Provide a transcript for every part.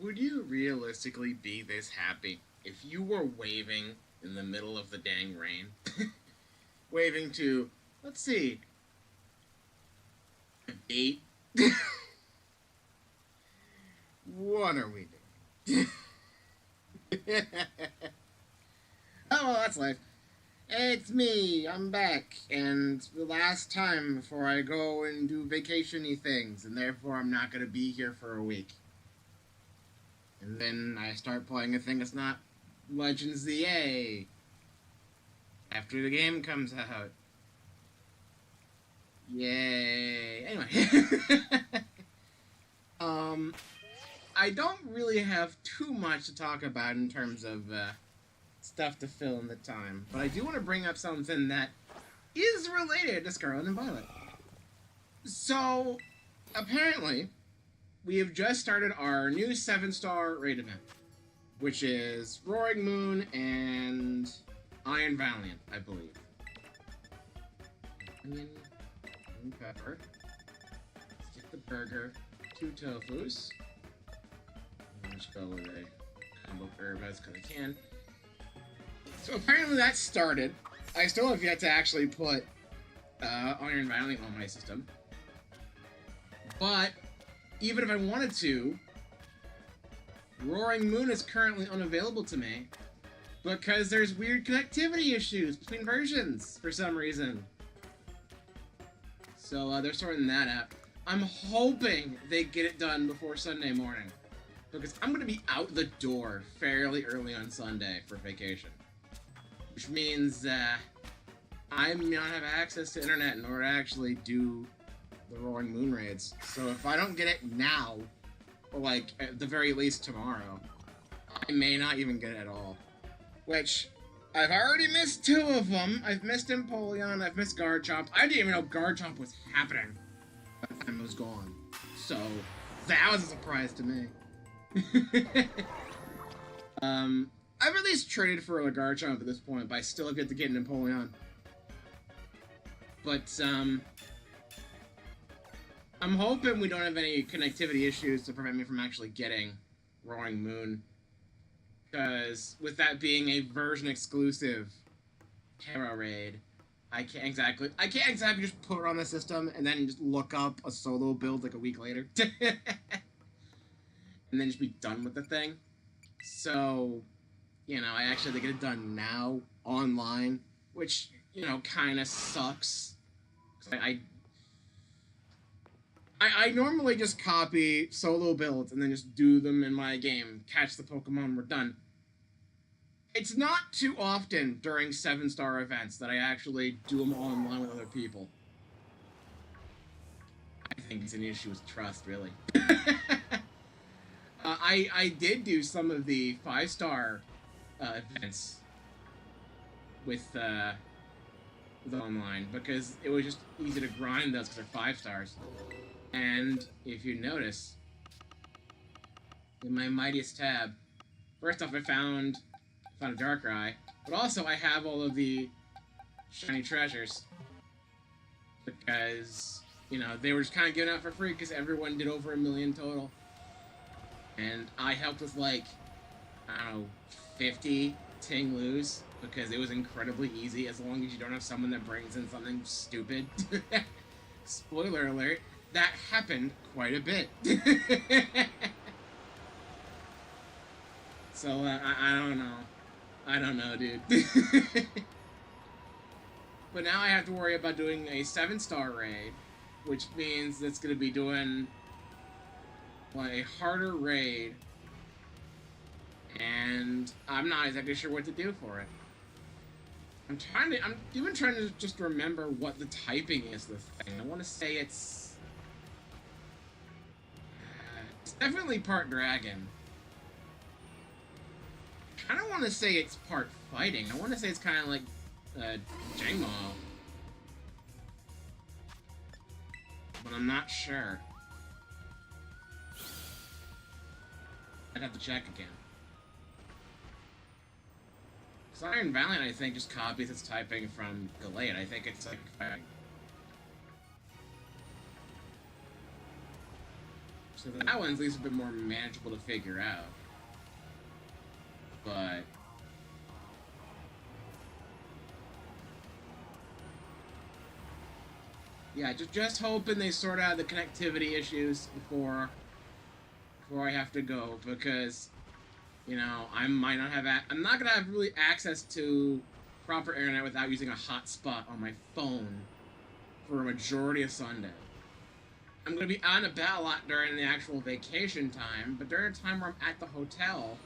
Would you realistically be this happy if you were waving in the middle of the dang rain? Waving to, let's see, a date? What are we doing? Oh, well, that's life. It's me, I'm back, and the last time before I go and do vacation-y things, and therefore I'm not gonna be here for a week. And then I start playing a thing that's not Legends ZA after the game comes out. Yay! Anyway, um, I don't really have too much to talk about in terms of stuff to fill in the time, but I do want to bring up something that is related to Scarlet and Violet. So, apparently, we have just started our new 7-star raid event, which is Roaring Moon and Iron Valiant, I believe. Onion, and pepper. Stick the burger, 2 tofus. I'll just go with a combo herb as because I can. So apparently that started. I still have yet to actually put Iron Valiant on my system. But even if I wanted to, Roaring Moon is currently unavailable to me because there's weird connectivity issues between versions for some reason. So they're sorting that out. I'm hoping they get it done before Sunday morning because I'm going to be out the door fairly early on Sunday for vacation. Which means I may not have access to internet in order to actually do the Roaring Moon raids. So if I don't get it now, or like at the very least tomorrow, I may not even get it at all. Which, I've already missed 2 of them. I've missed Empoleon, I've missed Garchomp. I didn't even know Garchomp was happening by the time it was gone. So, that was a surprise to me. I've at least traded for a Garchomp at this point, but I still have yet to get an Empoleon. But, I'm hoping we don't have any connectivity issues to prevent me from actually getting Roaring Moon. Because with that being a version exclusive Terra raid, I can't exactly just put it on the system and then just look up a solo build like a week later. And then just be done with the thing. So, you know, I actually have to get it done now, online, which, you know, kind of sucks. I normally just copy solo builds and then just do them in my game, catch the Pokemon, we're done. It's not too often during 7-star events that I actually do them online with other people. I think it's an issue with trust, really. I did do some of the 5-star events with online because it was just easy to grind those because they're 5 stars. And if you notice, in my mightiest tab, first off I found a Darkrai, but also I have all of the shiny treasures because, you know, they were just kind of given out for free because everyone did over 1 million total. And I helped with, like, I don't know, 50 Ting-Loos because it was incredibly easy as long as you don't have someone that brings in something stupid. Spoiler alert, that happened quite a bit. So, I don't know. I don't know, dude. But now I have to worry about doing a 7-star raid, which means it's going to be doing a harder raid, and I'm not exactly sure what to do for it. I'm even trying to just remember what the typing is this thing. I want to say it's definitely part dragon. I don't want to say it's part fighting. I want to say it's kind of like Jangmo, but I'm not sure. I'd have to check again. Because Iron Valiant, I think, just copies its typing from Gallade. I think it's like fighting. So that one's at least a bit more manageable to figure out. But yeah, just hoping they sort out the connectivity issues before I have to go, because you know I might not have I'm not gonna have really access to proper internet without using a hotspot on my phone for a majority of Sunday. I'm gonna be out and about a lot during the actual vacation time, but during the time where I'm at the hotel,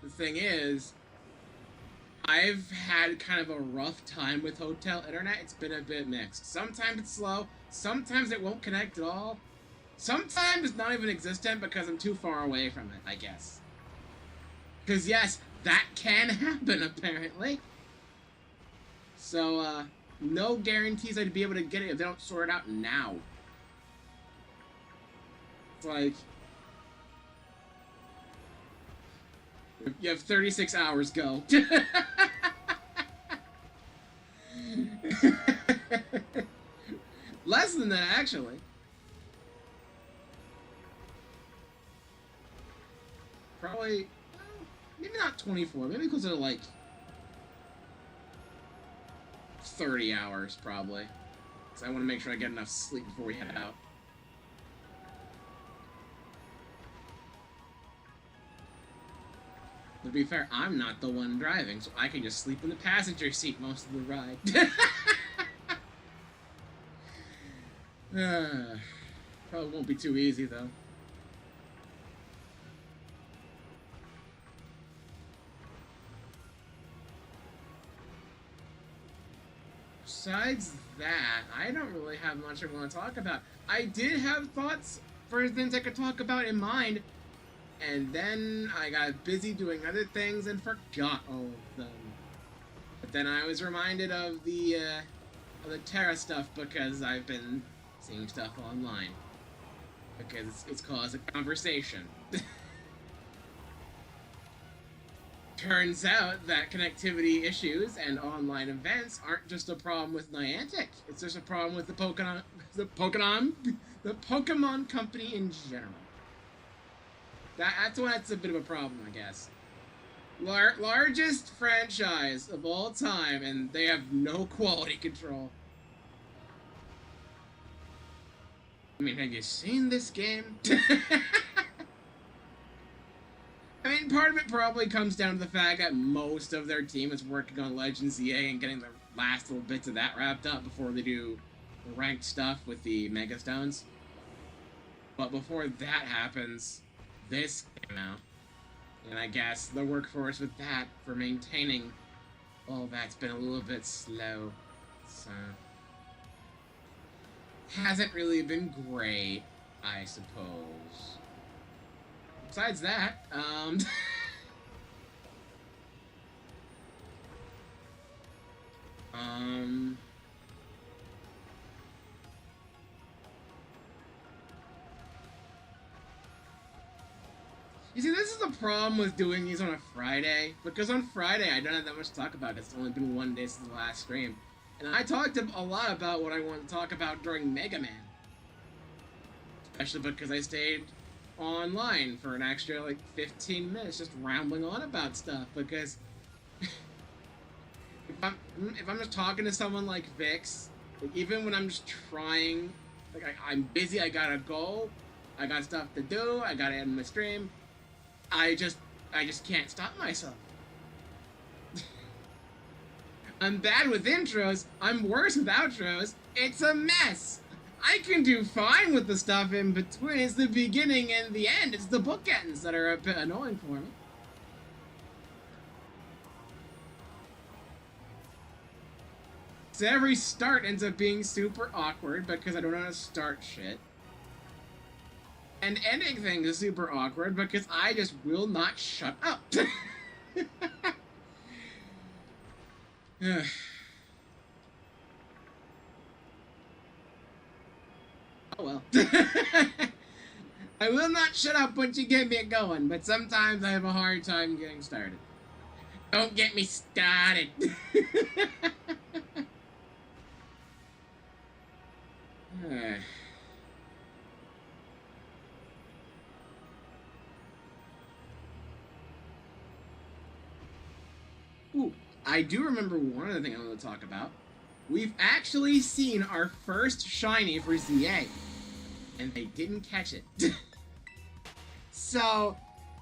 the thing is, I've had kind of a rough time with hotel internet. It's been a bit mixed. Sometimes it's slow, sometimes it won't connect at all, sometimes it's not even existent because I'm too far away from it, I guess. Because yes, that can happen apparently. So, no guarantees I'd be able to get it if they don't sort it out now. It's like, you have 36 hours, go. Less than that, actually. Probably, maybe not 24, maybe closer to like 30 hours, probably. Because I want to make sure I get enough sleep before we head out. To be fair, I'm not the one driving, so I can just sleep in the passenger seat most of the ride. Probably won't be too easy, though. Besides that, I don't really have much I want to talk about. I did have thoughts for things I could talk about in mind, and then I got busy doing other things and forgot all of them. But then I was reminded of the Terra stuff because I've been seeing stuff online. Because it's caused a conversation. Turns out that connectivity issues and online events aren't just a problem with Niantic. It's just a problem with the Pokemon company in general. That's a bit of a problem, I guess. Largest franchise of all time, and they have no quality control. I mean, have you seen this game? I mean, part of it probably comes down to the fact that most of their team is working on Legends EA and getting the last little bits of that wrapped up before they do ranked stuff with the Mega Stones. But before that happens, this came out. And I guess the workforce with that for maintaining all that's been a little bit slow. So, hasn't really been great, I suppose. Besides that, you see, this is the problem with doing these on a Friday, because on Friday I don't have that much to talk about. It's only been one day since the last stream, and I talked a lot about what I want to talk about during Mega Man, especially because I stayed online for an extra like 15 minutes just rambling on about stuff, because if I'm just talking to someone like Vix, like, even when I'm just trying, like I'm busy, I gotta go, I got stuff to do, I gotta end my stream, I just can't stop myself. I'm bad with intros, I'm worse with outros, it's a mess. I can do fine with the stuff in between. It's the beginning and the end. It's the bookends that are a bit annoying for me. So every start ends up being super awkward because I don't know how to start shit. And ending things is super awkward because I just will not shut up. Oh well. I will not shut up once you get me going, but sometimes I have a hard time getting started. Don't get me started. Ooh, I do remember one other thing I want to talk about. We've actually seen our first shiny for ZA, and they didn't catch it. So,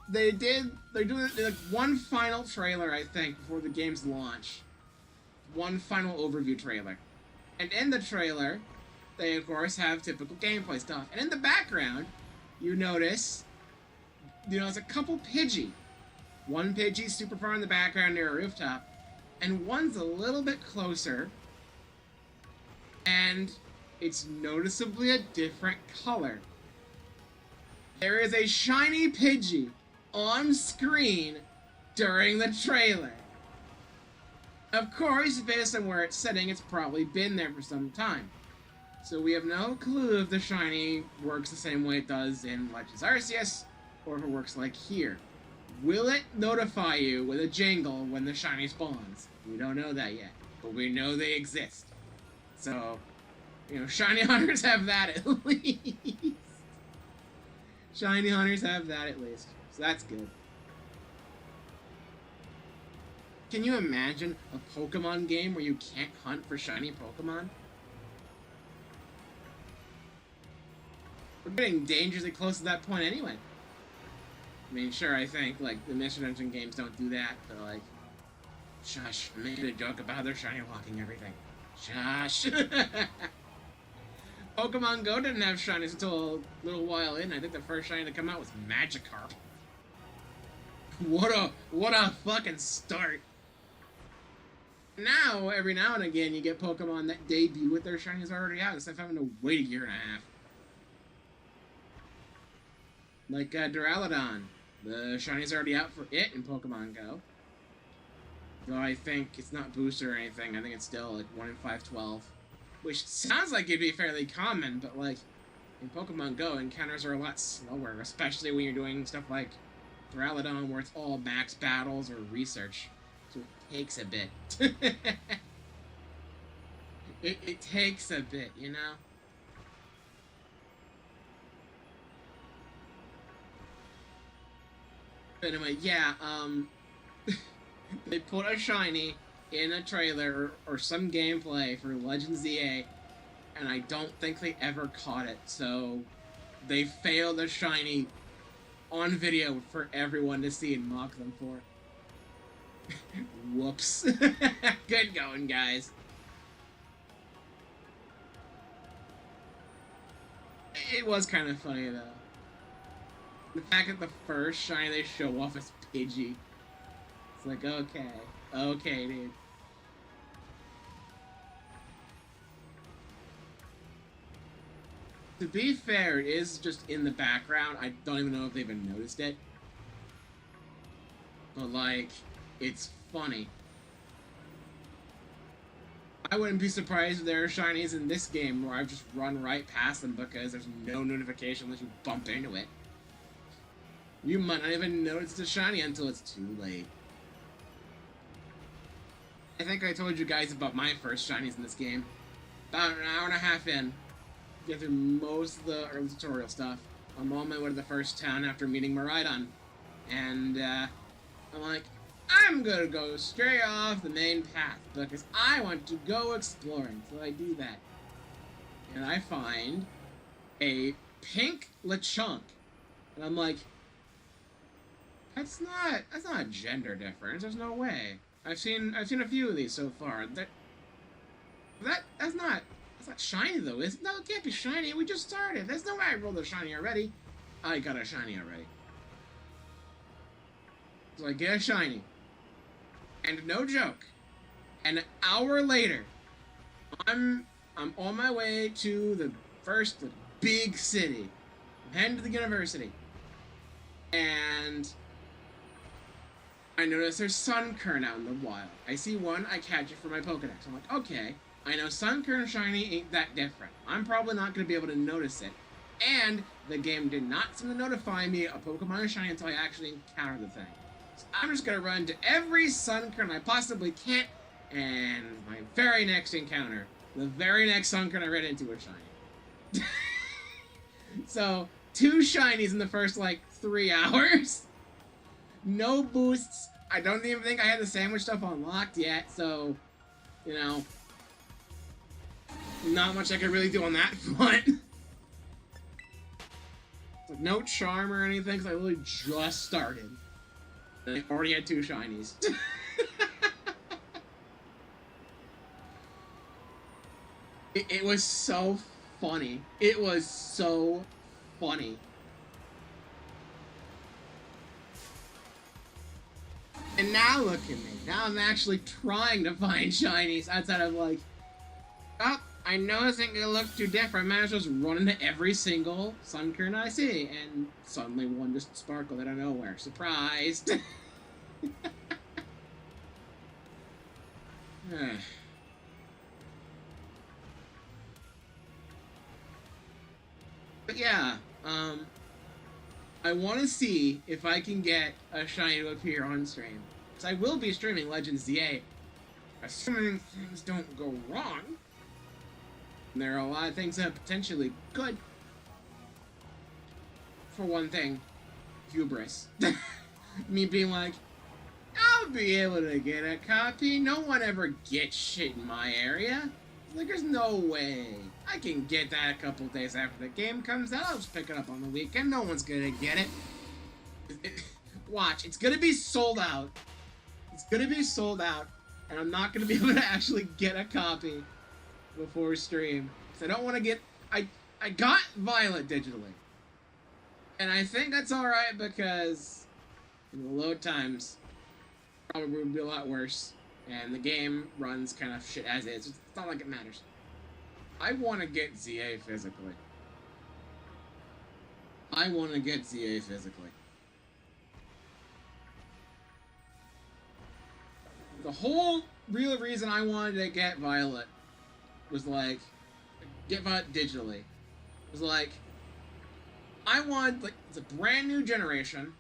they're doing like one final trailer, I think, before the game's launch. One final overview trailer. And in the trailer, they of course have typical gameplay stuff. And in the background, you notice, there's a couple Pidgey. One Pidgey super far in the background near a rooftop, and one's a little bit closer, and it's noticeably a different color. There is a shiny Pidgey on screen during the trailer. Of course, based on where it's sitting, it's probably been there for some time. So we have no clue if the shiny works the same way it does in Legends Arceus, or if it works like here. Will it notify you with a jingle when the shiny spawns? We don't know that yet, but we know they exist. So, shiny hunters have that at least. Shiny hunters have that at least, so that's good. Can you imagine a Pokemon game where you can't hunt for shiny Pokemon? We're getting dangerously close to that point anyway. I mean, sure, I think, like, the Mission Engine games don't do that, but, like, shush, I made a joke about how they're shiny locking everything. Shush! Pokemon Go didn't have shinies until a little while in. I think the first shiny to come out was Magikarp. What a fucking start. Now, every now and again, you get Pokemon that debut with their shinies already out, instead of having to wait a year and a half. Like, Duraludon. The shiny's already out for it in Pokemon Go. Though I think it's not booster or anything. I think it's still, like, 1 in 512. Which sounds like it'd be fairly common, but, like, in Pokemon Go, encounters are a lot slower. Especially when you're doing stuff like Duraludon, where it's all max battles or research. So it takes a bit. it takes a bit, you know? Anyway, yeah, they put a shiny in a trailer or some gameplay for Legends ZA, and I don't think they ever caught it, so they failed a shiny on video for everyone to see and mock them for. Whoops. Good going, guys. It was kind of funny, though. The fact that the first shiny they show off is Pidgey. It's like, okay. Okay, dude. To be fair, it is just in the background. I don't even know if they even noticed it. But, like, it's funny. I wouldn't be surprised if there are shinies in this game where I've just run right past them because there's no notification unless you bump into it. You might not even notice the shiny until it's too late. I think I told you guys about my first shinies in this game. About an hour and a half in. Get through most of the early tutorial stuff. I'm on my way to the first town after meeting Miraidon. And, I'm like, I'm gonna go straight off the main path because I want to go exploring. So I do that. And I find a pink Lechonk. And I'm like, That's not a gender difference. There's no way. I've seen a few of these so far. That's not shiny though. No, it can't be shiny. We just started. There's no way I rolled a shiny already. I got a shiny already. So I get a shiny. And no joke, an hour later, I'm on my way to the first big city. I'm heading to the university. And I notice there's Sunkern out in the wild. I see one, I catch it for my Pokedex. I'm like, okay, I know Sunkern shiny ain't that different. I'm probably not going to be able to notice it. And the game did not seem to notify me a Pokemon is shiny until I actually encounter the thing. So I'm just going to run to every Sunkern I possibly can, and my very next encounter, the very next Sunkern I ran into was shiny. So, 2 shinies in the first, 3 hours. No boosts. I don't even think I had the sandwich stuff unlocked yet, so, you know, not much I could really do on that front. Like, no charm or anything, because I literally just started. And I already had 2 shinies. It was so funny. It was so funny. And now look at me. Now I'm actually trying to find shinies outside of like, oh, I noticed it looked too different. I might as well just run into every single Sunkern I see. And suddenly one just sparkled out of nowhere. Surprised! But yeah, I want to see if I can get a shiny to appear on stream. Because I will be streaming Legends ZA, assuming things don't go wrong. And there are a lot of things that potentially could. For one thing, hubris. Me being like, I'll be able to get a copy. No one ever gets shit in my area. Like, there's no way. I can get that a couple days after the game comes out. I'll just pick it up on the weekend. No one's gonna get it. Watch, it's gonna be sold out. It's gonna be sold out, and I'm not gonna be able to actually get a copy before stream. So I don't want to get... I got Violet digitally. And I think that's alright because the load times probably would be a lot worse. And the game runs kind of shit as is. It's not like it matters. I want to get ZA physically. I want to get ZA physically. The whole real reason I wanted to get Violet was like, get Violet digitally. Was like, I want, like, it's a brand new generation.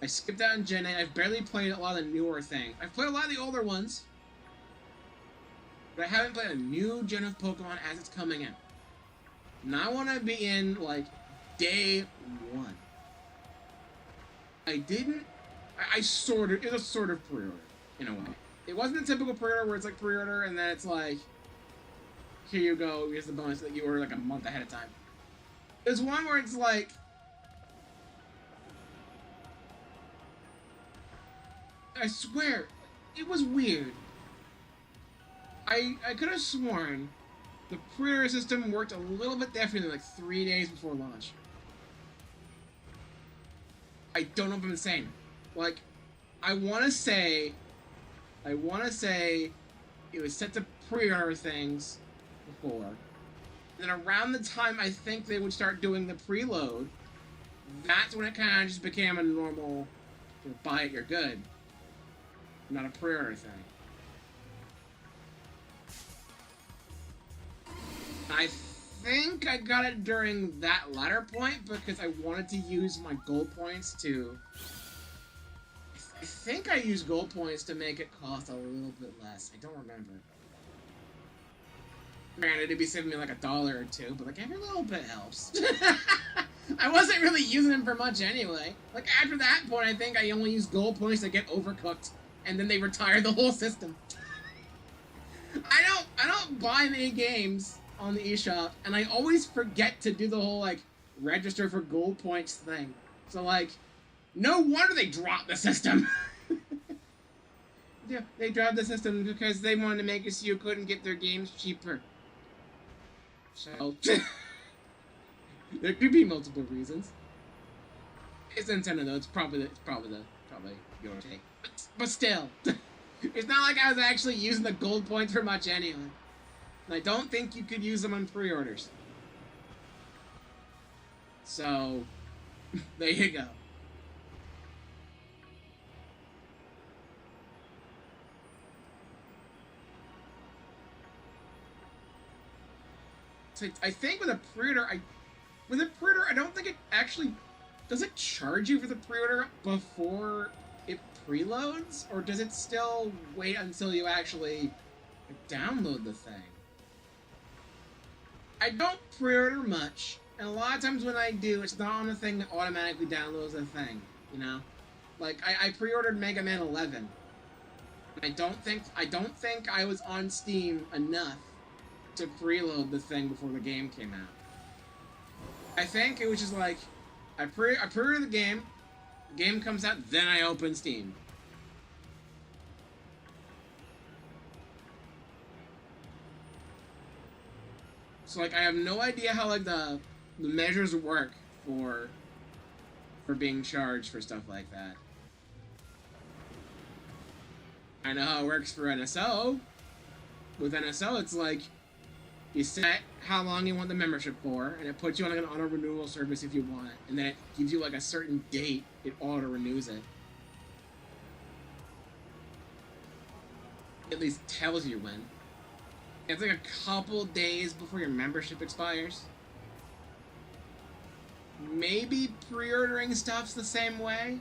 I skipped out in Gen 8. I've barely played a lot of the newer things. I've played a lot of the older ones. But I haven't played a new gen of Pokemon as it's coming in. And I want to be in, like, day 1. I didn't... I sort of... It was sort of pre-order, in a way. It wasn't a typical pre-order where it's like pre-order and then it's like, here you go, here's the bonus that you order like a month ahead of time. There's one where it's like, I swear, it was weird. I could have sworn the pre-order system worked a little bit differently, like 3 days before launch. I don't know if I'm insane. Like, I want to say it was set to pre-order things before. And then around the time I think they would start doing the preload, that's when it kind of just became a normal, buy it, you're good. Not a pre-order thing. I think I got it during that latter point because I wanted to use my gold points to... I think I used gold points to make it cost a little bit less. I don't remember. Granted, it'd be saving me like $1 or $2, but like every little bit helps. I wasn't really using them for much anyway. Like after that point, I think I only used gold points to get overcooked, and then they retired the whole system. I don't buy many games on the eShop, and I always forget to do the whole like register for gold points thing. So like, no wonder they dropped the system. Yeah, they dropped the system because they wanted to make it so you couldn't get their games cheaper. So there could be multiple reasons. It's Nintendo though. It's probably your take. But still, it's not like I was actually using the gold points for much anyway. And I don't think you could use them on pre-orders. So there you go. So I think with a pre-order, I don't think it actually... Does it charge you for the pre-order before it preloads? Or does it still wait until you actually download the thing? I don't pre-order much, and a lot of times when I do, it's not on a thing that automatically downloads the thing, you know? Like, I pre-ordered Mega Man 11. I don't think I was on Steam enough to preload the thing before the game came out. I think it was just like, I pre-ordered the game comes out, then I open Steam. So like, I have no idea how like the measures work for being charged for stuff like that. I know how it works for NSO. With NSO, it's like, you set how long you want the membership for, and it puts you on like an auto-renewal service if you want it. And then it gives you like a certain date, it auto-renews it. At least tells you when. It's like a couple days before your membership expires. Maybe pre-ordering stuff's the same way.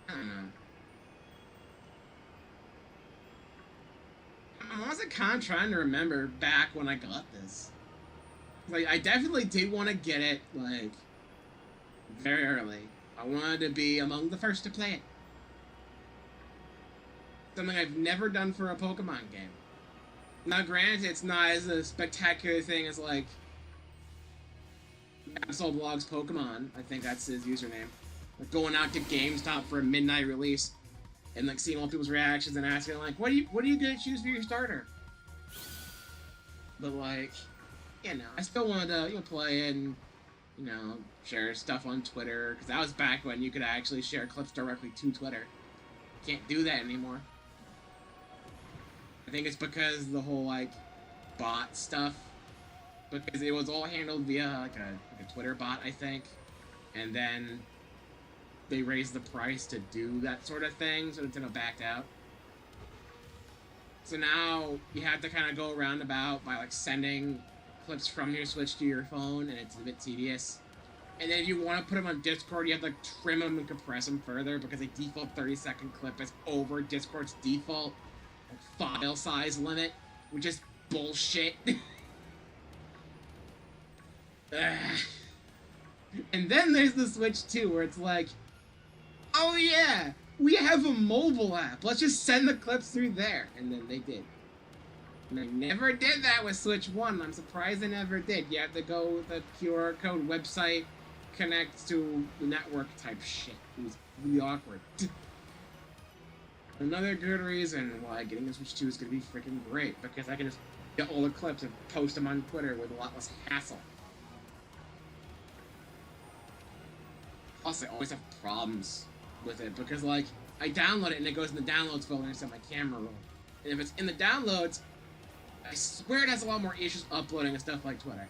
I don't know. I'm honestly kind of trying to remember back when I got this. Like, I definitely did want to get it, like, very early. I wanted to be among the first to play it. Something I've never done for a Pokemon game. Now, granted, it's not as a spectacular thing as, like, Absol Blogs Pokemon. I think that's his username. Like, going out to GameStop for a midnight release and, like, seeing all people's reactions and asking, like, what are you gonna choose for your starter? But, like, you know, I still wanted to, you know, play and, you know, share stuff on Twitter, because that was back when you could actually share clips directly to Twitter. Can't do that anymore. I think it's because the whole, like, bot stuff, because it was all handled via, like a Twitter bot, I think, and then they raised the price to do that sort of thing, so Nintendo backed out. So now you have to kind of go roundabout by, like, sending clips from your Switch to your phone, and it's a bit tedious. And then if you want to put them on Discord, you have to, like, trim them and compress them further, because a default 30-second clip is over Discord's default file size limit, which is bullshit. And then there's the Switch 2, where it's like, oh yeah, we have a mobile app, let's just send the clips through there. And then they did. And they never did that with Switch 1. I'm surprised they never did. You have to go with a QR code website, connect to the network type shit. It was really awkward. Another good reason why getting a Switch 2 is going to be freaking great, because I can just get all the clips and post them on Twitter with a lot less hassle. Plus, I always have problems with it, because, like, I download it and it goes in the downloads folder instead of my camera roll. And if it's in the downloads, I swear it has a lot more issues uploading and stuff like Twitter.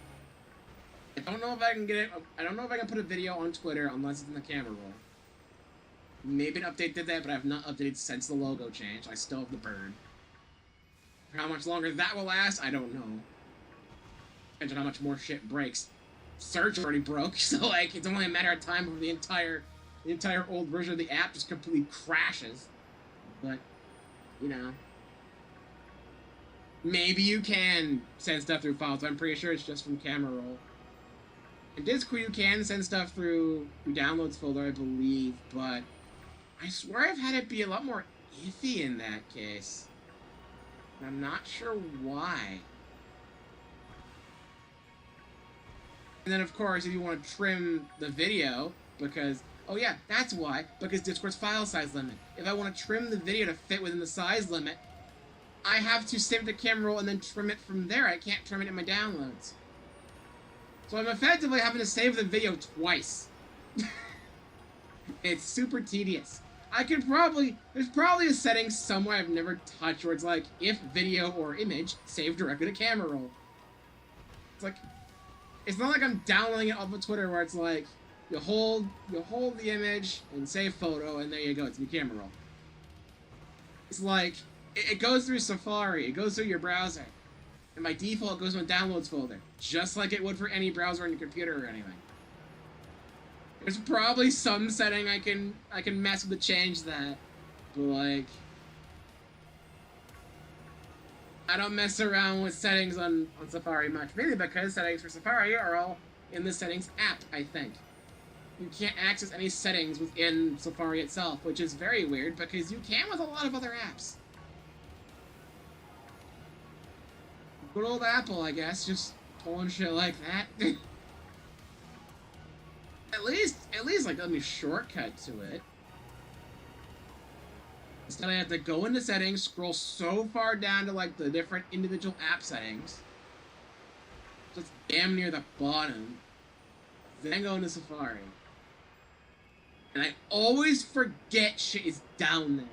I don't know if I can get it. I don't know if I can put a video on Twitter unless it's in the camera roll. Maybe an update did that, but I have not updated since the logo change. I still have the bird. For how much longer that will last, I don't know. Depends on how much more shit breaks. Search already broke, so like it's only a matter of time before the entire old version of the app just completely crashes. But, you know. Maybe you can send stuff through files, but I'm pretty sure it's just from camera roll. In Discord you can send stuff through your downloads folder, I believe, but I swear I've had it be a lot more iffy in that case. And I'm not sure why. And then of course, if you want to trim the video, because, oh yeah, that's why, because Discord's file size limit. If I want to trim the video to fit within the size limit, I have to save the camera roll and then trim it from there. I can't trim it in my downloads. So I'm effectively having to save the video twice. It's super tedious. There's probably a setting somewhere I've never touched where it's like, if video or image, save directly to camera roll. It's like, it's not like I'm downloading it off of Twitter where it's like, you hold the image and save photo and there you go, it's in your camera roll. It's like, it goes through Safari, it goes through your browser, and by default it goes in a downloads folder, just like it would for any browser on your computer or anything. There's probably some setting I can mess with to change that, but like, I don't mess around with settings on Safari much, mainly because settings for Safari are all in the settings app, I think. You can't access any settings within Safari itself, which is very weird because you can with a lot of other apps. Good old Apple, I guess, just pulling shit like that. at least, like, let me shortcut to it. Instead, I have to go into settings, scroll so far down to, like, the different individual app settings. Just damn near the bottom. Then go into Safari. And I always forget shit is down there.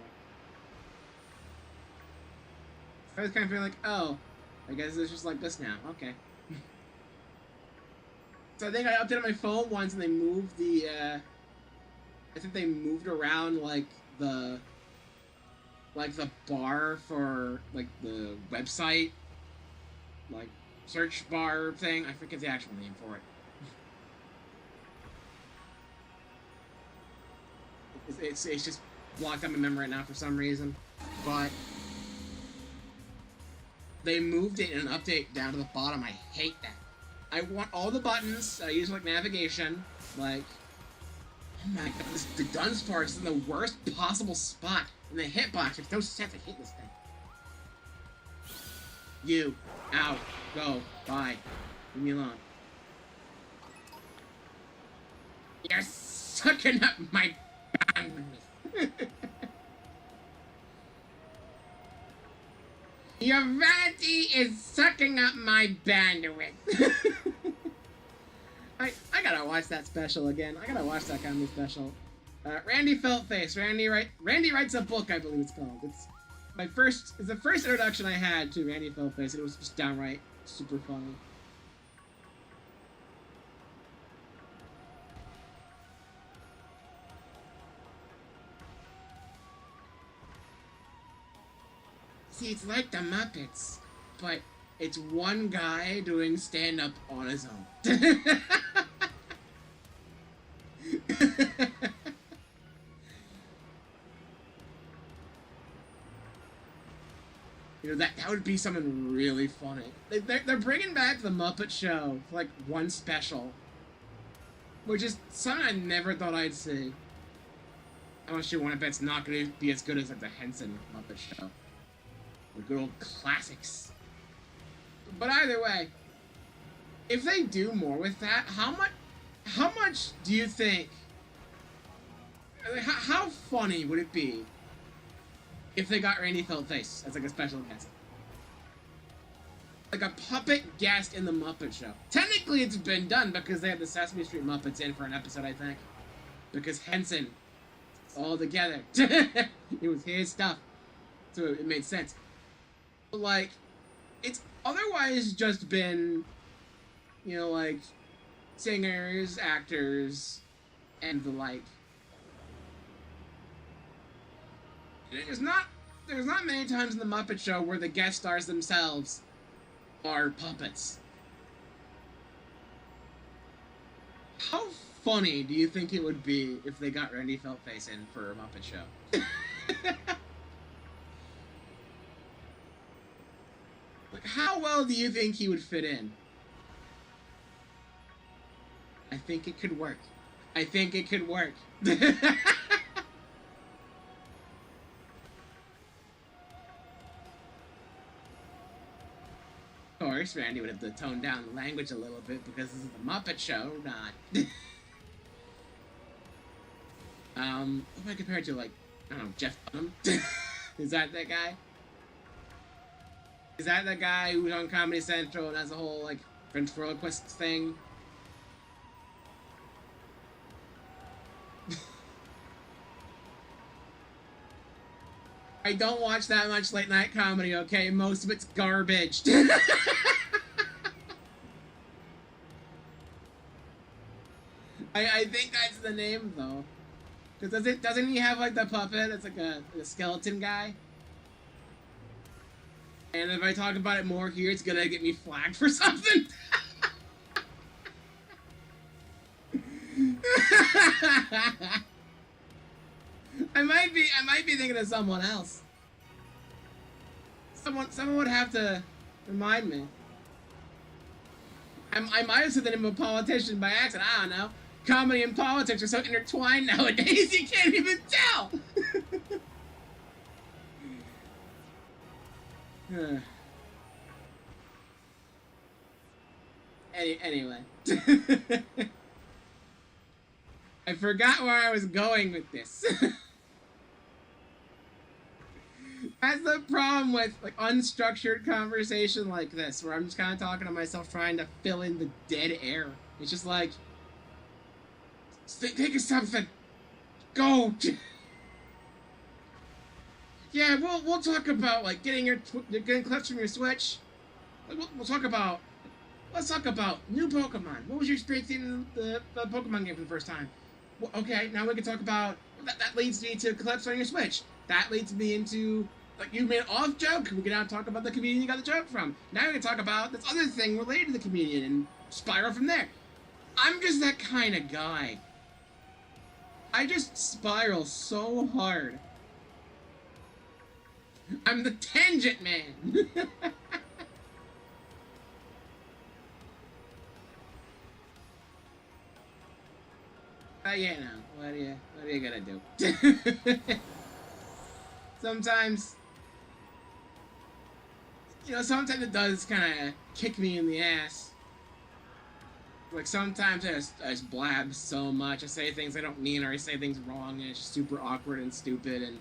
I was kind of feeling like, oh, I guess it's just like this now. Okay. So I think I updated my phone once and they moved the, I think they moved around, like, the bar for, like, the website, like, search bar thing. I forget the actual name for it. It's just blocked on my memory right now for some reason. But they moved it in an update down to the bottom. I hate that. I want all the buttons I use, like, navigation, like, oh my god, this Dudunsparce is in the worst possible spot in the hitbox. There's no sense. I hate this thing. You, out, go, bye, leave me alone. You're sucking up my bandwidth. Your vanity is sucking up my bandwidth. I gotta watch that special again. I gotta watch that comedy special. Randy Feltface. Randy writes a book, I believe it's called. It's the first introduction I had to Randy Feltface, and it was just downright super funny. See, it's like the Muppets, but it's one guy doing stand-up on his own. You know, that would be something really funny. They're bringing back the Muppet Show for, like, one special, which is something I never thought I'd see. Unless you want to bet it's not going to be as good as, like, the Henson Muppet Show. The good old classics. But either way, if they do more with that, how much do you think, how funny would it be if they got Randy Feltface as, like, a special guest? Like a puppet guest in the Muppet Show. Technically it's been done because they had the Sesame Street Muppets in for an episode, I think. Because Henson, all together. It was his stuff. So it made sense. Like, it's otherwise just been, you know, like, singers, actors, and the like. There's not many times in the Muppet Show where the guest stars themselves are puppets. How funny do you think it would be if they got Randy Feltface in for a Muppet Show? Like, how well do you think he would fit in? I think it could work. I think it could work. Of course, Randy would have to tone down the language a little bit because this is the Muppet Show, not. Who am I compared to, like, I don't know, Jeff Dunham? Is that guy? Is that the guy who's on Comedy Central and has a whole, like, ventriloquist thing? I don't watch that much late night comedy, okay? Most of it's garbage. I think that's the name, though. Because doesn't he have, like, the puppet? It's like a skeleton guy. And if I talk about it more here, it's gonna get me flagged for something. I might be thinking of someone else. Someone would have to remind me. I might have said that I'm a politician by accident. I don't know. Comedy and politics are so intertwined nowadays, you can't even tell. Anyway. I forgot where I was going with this. That's the problem with like unstructured conversation like this, where I'm just kind of talking to myself, trying to fill in the dead air. It's just like, think of something. Go. Yeah, we'll talk about like getting clips from your Switch. We'll talk about. Let's talk about new Pokemon. What was your experience in the Pokemon game for the first time? Well, okay, now we can talk about that leads me to clips on your Switch. That leads me into. Like, you made an off joke, we can now talk about the comedian you got the joke from. Now we can talk about this other thing related to the comedian and spiral from there. I'm just that kind of guy. I just spiral so hard. I'm the tangent man. You know, what are you gonna do? Sometimes, sometimes it does kind of kick me in the ass. Like, sometimes I just blab so much. I say things I don't mean, or I say things wrong, and it's just super awkward and stupid, and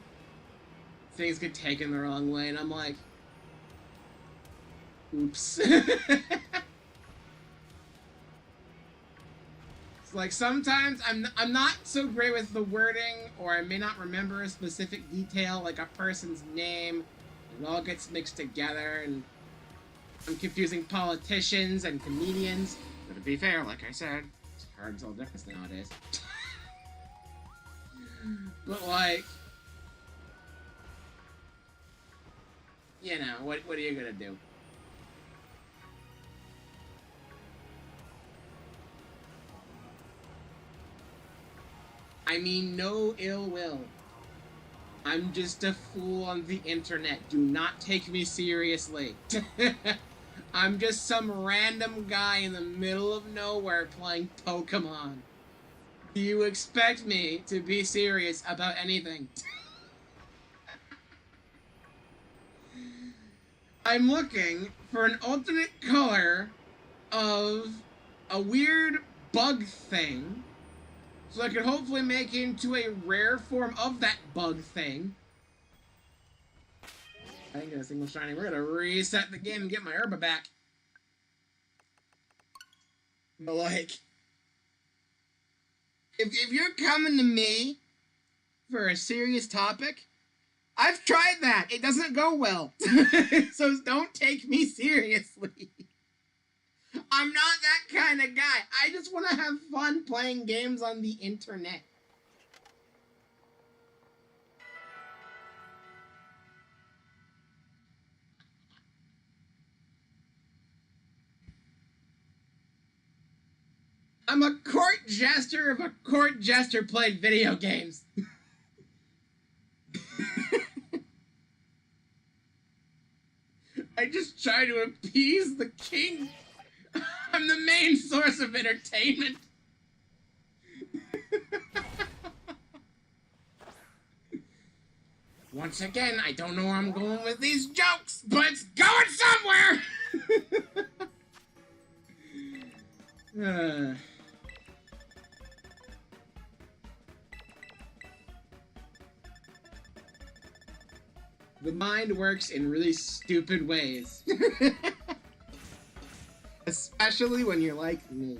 things get taken the wrong way, and I'm like, oops. It's like, sometimes I'm not so great with the wording, or I may not remember a specific detail, like a person's name. It all gets mixed together, and I'm confusing politicians and comedians. But to be fair, like I said, it's hard to tell the difference nowadays. But like, what are you gonna do? I mean, no ill will. I'm just a fool on the internet. Do not take me seriously. I'm just some random guy in the middle of nowhere playing Pokemon. Do you expect me to be serious about anything? I'm looking for an alternate color of a weird bug thing, so I could hopefully make it into a rare form of that bug thing. I think this thing was shiny. We're gonna reset the game and get my Herba back. But like, if you're coming to me for a serious topic, I've tried that. It doesn't go well. So don't take me seriously. I'm not that kind of guy. I just want to have fun playing games on the internet. I'm a court jester if a court jester played video games. I just try to appease the king. I'm the main source of entertainment. Once again, I don't know where I'm going with these jokes, but it's going somewhere! The mind works in really stupid ways. Especially when you're like me.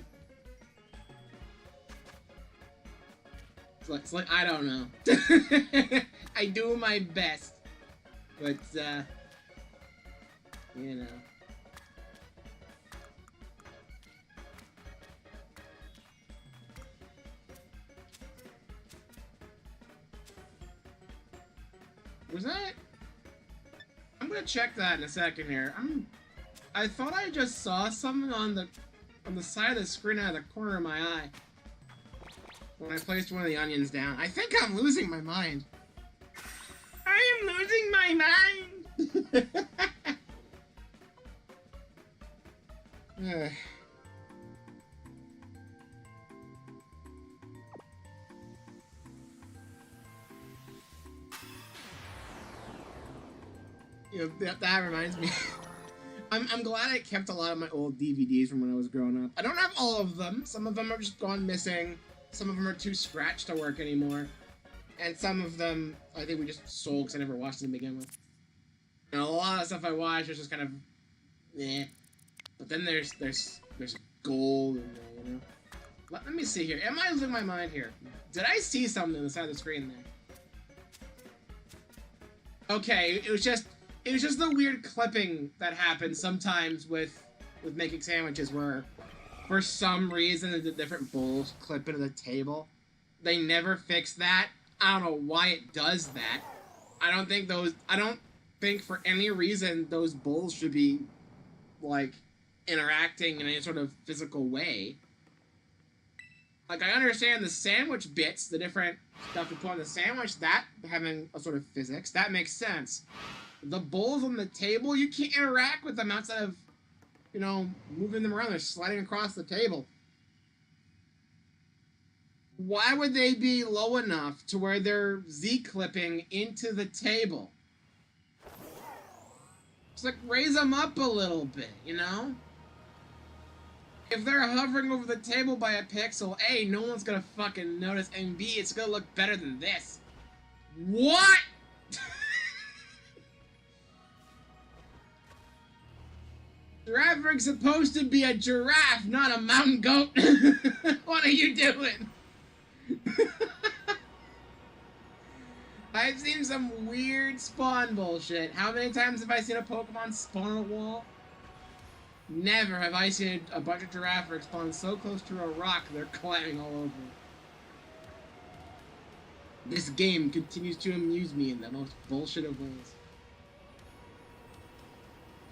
It's like, I don't know. I do my best. But, you know. Was that? I'm gonna check that in a second here. I thought I just saw something on the side of the screen out of the corner of my eye when I placed one of the onions down. I think I'm losing my mind. I am losing my mind! Ugh. You know, that reminds me. I'm glad I kept a lot of my old DVDs from when I was growing up. I don't have all of them. Some of them have just gone missing. Some of them are too scratched to work anymore. And some of them, I think we just sold because I never watched them to begin with. And a lot of stuff I watched was just kind of, eh. But then there's gold in there, you know? Let me see here. Am I losing my mind here? Did I see something on the side of the screen there? Okay, it was just the weird clipping that happens sometimes with making sandwiches where for some reason the different bowls clip into the table. They never fix that. I don't know why it does that. I don't think for any reason those bowls should be like interacting in any sort of physical way. Like, I understand the sandwich bits, the different stuff you put on the sandwich, that having a sort of physics, that makes sense. The bowls on the table, you can't interact with them outside of, you know, moving them around. They're sliding across the table. Why would they be low enough to where they're Z-clipping into the table? Just, like, raise them up a little bit, you know? If they're hovering over the table by a pixel, A, no one's gonna fucking notice, and B, it's gonna look better than this. What?! Giraffe Rig's supposed to be a giraffe, not a mountain goat. What are you doing? I've seen some weird spawn bullshit. How many times have I seen a Pokemon spawn a wall? Never have I seen a bunch of Giraffe Rigs spawn so close to a rock they're climbing all over. This game continues to amuse me in the most bullshit of ways.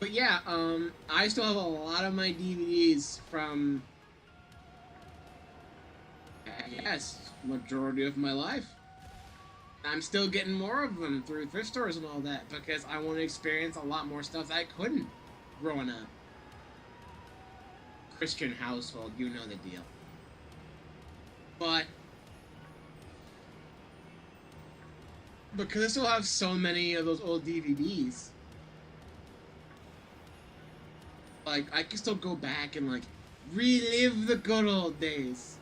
But yeah, I still have a lot of my DVDs from, yes, majority of my life. I'm still getting more of them through thrift stores and all that because I want to experience a lot more stuff that I couldn't growing up. Christian household, you know the deal. But because I still have so many of those old DVDs, like, I can still go back and, like, relive the good old days.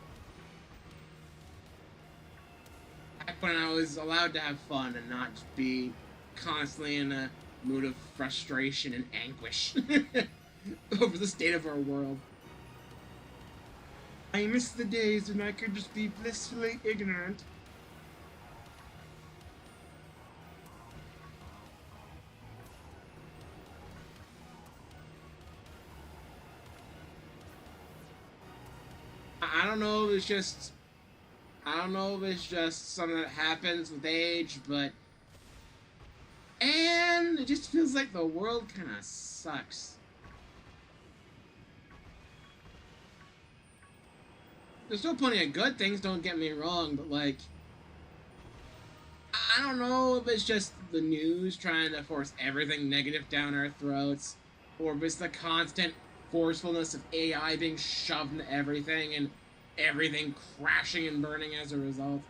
Back when I was allowed to have fun and not just be constantly in a mood of frustration and anguish over the state of our world. I miss the days when I could just be blissfully ignorant. I don't know if it's just something that happens with age, but and it just feels like the world kind of sucks. There's still plenty of good things, don't get me wrong, but like, I don't know if it's just the news trying to force everything negative down our throats, or if it's the constant forcefulness of AI being shoved into everything and everything crashing and burning as a result.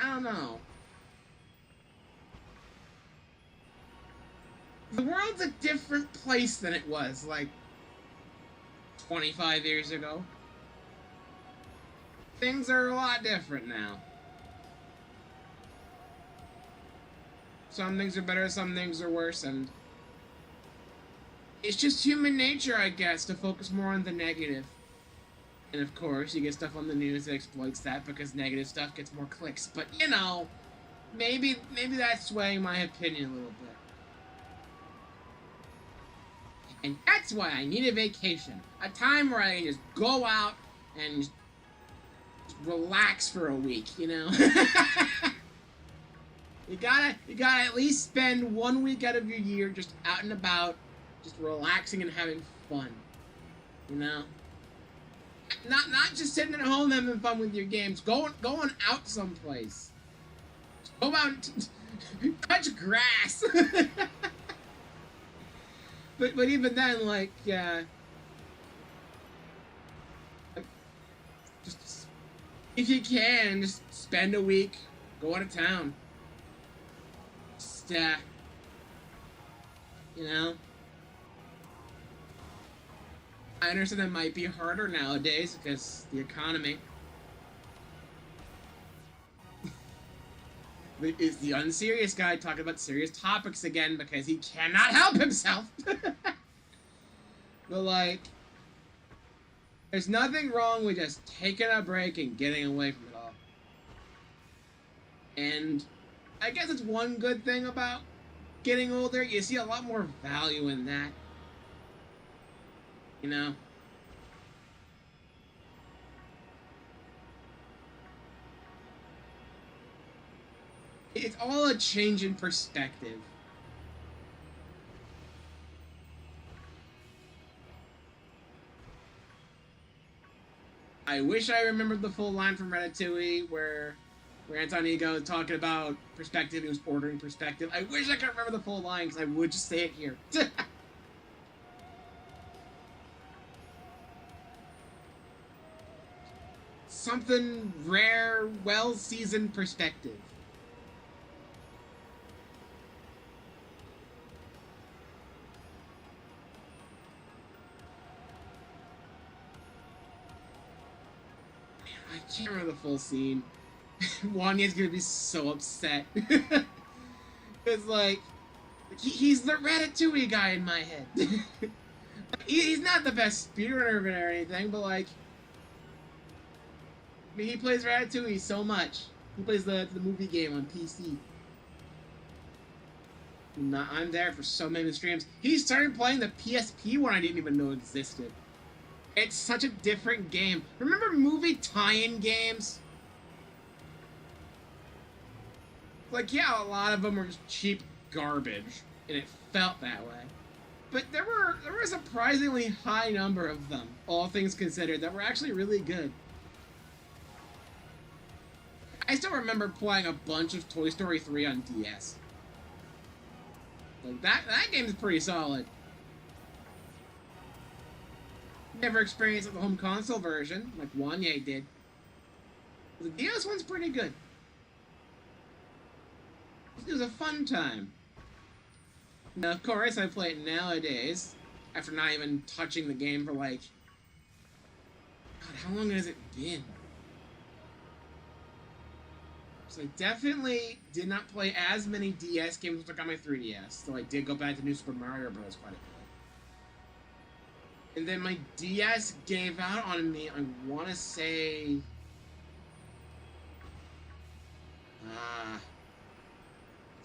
I don't know. The world's a different place than it was, like, 25 years ago. Things are a lot different now. Some things are better, some things are worse, and it's just human nature, I guess, to focus more on the negative. And of course, you get stuff on the news that exploits that because negative stuff gets more clicks. But, you know, maybe that's swaying my opinion a little bit. And that's why I need a vacation. A time where I can just go out and just relax for a week, you know? You gotta at least spend 1 week out of your year just out and about, just relaxing and having fun. You know? Not just sitting at home having fun with your games. Going out someplace. Go out and touch grass. But even then, like, just if you can, just spend a week, go out of town. Just, you know, I understand that might be harder nowadays because the economy. Is the unserious guy talking about serious topics again because he cannot help himself. But, like, there's nothing wrong with just taking a break and getting away from it all. And I guess it's one good thing about getting older. You see a lot more value in that. You know? It's all a change in perspective. I wish I remembered the full line from Ratatouille where Anton Ego is talking about perspective. He was ordering perspective. I wish I could remember the full line because I would just say it here. Something rare, well-seasoned perspective. I can't remember the full scene. Wanya's gonna be so upset. Because, like, he's the Ratatouille guy in my head. He's not the best speedrunner or anything, but, like, I mean, he plays Ratatouille so much. He plays the movie game on PC. I'm there for so many streams. He started playing the PSP one I didn't even know existed. It's such a different game. Remember movie tie-in games? Like, yeah, a lot of them were just cheap garbage, and it felt that way. But there were a surprisingly high number of them, all things considered, that were actually really good. I still remember playing a bunch of Toy Story 3 on DS. Like, that game is pretty solid. Never experienced the home console version, like Wanye did. The DS one's pretty good. It was a fun time. Now, of course, I play it nowadays, after not even touching the game for, like... God, how long has it been? So I definitely did not play as many DS games as I got my 3DS, though I did go back to New Super Mario Bros. Quite a bit. And then my DS gave out on me, I want to say...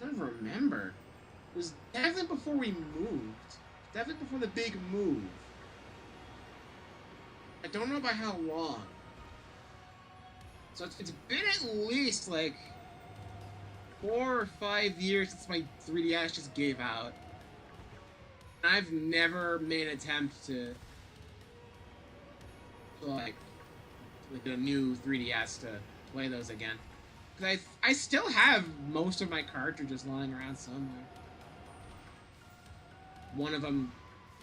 I don't remember. It was definitely before we moved. Definitely before the big move. I don't know by how long. So it's been at least, like, 4 or 5 years since my 3DS just gave out. I've never made an attempt to like a new 3DS to play those again. Because I still have most of my cartridges lying around somewhere. One of them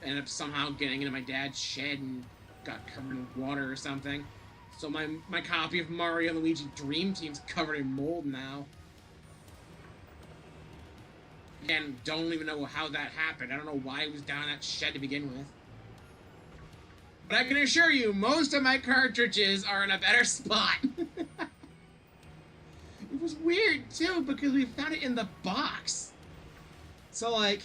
ended up somehow getting into my dad's shed and got covered in water or something. So my copy of Mario and Luigi Dream Team's covered in mold now. Again, don't even know how that happened. I don't know why it was down in that shed to begin with. But I can assure you, most of my cartridges are in a better spot. It was weird, too, because we found it in the box. So, like,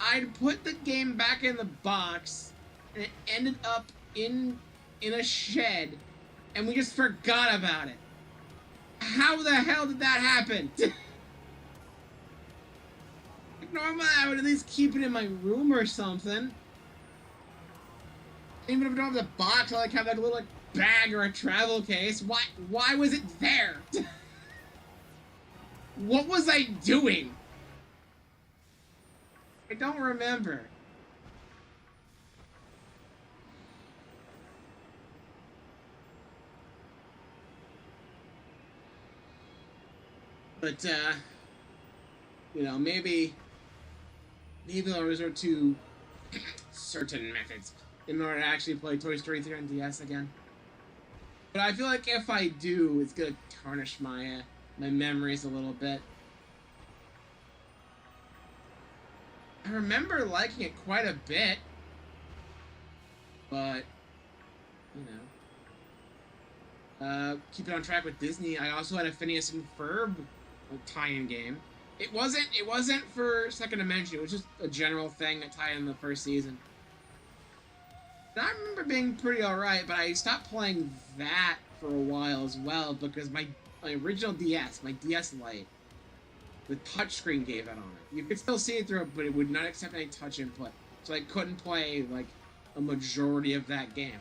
I'd put the game back in the box, and it ended up in a shed, and we just forgot about it. How the hell did that happen? Normally, I would at least keep it in my room or something. Even if I don't have the box, I like have like a little like, bag or a travel case. Why was it there? What was I doing? I don't remember. But, you know, maybe I'll resort to certain methods in order to actually play Toy Story 3 on DS again. But I feel like if I do, it's gonna tarnish my my memories a little bit. I remember liking it quite a bit, but you know, keep it on track with Disney. I also had a Phineas and Ferb tie-in game. It wasn't for Second Dimension. It was just a general thing that tied in the first season. And I remember being pretty alright, but I stopped playing that for a while as well because my original DS, my DS Lite, the touchscreen gave that on it. You could still see it through it, but it would not accept any touch input. So I couldn't play, like, a majority of that game.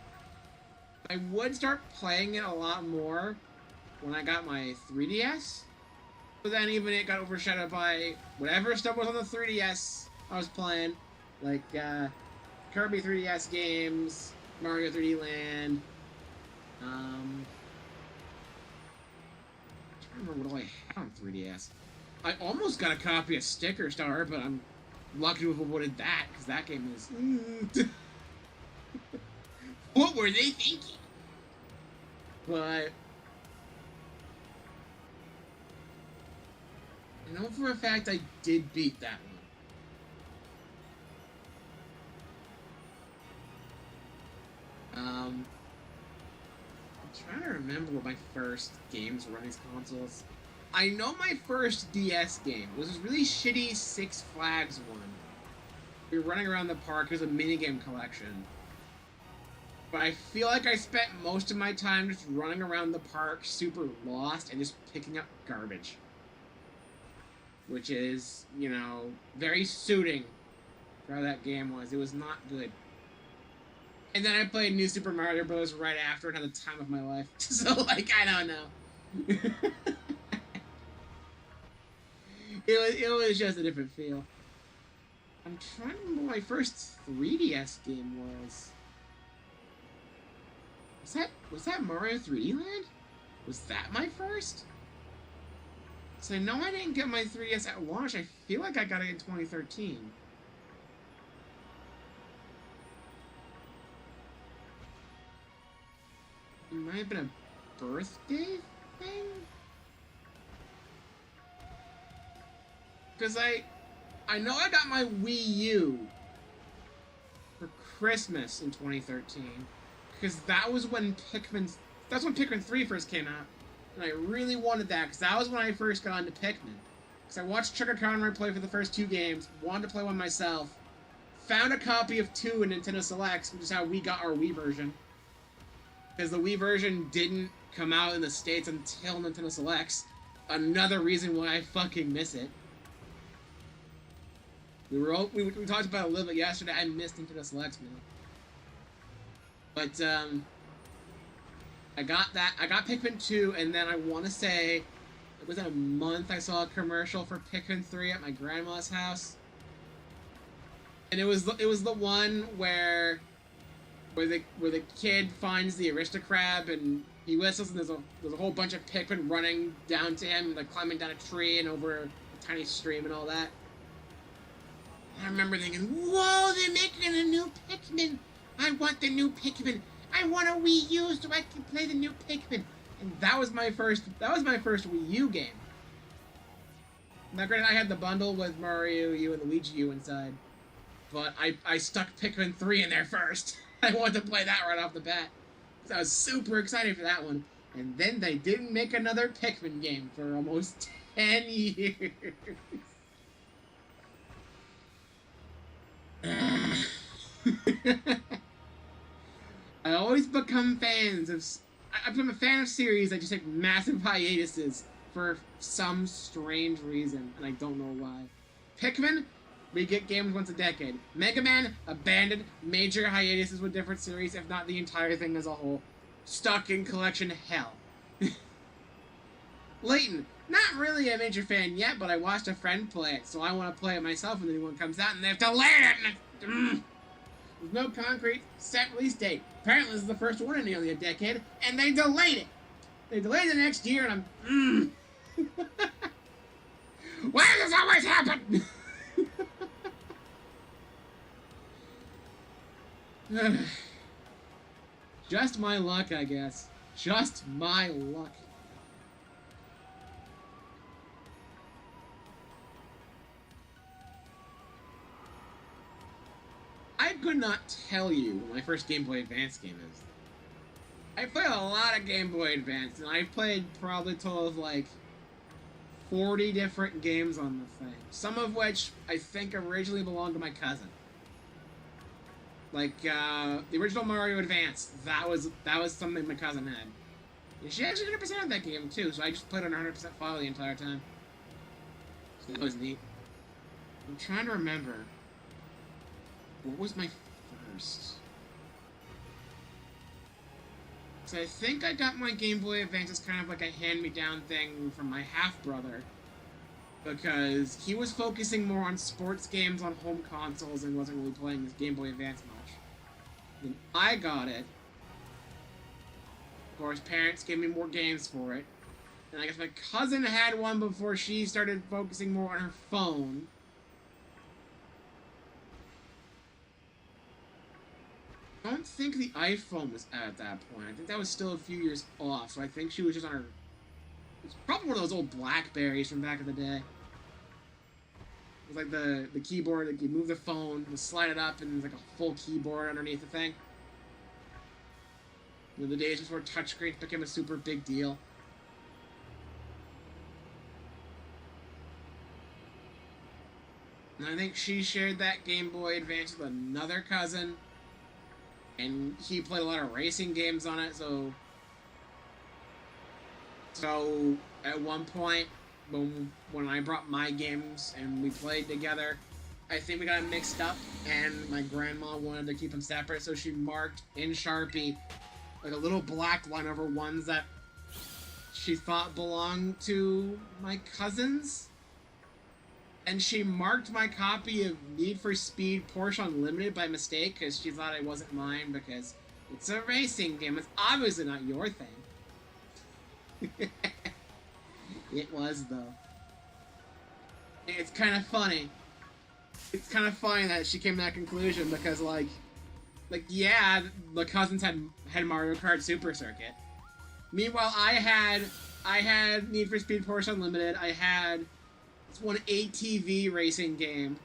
I would start playing it a lot more when I got my 3DS. But then even it got overshadowed by whatever stuff was on the 3DS I was playing. Like, Kirby 3DS games, Mario 3D Land, I'm trying to remember what I had on 3DS. I almost got a copy of Sticker Star, but I'm lucky to have avoided that, because that game is... What were they thinking? But... I know for a fact I did beat that one. I'm trying to remember what my first games were on these consoles. I know my first DS game was this really shitty Six Flags one. We were running around the park. It was a minigame collection. But I feel like I spent most of my time just running around the park super lost and just picking up garbage. Which is, you know, very suiting for how that game was. It was not good. And then I played New Super Mario Bros. Right after and had the time of my life. So, like, I don't know. It was just a different feel. I'm trying to remember what my first 3DS game was. Was that Mario 3D Land? Was that my first? So I know I didn't get my 3DS at launch. I feel like I got it in 2013. It might have been a birthday thing? Because I know I got my Wii U for Christmas in 2013. Because that's when Pikmin 3 first came out. And I really wanted that, because that was when I first got into Pikmin. Because I watched Chuck Conroy play for the first 2 games, wanted to play one myself, found a copy of 2 in Nintendo Selects, which is how we got our Wii version. Because the Wii version didn't come out in the States until Nintendo Selects. Another reason why I fucking miss it. We talked about it a little bit yesterday. I missed Nintendo Selects, man. But, I got that. I got Pikmin 2, and then I want to say, within a month, I saw a commercial for Pikmin 3 at my grandma's house. And it was the one where the kid finds the Aristocrab, and he whistles, and there's a whole bunch of Pikmin running down to him, like climbing down a tree and over a tiny stream and all that. I remember thinking, whoa, they're making a new Pikmin! I want the new Pikmin! I want a Wii U so I can play the new Pikmin! And that was my first Wii U game. Now granted, I had the bundle with Mario U and Luigi U inside. But I stuck Pikmin 3 in there first. I wanted to play that right off the bat. So I was super excited for that one. And then they didn't make another Pikmin game for almost 10 years. I always become fans of... I've become a fan of series that just take massive hiatuses for some strange reason, and I don't know why. Pikmin, we get games once a decade. Mega Man, abandoned, major hiatuses with different series, if not the entire thing as a whole. Stuck in collection hell. Layton, not really a major fan yet, but I watched a friend play it, so I want to play it myself when the new one comes out, and they have delayed it, and there's no concrete set release date. Apparently this is the first one in nearly a decade, and they delayed it. They delayed it the next year, and I'm... Why does this always happen? Just my luck, I guess. Just my luck. I could not tell you what my first Game Boy Advance game is. I played a lot of Game Boy Advance, and I played probably a total of like 40 different games on the thing. Some of which I think originally belonged to my cousin. Like the original Mario Advance, that was something my cousin had. And she actually 100% of that game too, so I just played on 100% file the entire time. So that was neat. I'm trying to remember. What was my first? So I think I got my Game Boy Advance as kind of like a hand-me-down thing from my half-brother. Because he was focusing more on sports games on home consoles and wasn't really playing his Game Boy Advance much. Then I got it. Of course, parents gave me more games for it. And I guess my cousin had one before she started focusing more on her phone. I don't think the iPhone was out at that point. I think that was still a few years off, so I think she was just on her... It's probably one of those old Blackberries from back in the day. It was like the keyboard, like you move the phone, you slide it up, and there's like a full keyboard underneath the thing. You know, the days before touchscreens became a super big deal. And I think she shared that Game Boy Advance with another cousin. And he played a lot of racing games on it, so at one point, when I brought my games and we played together, I think we got them mixed up, and my grandma wanted to keep them separate, so she marked in Sharpie like a little black line over ones that she thought belonged to my cousins. And she marked my copy of Need for Speed Porsche Unlimited by mistake because she thought it wasn't mine because it's a racing game. It's obviously not your thing. It was, though. It's kind of funny. It's kind of funny that she came to that conclusion because, like yeah, the cousins had Mario Kart Super Circuit. Meanwhile, I had Need for Speed Porsche Unlimited. I had this one ATV racing game.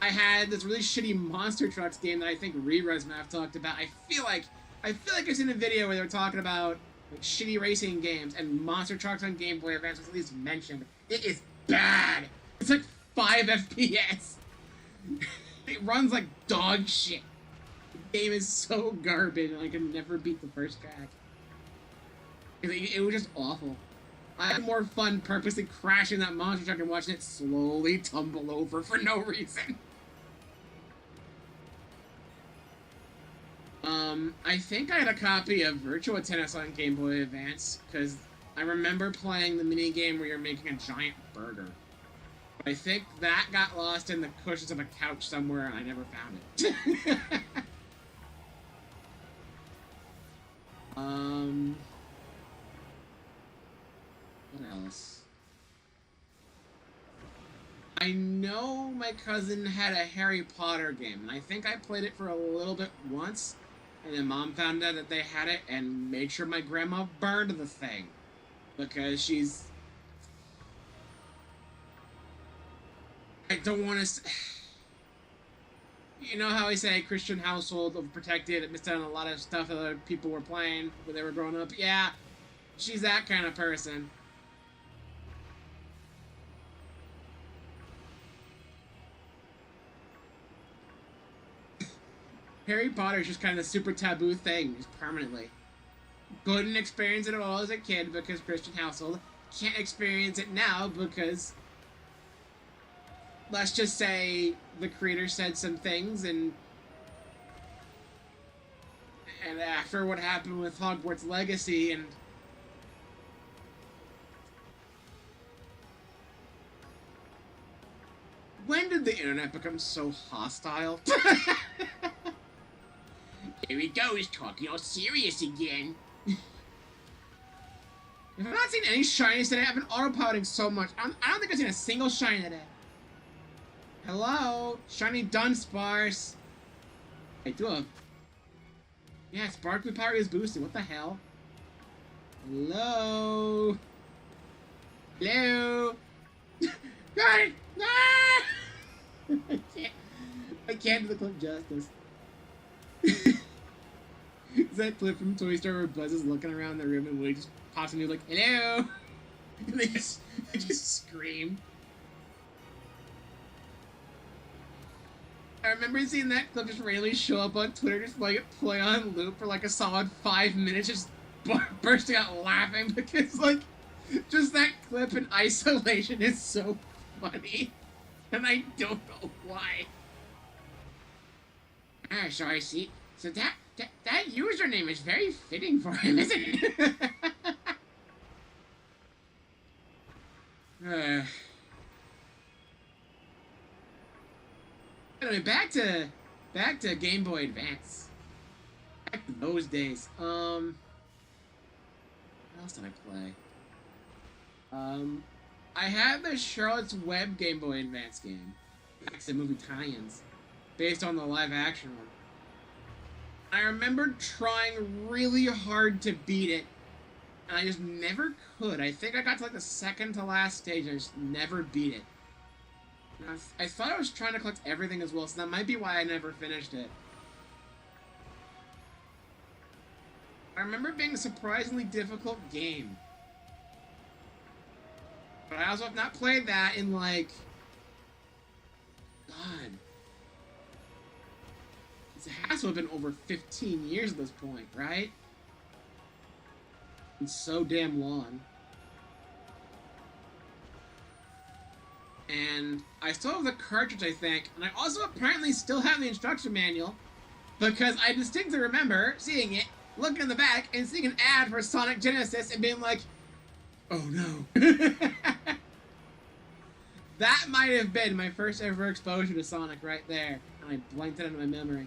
I had this really shitty Monster Trucks game that I think Reres might have talked about. I feel like I've seen a video where they were talking about like shitty racing games, and Monster Trucks on Game Boy Advance was at least mentioned. It is bad. It's like 5 FPS. It runs like dog shit. The game is so garbage, and I could never beat the first track. It was just awful. I had more fun purposely crashing that monster truck and watching it slowly tumble over for no reason. I think I had a copy of Virtua Tennis on Game Boy Advance, because I remember playing the minigame where you're making a giant burger. But I think that got lost in the cushions of a couch somewhere, and I never found it. What else? I know my cousin had a Harry Potter game, and I think I played it for a little bit once, and then Mom found out that they had it and made sure my grandma burned the thing. Because she's... I don't want to... You know how I say Christian household, overprotected, it missed out on a lot of stuff that other people were playing when they were growing up? Yeah, she's that kind of person. Harry Potter is just kind of a super taboo thing, just permanently. Couldn't experience it at all as a kid because Christian household. Can't experience it now because, let's just say, the creator said some things, and after what happened with Hogwarts Legacy, and when did the internet become so hostile? Here he goes, talking all serious again. I've not seen any shinies today. I've been autopiloting so much. I don't think I've seen a single shiny today. Hello? Shiny Dudunsparce. I do have... Yeah, sparkly power is boosted. What the hell? Hello? Hello? Got it! Ah! I can't do the clip justice. Is that clip from Toy Story where Buzz is looking around the room and Woody just pops into like, hello? And they just scream. I remember seeing that clip just randomly show up on Twitter, just like play on loop for like a solid 5 minutes, just bursting out laughing because like just that clip in isolation is so funny, and I don't know why. Ah, so I see. So that username is very fitting for him, isn't it? Anyway, back to Game Boy Advance. Back to those days. What else did I play? I had the Charlotte's Web Game Boy Advance game. It's the movie tie-ins, based on the live-action one. I remember trying really hard to beat it, and I just never could. I think I got to like the second to last stage, and I just never beat it. I thought I was trying to collect everything as well, so that might be why I never finished it. I remember it being a surprisingly difficult game. But I also have not played that in like... God. It has to have been over 15 years at this point, right? It's so damn long. And I still have the cartridge, I think, and I also apparently still have the instruction manual, because I distinctly remember seeing it, looking in the back, and seeing an ad for Sonic Genesis, and being like, oh no. That might have been my first ever exposure to Sonic right there, and I blanked it out of my memory.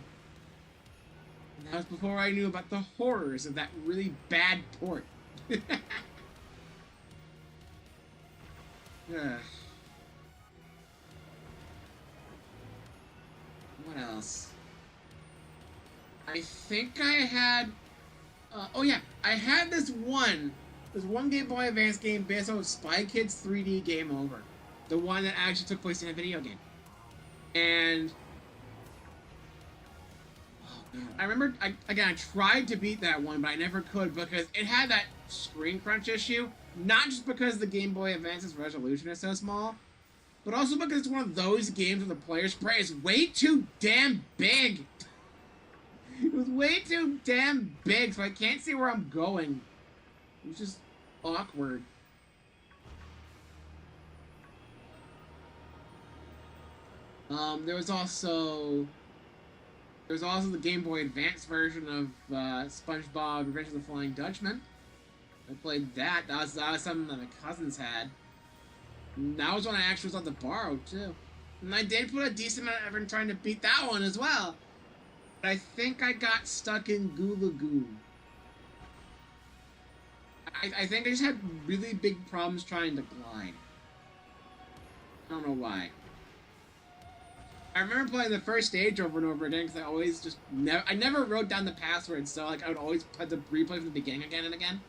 And that was before I knew about the horrors of that really bad port. What else? I think I had... oh yeah, I had this one Game Boy Advance game based on Spy Kids 3D Game Over. The one that actually took place in a video game. And... oh, man. I remember, I tried to beat that one, but I never could because it had that screen crunch issue. Not just because the Game Boy Advance's resolution is so small, but also because it's one of those games where the player spray is way too damn big. It was way too damn big, so I can't see where I'm going. It was just awkward. There was also the Game Boy Advance version of SpongeBob Adventure of the Flying Dutchman. I played that. That was something that my cousins had. And that was one I actually was on to borrow too. And I did put a decent amount of effort in trying to beat that one as well. But I think I got stuck in Goo Lagoon. I think I just had really big problems trying to glide. I don't know why. I remember playing the first stage over and over again because I always just I never wrote down the password, so like I would always have to replay from the beginning again and again.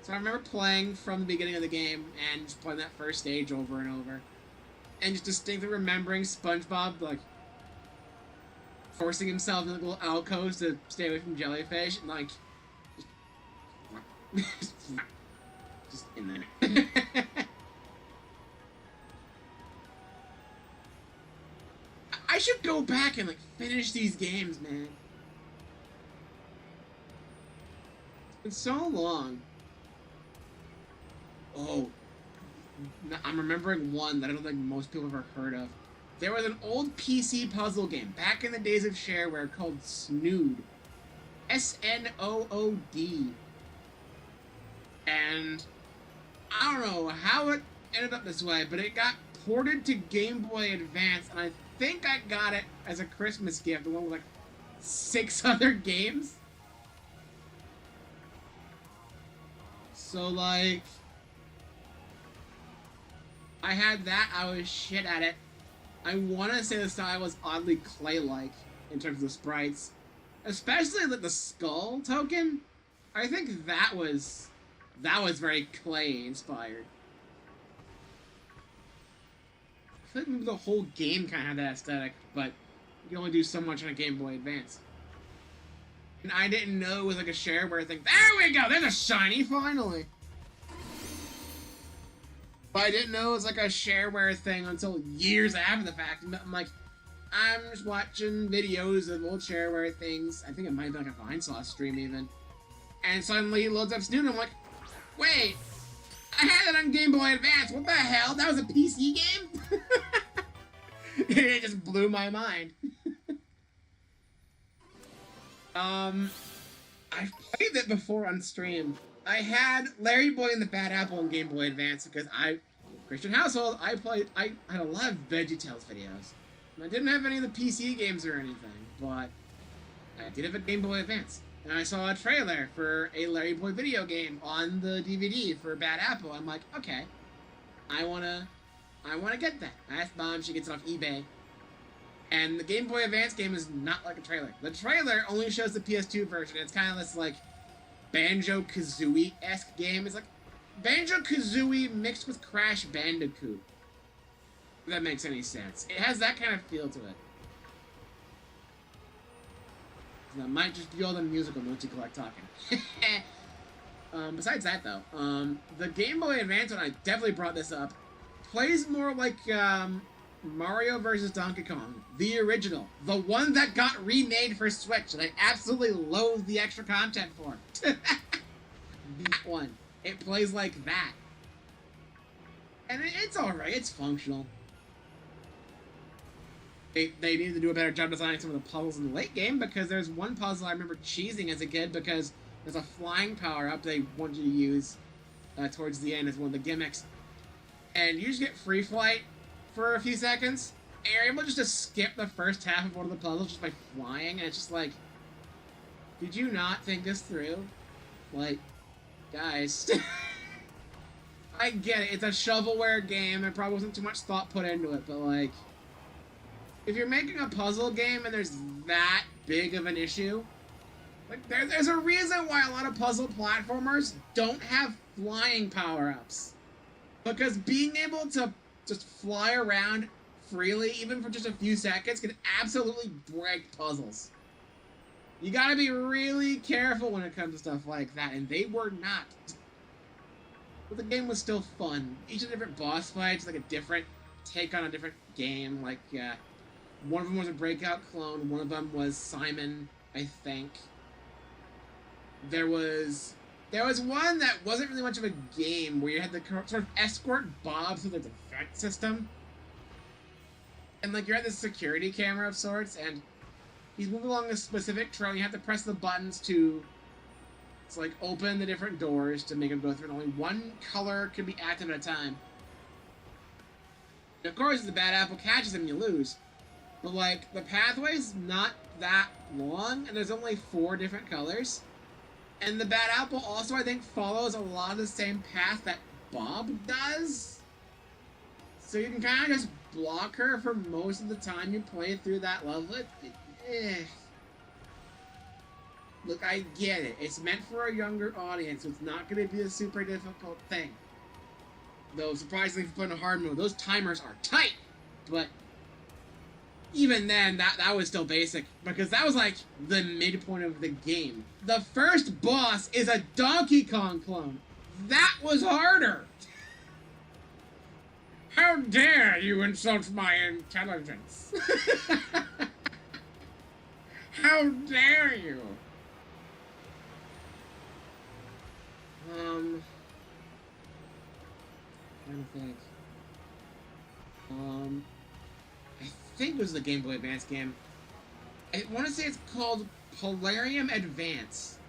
So I remember playing from the beginning of the game and just playing that first stage over and over. And just distinctly remembering SpongeBob, like, forcing himself in like little alcoves to stay away from jellyfish, and like, just in there. I should go back and like finish these games, man. It's been so long. Oh, I'm remembering one that I don't think most people have ever heard of. There was an old PC puzzle game back in the days of shareware called Snood. S-N-O-O-D. And I don't know how it ended up this way, but it got ported to Game Boy Advance, and I think I got it as a Christmas gift, along with like 6 other games. So like, I had that, I was shit at it. I want to say the style was oddly clay-like. in terms of the sprites, especially like the skull token. I think that was very Clay inspired. I feel like maybe the whole game kind of had that aesthetic, but you can only do so much on a Game Boy Advance. And I didn't know it was like a shareware thing. There we go! There's a shiny, finally! But I didn't know it was like a shareware thing until years after the fact. And I'm like, I'm just watching videos of old shareware things. I think it might have been like a Vinesauce stream even. And suddenly it loads up Snoot and I'm like, wait, I had it on Game Boy Advance. What the hell? That was a PC game? It just blew my mind. I've played it before on stream. I had Larry Boy and the Bad Apple on Game Boy Advance because Christian household, I had a lot of VeggieTales videos. And I didn't have any of the PC games or anything, but I did have a Game Boy Advance. And I saw a trailer for a Larry Boy video game on the DVD for Bad Apple. I'm like, okay, I wanna get that. I asked Mom, she gets it off eBay. And the Game Boy Advance game is not like a trailer. The trailer only shows the PS2 version. It's kind of this, like, Banjo-Kazooie-esque game. It's like Banjo-Kazooie mixed with Crash Bandicoot. If that makes any sense. It has that kind of feel to it. That might just be all the musical notes you collect talking. Besides that, though, the Game Boy Advance, when I definitely brought this up, plays more like Mario vs. Donkey Kong, the original, the one that got remade for Switch, and I absolutely loathe the extra content for. That one. It plays like that. And it's alright, it's functional. They need to do a better job designing some of the puzzles in the late game, because there's one puzzle I remember cheesing as a kid because there's a flying power-up they want you to use towards the end as one of the gimmicks. And you just get free flight for a few seconds, and you're able just to skip the first half of one of the puzzles just by flying, and it's just like, did you not think this through? Like, guys. I get it, it's a shovelware game, there probably wasn't too much thought put into it, but like, if you're making a puzzle game and there's that big of an issue, like there's a reason why a lot of puzzle platformers don't have flying power-ups. Because being able to just fly around freely, even for just a few seconds, can absolutely break puzzles. You gotta be really careful when it comes to stuff like that, and they were not. But the game was still fun. Each of the different boss fights, like a different take on a different game. Like, one of them was a Breakout clone, one of them was Simon, I think. There was one that wasn't really much of a game, where you had to sort of escort Bob through the defense system. And, like, you're at this security camera of sorts, and he's moving along a specific trail, and you have to press the buttons to, like, open the different doors to make him go through, and only one color can be active at a time. And, of course, if the Bad Apple catches him, you lose. But, like, the pathway's not that long, and there's only 4 different colors. And the Bad Apple also, I think, follows a lot of the same path that Bob does. So you can kind of just block her for most of the time you play through that level. Look, I get it. It's meant for a younger audience, so it's not going to be a super difficult thing. Though, surprisingly, if you put in a hard mode, those timers are tight. But even then, that was still basic, because that was like the midpoint of the game. The first boss is a Donkey Kong clone. That was harder. How dare you insult my intelligence? How dare you? Trying to think. I think it was the Game Boy Advance game. I want to say it's called Polarium Advance.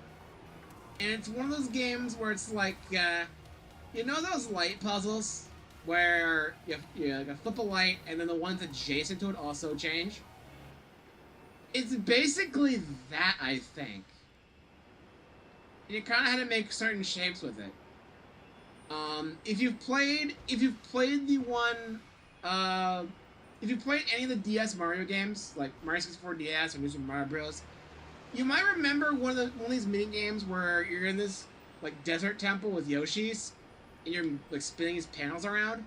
And it's one of those games where it's like, you know those light puzzles? Where you like, flip a light and then the ones adjacent to it also change? It's basically that, I think. And you kind of had to make certain shapes with it. If you've played the one, if you played any of the DS Mario games, like Mario 64 DS or New Super Mario Bros., you might remember one of these mini games where you're in this like desert temple with Yoshis, and you're like spinning these panels around,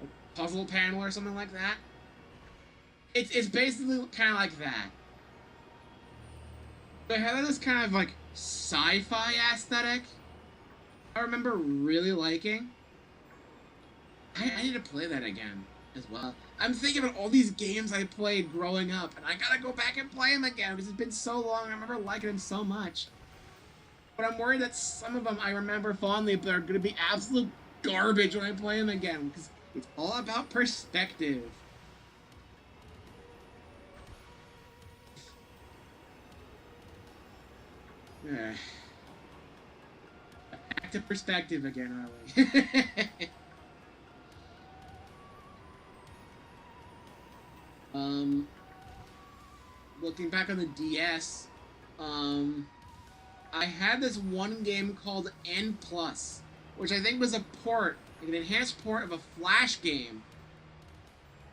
like puzzle panel or something like that. It's basically kind of like that. They had this kind of like sci-fi aesthetic. I remember really liking. I need to play that again as well. I'm thinking about all these games I played growing up, and I gotta go back and play them again because it's been so long. I remember liking them so much. But I'm worried that some of them I remember fondly, but are gonna be absolute garbage when I play them again because it's all about perspective. Back to perspective again, are we? Looking back on the DS, I had this one game called N+, which I think was a port, like an enhanced port of a Flash game,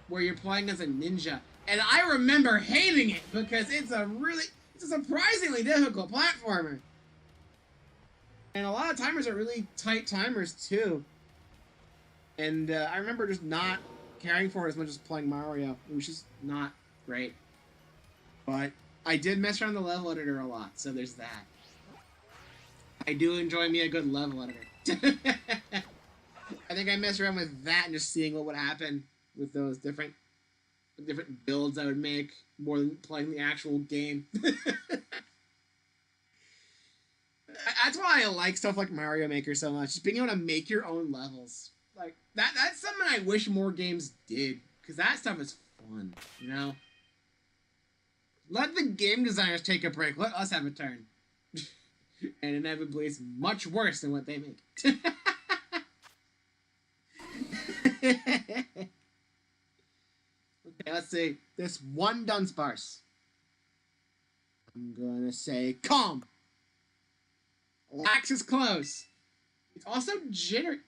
where you're playing as a ninja. And I remember hating it because it's a surprisingly difficult platformer. And a lot of timers are really tight timers too. And I remember just not caring for it as much as playing Mario. It was just not great. But I did mess around the level editor a lot, so there's that. I do enjoy me a good level editor. I think I messed around with that and just seeing what would happen with those different builds I would make more than playing the actual game. That's why I like stuff like Mario Maker so much. Just being able to make your own levels. Like that's something I wish more games did. Because that stuff is fun, you know? Let the game designers take a break. Let us have a turn. And inevitably it's much worse than what they make. Okay, let's see. This one Dudunsparce. I'm gonna say calm. Lax is close. It's also jitter.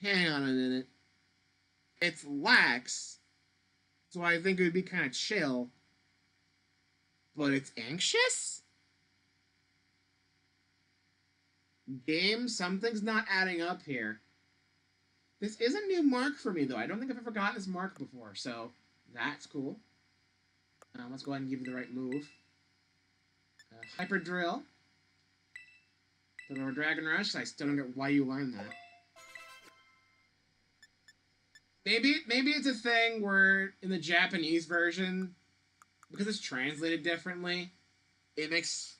Hang on a minute. It's lax, so I think it would be kind of chill. But it's anxious? Game, something's not adding up here. This is a new mark for me, though. I don't think I've ever gotten this mark before, so that's cool. Let's go ahead and give you the right move. Hyper Drill. Little Dragon Rush. I still don't get why you learned that. Maybe it's a thing where in the Japanese version, because it's translated differently, it makes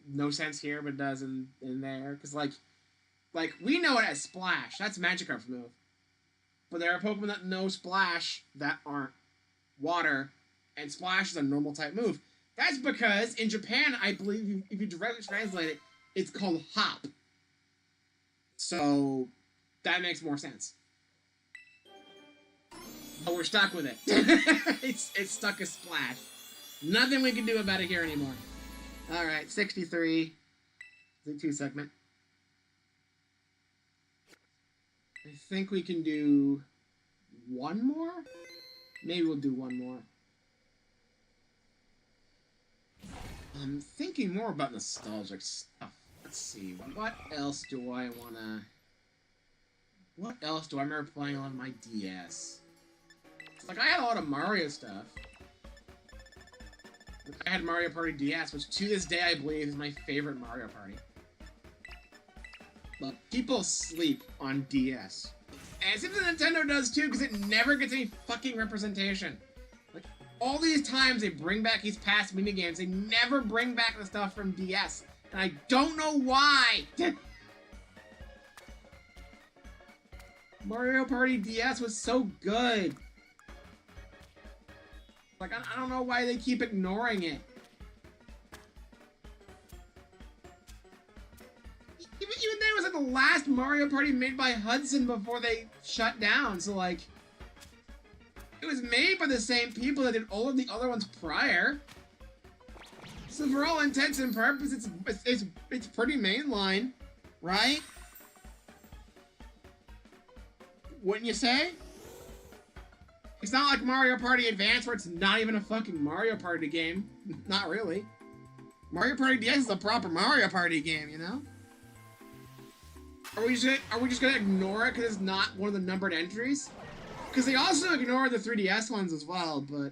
no sense here, but it does in there. Because like we know it as Splash. That's Magikarp's move. But there are Pokemon that know Splash that aren't water, and Splash is a normal type move. That's because in Japan, I believe if you directly translate it, it's called Hop. So that makes more sense. But we're stuck with it. It's stuck as Splash. Nothing we can do about it here anymore. Alright, 63. The 2 segment. I think we can do one more? Maybe we'll do one more. I'm thinking more about nostalgic stuff. Let's see. What else do I remember playing on my DS? Like, I had a lot of Mario stuff. I had Mario Party DS, which to this day I believe is my favorite Mario Party. But people sleep on DS. And it seems that Nintendo does too, because it never gets any fucking representation. Like, all these times they bring back these past minigames, they never bring back the stuff from DS. And I don't know why! Mario Party DS was so good. Like, I don't know why they keep ignoring it. Even then, it was like the last Mario Party made by Hudson before they shut down. So, like, it was made by the same people that did all of the other ones prior. So, for all intents and purposes, it's pretty mainline, right? Wouldn't you say? It's not like Mario Party Advance where it's not even a fucking Mario Party game. Not really. Mario Party DS is a proper Mario Party game, you know? Are we just gonna ignore it because it's not one of the numbered entries? Because they also ignore the 3DS ones as well, but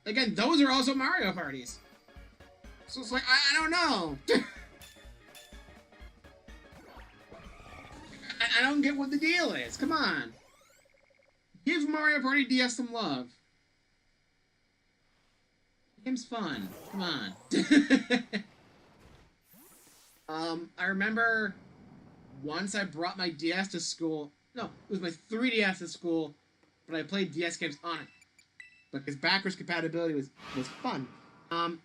again, those are also Mario Parties. So it's like, I don't know. I don't get what the deal is. Come on. Give Mario Party DS some love. The game's fun. Come on. I remember once I brought my DS to school. No, it was my 3DS to school, but I played DS games on it because backwards compatibility was fun. And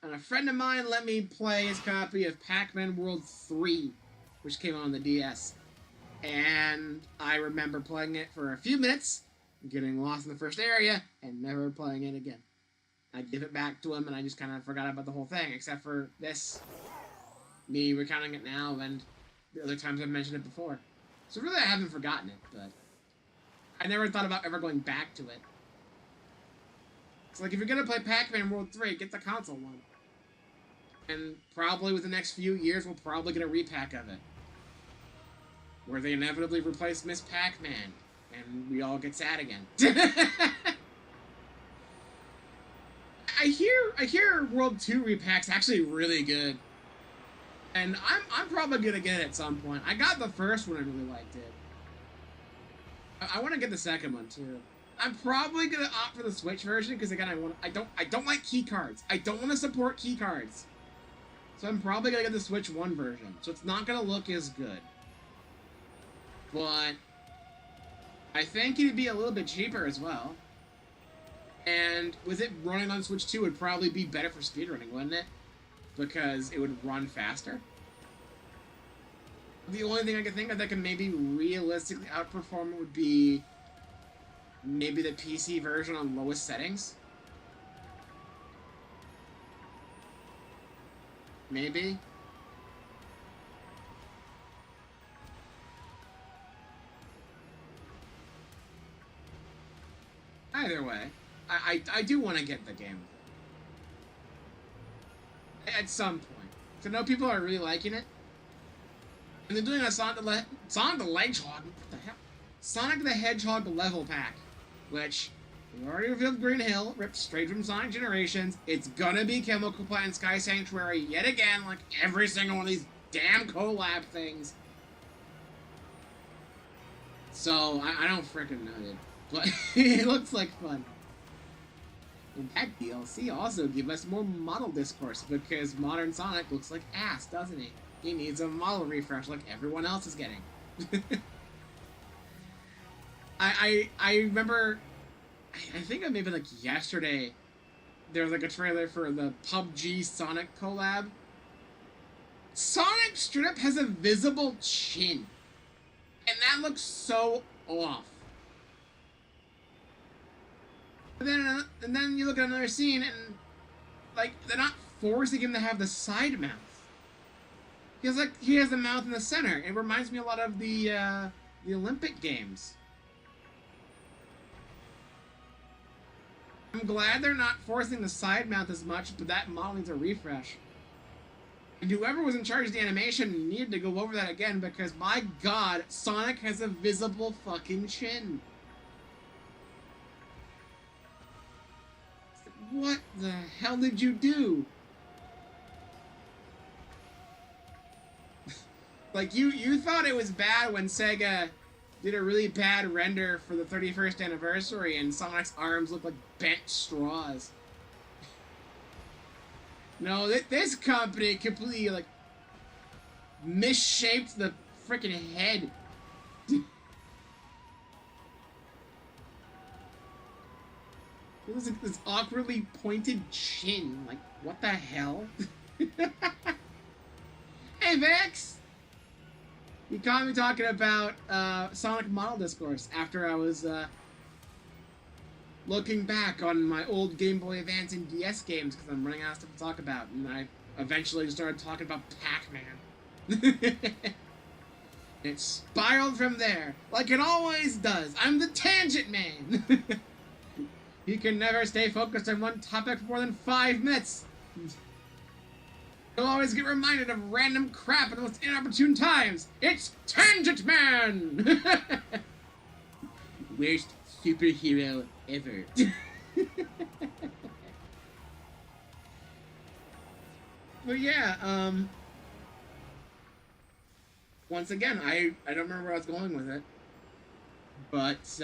a friend of mine let me play his copy of Pac-Man World 3, which came on the DS. And I remember playing it for a few minutes, getting lost in the first area, and never playing it again. I give it back to him, and I just kind of forgot about the whole thing, except for this, me recounting it now, and the other times I've mentioned it before. So really I haven't forgotten it, but I never thought about ever going back to it. It's like, if you're going to play Pac-Man World 3, get the console one. And probably within the next few years, we'll probably get a repack of it, where they inevitably replace Miss Pac-Man, and we all get sad again. I hear World 2 repack's actually really good, and I'm probably gonna get it at some point. I got the first one, I really liked it. I want to get the second one too. I'm probably gonna opt for the Switch version because again, I don't like key cards. I don't want to support key cards, so I'm probably gonna get the Switch 1 version. So it's not gonna look as good. But I think it'd be a little bit cheaper as well. And with it running on Switch 2, it would probably be better for speedrunning, wouldn't it? Because it would run faster. The only thing I can think of that can maybe realistically outperform it would be maybe the PC version on lowest settings. Maybe. Either way, I do want to get the game at some point. So I know people are really liking it. And they're doing a Sonic the Hedgehog, what the hell? Sonic the Hedgehog level pack, which we already revealed Green Hill, ripped straight from Sonic Generations. It's gonna be Chemical Plant Sky Sanctuary yet again, like every single one of these damn collab things. So I don't freaking know, dude. But it looks like fun. And that DLC also gives us more model discourse, because modern Sonic looks like ass, doesn't he? He needs a model refresh like everyone else is getting. I remember, I think maybe like yesterday, there was like a trailer for the PUBG Sonic collab. Sonic straight up has a visible chin. And that looks so off. And then you look at another scene and, like, they're not forcing him to have the side mouth. He has the mouth in the center. It reminds me a lot of the Olympic Games. I'm glad they're not forcing the side mouth as much, but that model needs a refresh. And whoever was in charge of the animation needed to go over that again, because my god, Sonic has a visible fucking chin. What the hell did you do? Like, you thought it was bad when Sega did a really bad render for the 31st anniversary and Sonic's arms look like bent straws. No, this company completely, like, misshaped the freaking head. This awkwardly pointed chin. Like, what the hell? Hey, Vex! You caught me talking about Sonic model discourse after I was looking back on my old Game Boy Advance and DS games because I'm running out of stuff to talk about, and I eventually started talking about Pac-Man. And it spiraled from there, like it always does. I'm the tangent man. He can never stay focused on one topic for more than 5 minutes. He'll always get reminded of random crap at the most inopportune times. It's Tangent Man! Worst superhero ever. But yeah, once again, I don't remember where I was going with it. But,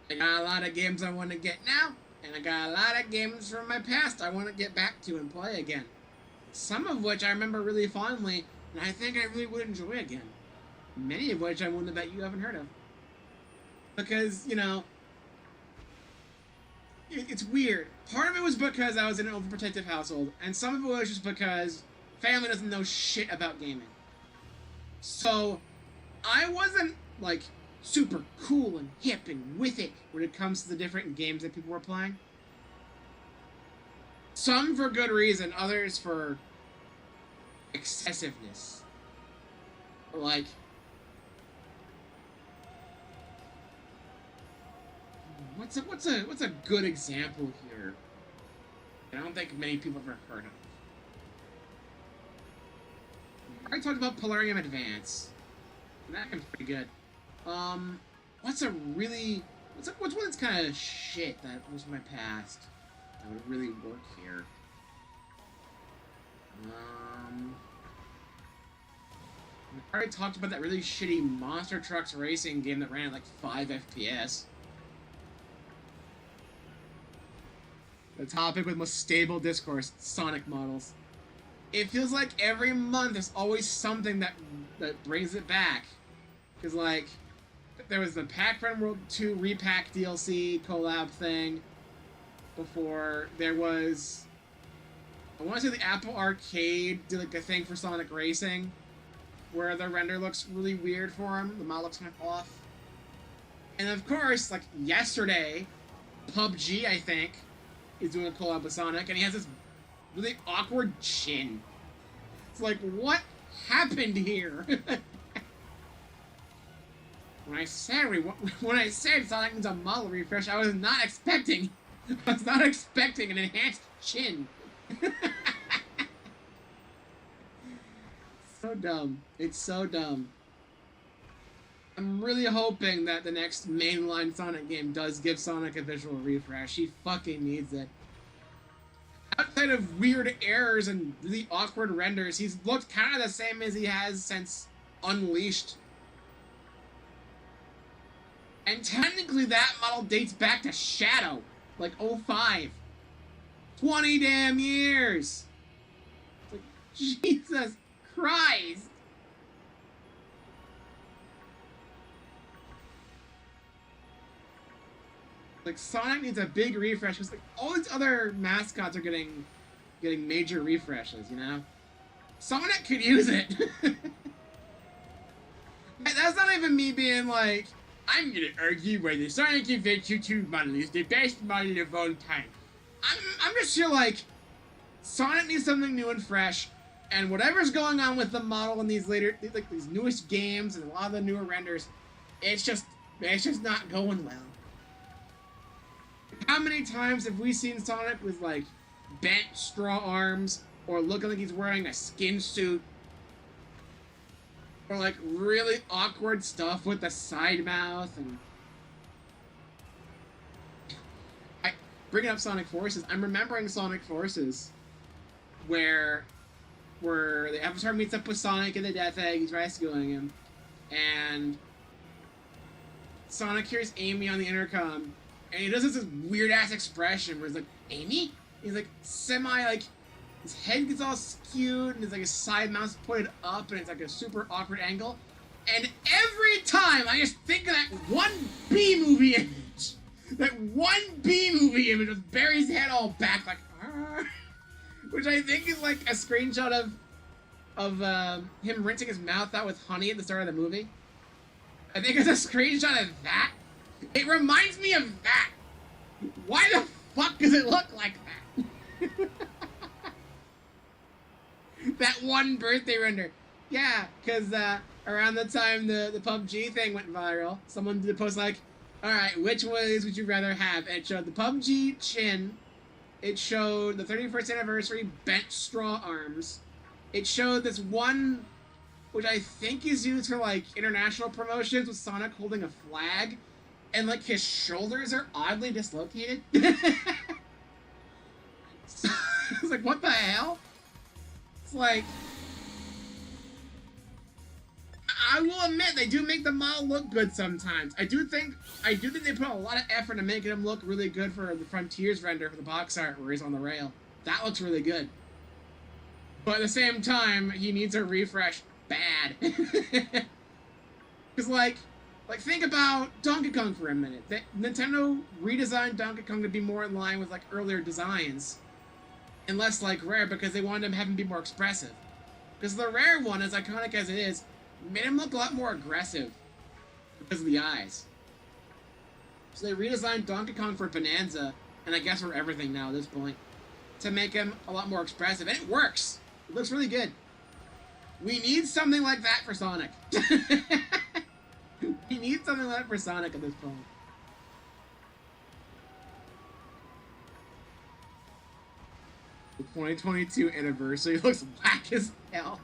I got a lot of games I want to get now, and I got a lot of games from my past I want to get back to and play again. Some of which I remember really fondly, and I think I really would enjoy again. Many of which I'm willing to bet you haven't heard of. Because, you know, it's weird. Part of it was because I was in an overprotective household, and some of it was just because family doesn't know shit about gaming. So, I wasn't, like, super cool and hip and with it when it comes to the different games that people were playing. Some for good reason, others for excessiveness. Like, what's a good example here? I don't think many people have ever heard of. I talked about Polarium Advance. That game's pretty good. What's one that's kind of shit that was from my past that would really work here? I already talked about that really shitty Monster Trucks racing game that ran at like 5 FPS. The topic with most stable discourse, Sonic models. It feels like every month there's always something that brings it back. Because, like, there was the Pac-Man World 2 Repack DLC collab thing. Before, there was... I want to say the Apple Arcade did, like, a thing for Sonic Racing. Where the render looks really weird for him. The model looks kind of off. And, of course, like, yesterday, PUBG, I think, is doing a collab with Sonic. And he has this really awkward chin. It's like, what happened here? When I said Sonic needs a model refresh, I was not expecting an enhanced chin. So dumb. It's so dumb. I'm really hoping that the next mainline Sonic game does give Sonic a visual refresh. He fucking needs it. Outside of weird errors and really awkward renders, he's looked kind of the same as he has since Unleashed. And technically that model dates back to Shadow, like 05. 20 damn years! Like, Jesus Christ! Like, Sonic needs a big refresh, because like, all these other mascots are getting major refreshes, you know? Sonic could use it! That's not even me being like, I'm gonna argue whether Sonic Adventure 2 model is the best model of all time. I'm just here like, Sonic needs something new and fresh, and whatever's going on with the model in these these newest games and a lot of the newer renders, it's just not going well. How many times have we seen Sonic with like bent straw arms, or looking like he's wearing a skin suit, or like really awkward stuff with the side mouth? And bringing up Sonic Forces, I'm remembering Sonic Forces, where the Avatar meets up with Sonic and the Death Egg, he's rescuing him, and Sonic hears Amy on the intercom, and he does this weird-ass expression where he's like, Amy? He's like, like, his head gets all skewed, and his, like, his side mouth's pointed up, and it's like a super awkward angle, and every time I just think of that one B-movie image. That one B-movie image with Barry's head all back, like, which I think is like a screenshot of him rinsing his mouth out with honey at the start of the movie. I think it's a screenshot of that. It reminds me of that. Why the fuck does it look like that? That one birthday render. Yeah, because around the time the PUBG thing went viral, someone did a post like, alright, which ways would you rather have? And it showed the PUBG chin, it showed the 31st anniversary bent straw arms, it showed this one, which I think is used for like international promotions with Sonic holding a flag, and like his shoulders are oddly dislocated. So, it's like, what the hell? It's like, I will admit they do make the model look good sometimes. I do think they put a lot of effort into making him look really good for the Frontiers render for the box art where he's on the rail. That looks really good. But at the same time, he needs a refresh bad. Because like think about Donkey Kong for a minute. Nintendo redesigned Donkey Kong to be more in line with like earlier designs, and less like Rare because they wanted him to have him be more expressive. Because the Rare one, as iconic as it is, made him look a lot more aggressive because of the eyes. So they redesigned Donkey Kong for Bonanza, and I guess for everything now at this point, to make him a lot more expressive. And it works. It looks really good. We need something like that for Sonic. We need something like that for Sonic at this point. The 2022 anniversary looks whack as hell.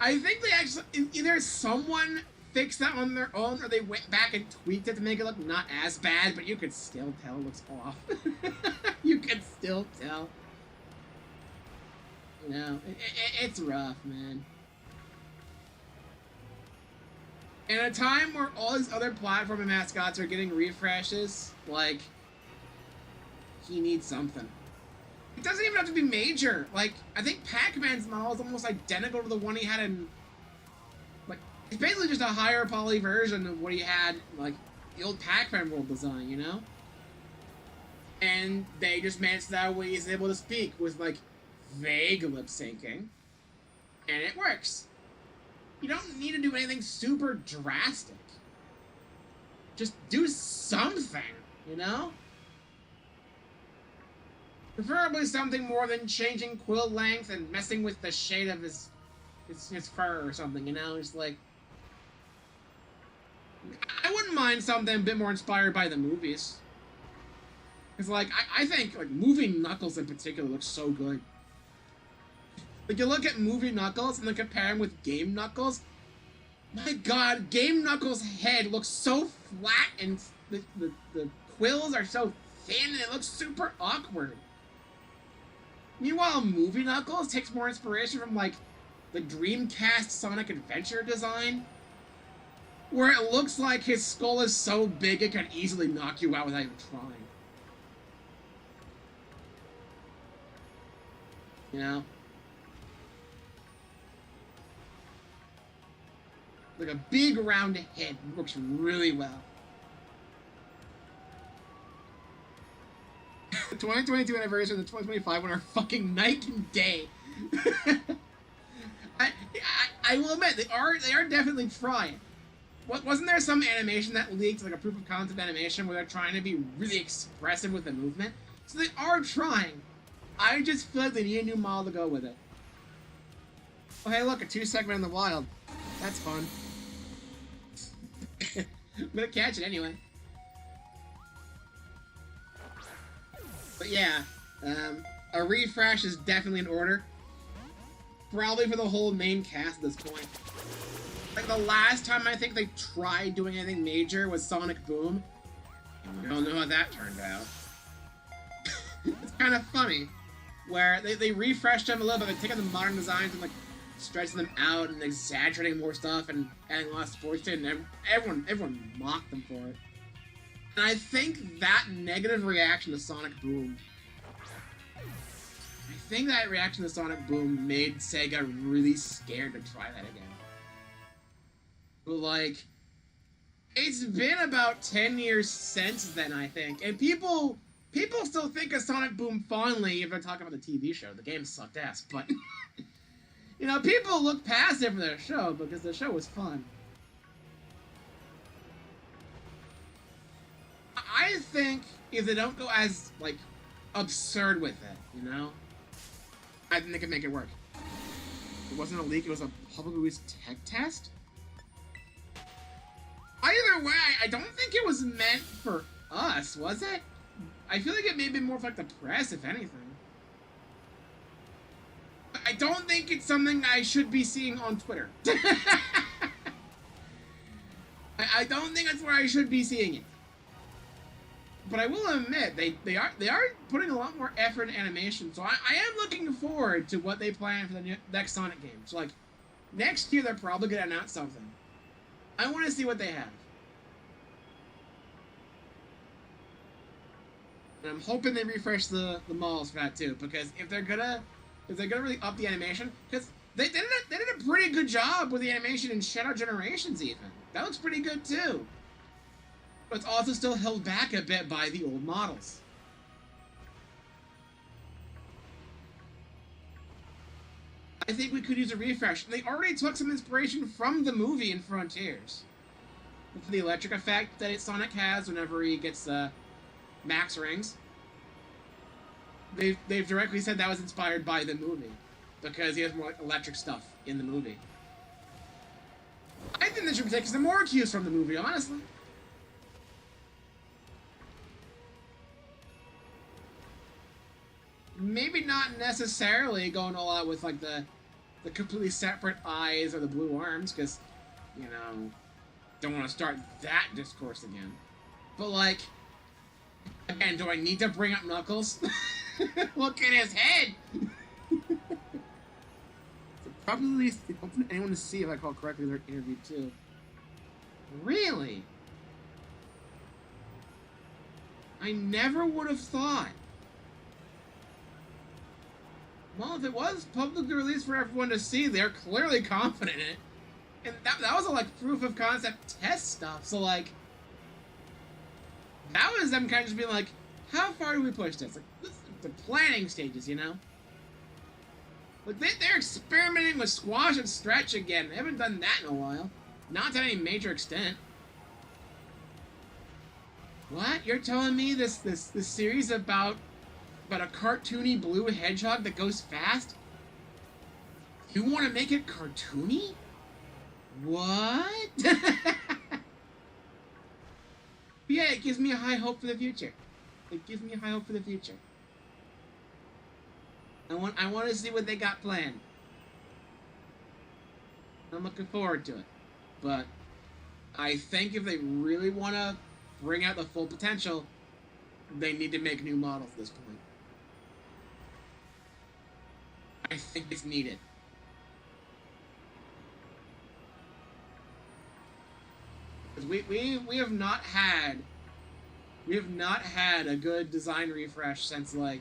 I think they actually, either someone fixed that on their own or they went back and tweaked it to make it look not as bad, but you could still tell it looks off. You can still tell. You know, it's rough, man. In a time where all these other platform mascots are getting refreshes, like, he needs something. It doesn't even have to be major. Like, I think Pac-Man's model is almost identical to the one he had in... Like, it's basically just a higher poly version of what he had, like, the old Pac-Man world design, you know? And they just managed that way he's able to speak with, like, vague lip-syncing. And it works. You don't need to do anything super drastic. Just do something, you know? Preferably something more than changing quill length and messing with the shade of his fur or something, you know? It's like... I wouldn't mind something a bit more inspired by the movies. Because, like, I think, like, movie Knuckles in particular looks so good. Like, you look at movie Knuckles and then compare him with game Knuckles. My god, game Knuckles' head looks so flat and the quills are so thin and it looks super awkward. Meanwhile, movie Knuckles takes more inspiration from, like, the Dreamcast Sonic Adventure design, where it looks like his skull is so big it can easily knock you out without even trying. You know? Like a big round head works really well. The 2022 anniversary and the 2025 one are fucking night and day. I will admit they are definitely trying. Wasn't there some animation that leaked, like a proof of concept animation, where they're trying to be really expressive with the movement? So they are trying. I just feel like they need a new model to go with it. Oh hey look, a 2-segment in the wild. That's fun. I'm gonna catch it anyway. But yeah, a refresh is definitely in order. Probably for the whole main cast at this point. Like, the last time I think they tried doing anything major was Sonic Boom. I don't know how that turned out. It's kind of funny, where they refreshed them a little bit, they're taking the modern designs and, like, stretching them out and exaggerating more stuff and adding a lot of sports to it, and everyone mocked them for it. And I think that negative reaction to Sonic Boom, made Sega really scared to try that again. But, like, it's been about 10 years since then, I think, and people still think of Sonic Boom fondly if they're talking about the TV show. The game sucked ass, but... You know, people look past it for their show because the show was fun. I think if they don't go as, like, absurd with it, you know? I think they can make it work. It wasn't a leak, it was a public release tech test? Either way, I don't think it was meant for us, was it? I feel like it may have been more for like the press, if anything. I don't think it's something I should be seeing on Twitter. I don't think that's where I should be seeing it. But I will admit, they are putting a lot more effort in animation, so I am looking forward to what they plan for the next Sonic game. So like, next year they're probably gonna announce something. I want to see what they have. And I'm hoping they refresh the models for that too, because if they're gonna really up the animation, because they did a pretty good job with the animation in Shadow Generations even. That looks pretty good too. But it's also still held back a bit by the old models. I think we could use a refresh. They already took some inspiration from the movie in Frontiers. With the electric effect that Sonic has whenever he gets Max Rings. They've directly said that was inspired by the movie. Because he has more electric stuff in the movie. I think they should be taking some more cues from the movie, honestly. Maybe not necessarily going all out with like the completely separate eyes or the blue arms, because, you know, don't want to start that discourse again. But like, again, do I need to bring up Knuckles? Look at his head! So probably open anyone to see, if I recall correctly, their interview too. Really? I never would have thought. Well, if it was publicly released for everyone to see, they're clearly confident in it. And that was a, like, proof of concept test stuff, so, like, that was them kind of just being like, how far do we push this? Like, this is the planning stages, you know? Like, they're experimenting with squash and stretch again. They haven't done that in a while. Not to any major extent. What? You're telling me this series about a cartoony blue hedgehog that goes fast? You want to make it cartoony? What? Yeah, it gives me a high hope for the future. It gives me a high hope for the future. I want to see what they got planned. I'm looking forward to it. But I think if they really want to bring out the full potential, they need to make new models at this point. I think it's needed. Because we have not had a good design refresh since, like,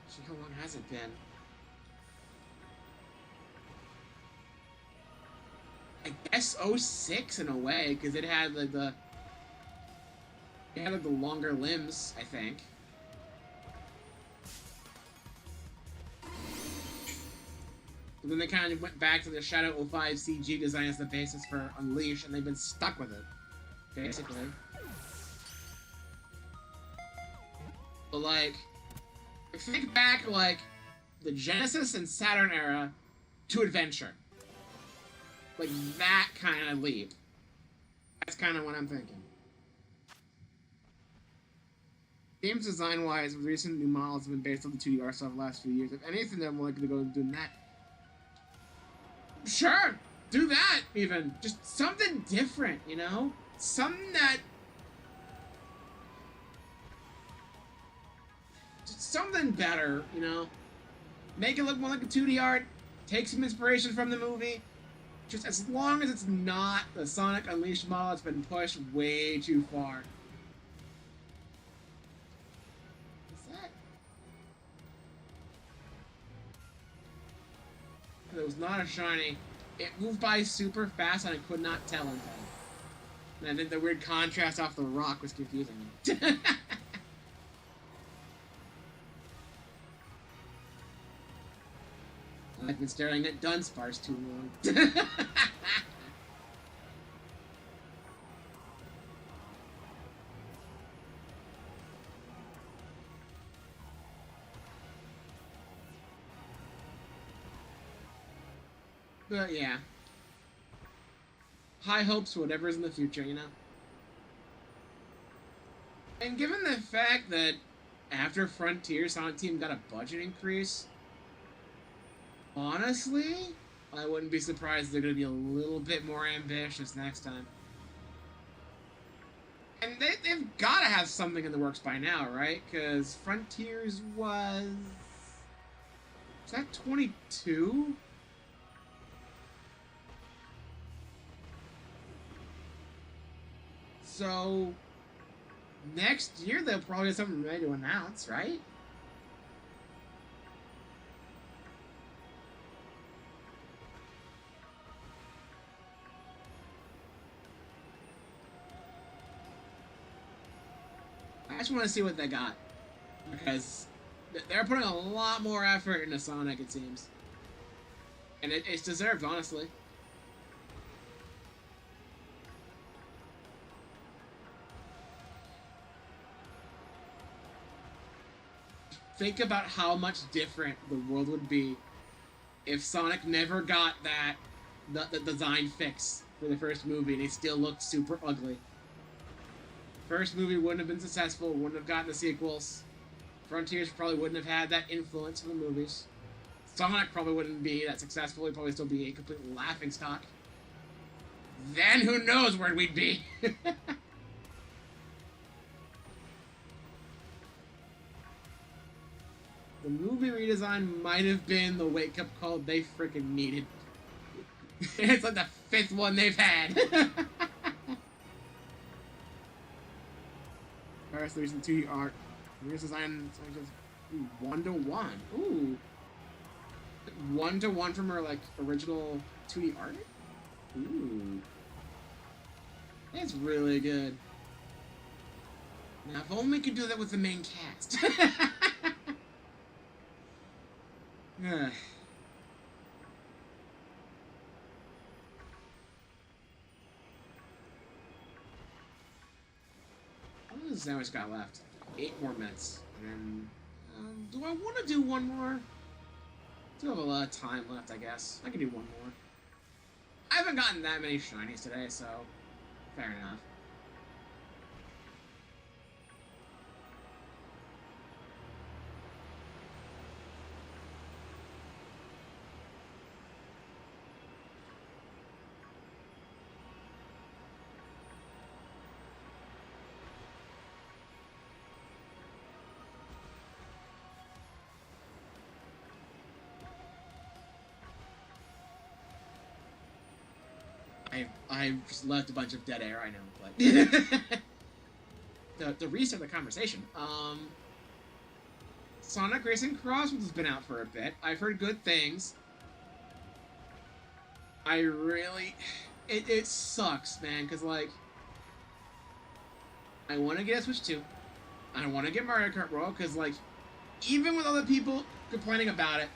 actually, how long has it been? I guess 06 in a way, because it had like the longer limbs, I think. But then they kind of went back to the Shadow 05 CG design as the basis for Unleash, and they've been stuck with it, basically. But, like, think back, like, the Genesis and Saturn era to Adventure. Like, that kind of leap. That's kind of what I'm thinking. Games design-wise, recent new models have been based on the 2D art stuff the last few years. If anything, they're more likely to go doing that. Sure, do that, even. Just something different, you know? Something that... just something better, you know? Make it look more like a 2D art. Take some inspiration from the movie. Just as long as it's not the Sonic Unleashed model that's been pushed way too far. What's that? It was not a shiny. It moved by super fast and I could not tell in time. And I think the weird contrast off the rock was confusing me. I've been staring at Dudunsparce too long. But yeah. High hopes for whatever's in the future, you know? And given the fact that after Frontier, Sonic Team got a budget increase, honestly, I wouldn't be surprised if they're going to be a little bit more ambitious next time. And they've got to have something in the works by now, right? Because Frontiers was... Was that 22? So... Next year, they'll probably have something ready to announce, right? I just want to see what they got. Because they're putting a lot more effort into Sonic, it seems. And it's deserved, honestly. Think about how much different the world would be if Sonic never got the design fix for the first movie and it still looked super ugly. First movie wouldn't have been successful, wouldn't have gotten the sequels. Frontiers probably wouldn't have had that influence from the movies. Sonic probably wouldn't be that successful, he'd probably still be a complete laughingstock. Then who knows where we'd be? The movie redesign might have been the wake-up call they freaking needed. It's like the 5th one they've had. Alright, so there's the 2D art. Here's design, so just 1-to-1. Ooh. 1-to-1 from her, like, original 2D art? Ooh. That's really good. Now, if only we could do that with the main cast. What does Sandwich got left? 8 more minutes. And do I want to do one more? I do have a lot of time left, I guess. I can do one more. I haven't gotten that many shinies today, so fair enough. I just left a bunch of dead air, I know, but... to restart the conversation, Sonic Racing Crossworlds has been out for a bit. I've heard good things. I really... It sucks, man, because, like... I want to get a Switch 2. I want to get Mario Kart World, because, like, even with other people complaining about it,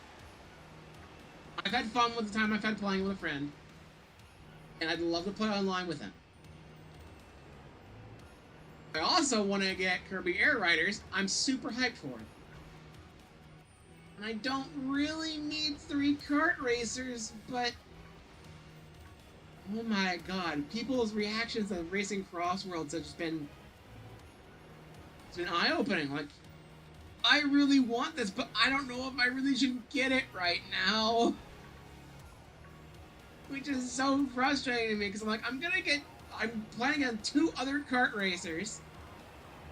I've had fun with the time I've had playing with a friend. And I'd love to play online with him. I also want to get Kirby Air Riders. I'm super hyped for it. And I don't really need 3 kart racers, but... Oh my god, people's reactions to Racing Crossworlds have just been... It's been eye-opening. Like, I really want this, but I don't know if I really should get it right now. Which is so frustrating to me, because I'm like, I'm planning on 2 other kart racers.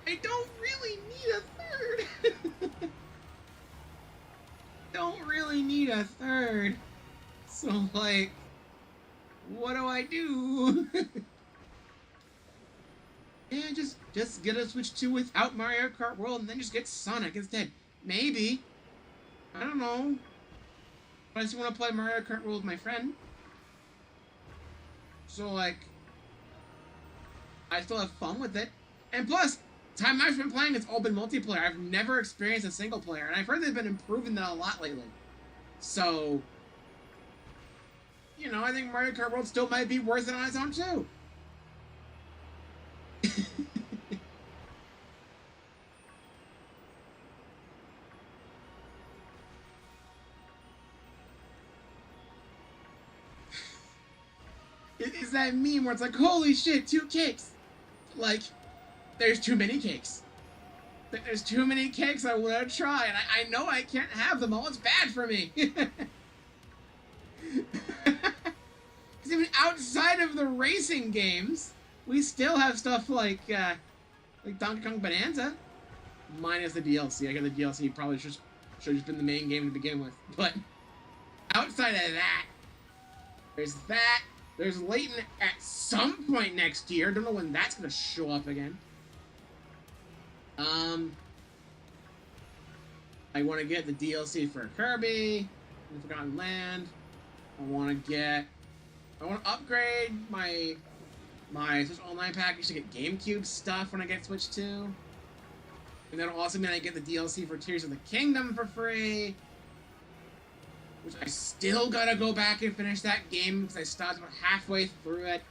I don't really need a 3rd. Don't really need a 3rd. So, like, what do I do? Yeah, just get a Switch 2 without Mario Kart World, and then just get Sonic instead. Maybe. I don't know. But I just want to play Mario Kart World with my friend. So, like, I still have fun with it. And plus, time I've been playing, it's all been multiplayer. I've never experienced a single player, and I've heard they've been improving that a lot lately. So, you know, I think Mario Kart World still might be worth it on its own, too. It's that meme where it's like, holy shit, 2 cakes. Like, there's too many cakes. There's too many cakes I want to try, and I know I can't have them all. It's bad for me. Because even outside of the racing games, we still have stuff like Donkey Kong Bonanza, minus the DLC. I guess the DLC probably should have just been the main game to begin with. But outside of that, there's that. There's Layton at some point next year. Don't know when that's gonna show up again. I want to get the DLC for Kirby, and Forgotten Land. I want to upgrade my Switch Online package to get GameCube stuff when I get Switch 2. And that'll also mean I get the DLC for Tears of the Kingdom for free. Which I still gotta go back and finish that game because I stopped about halfway through it.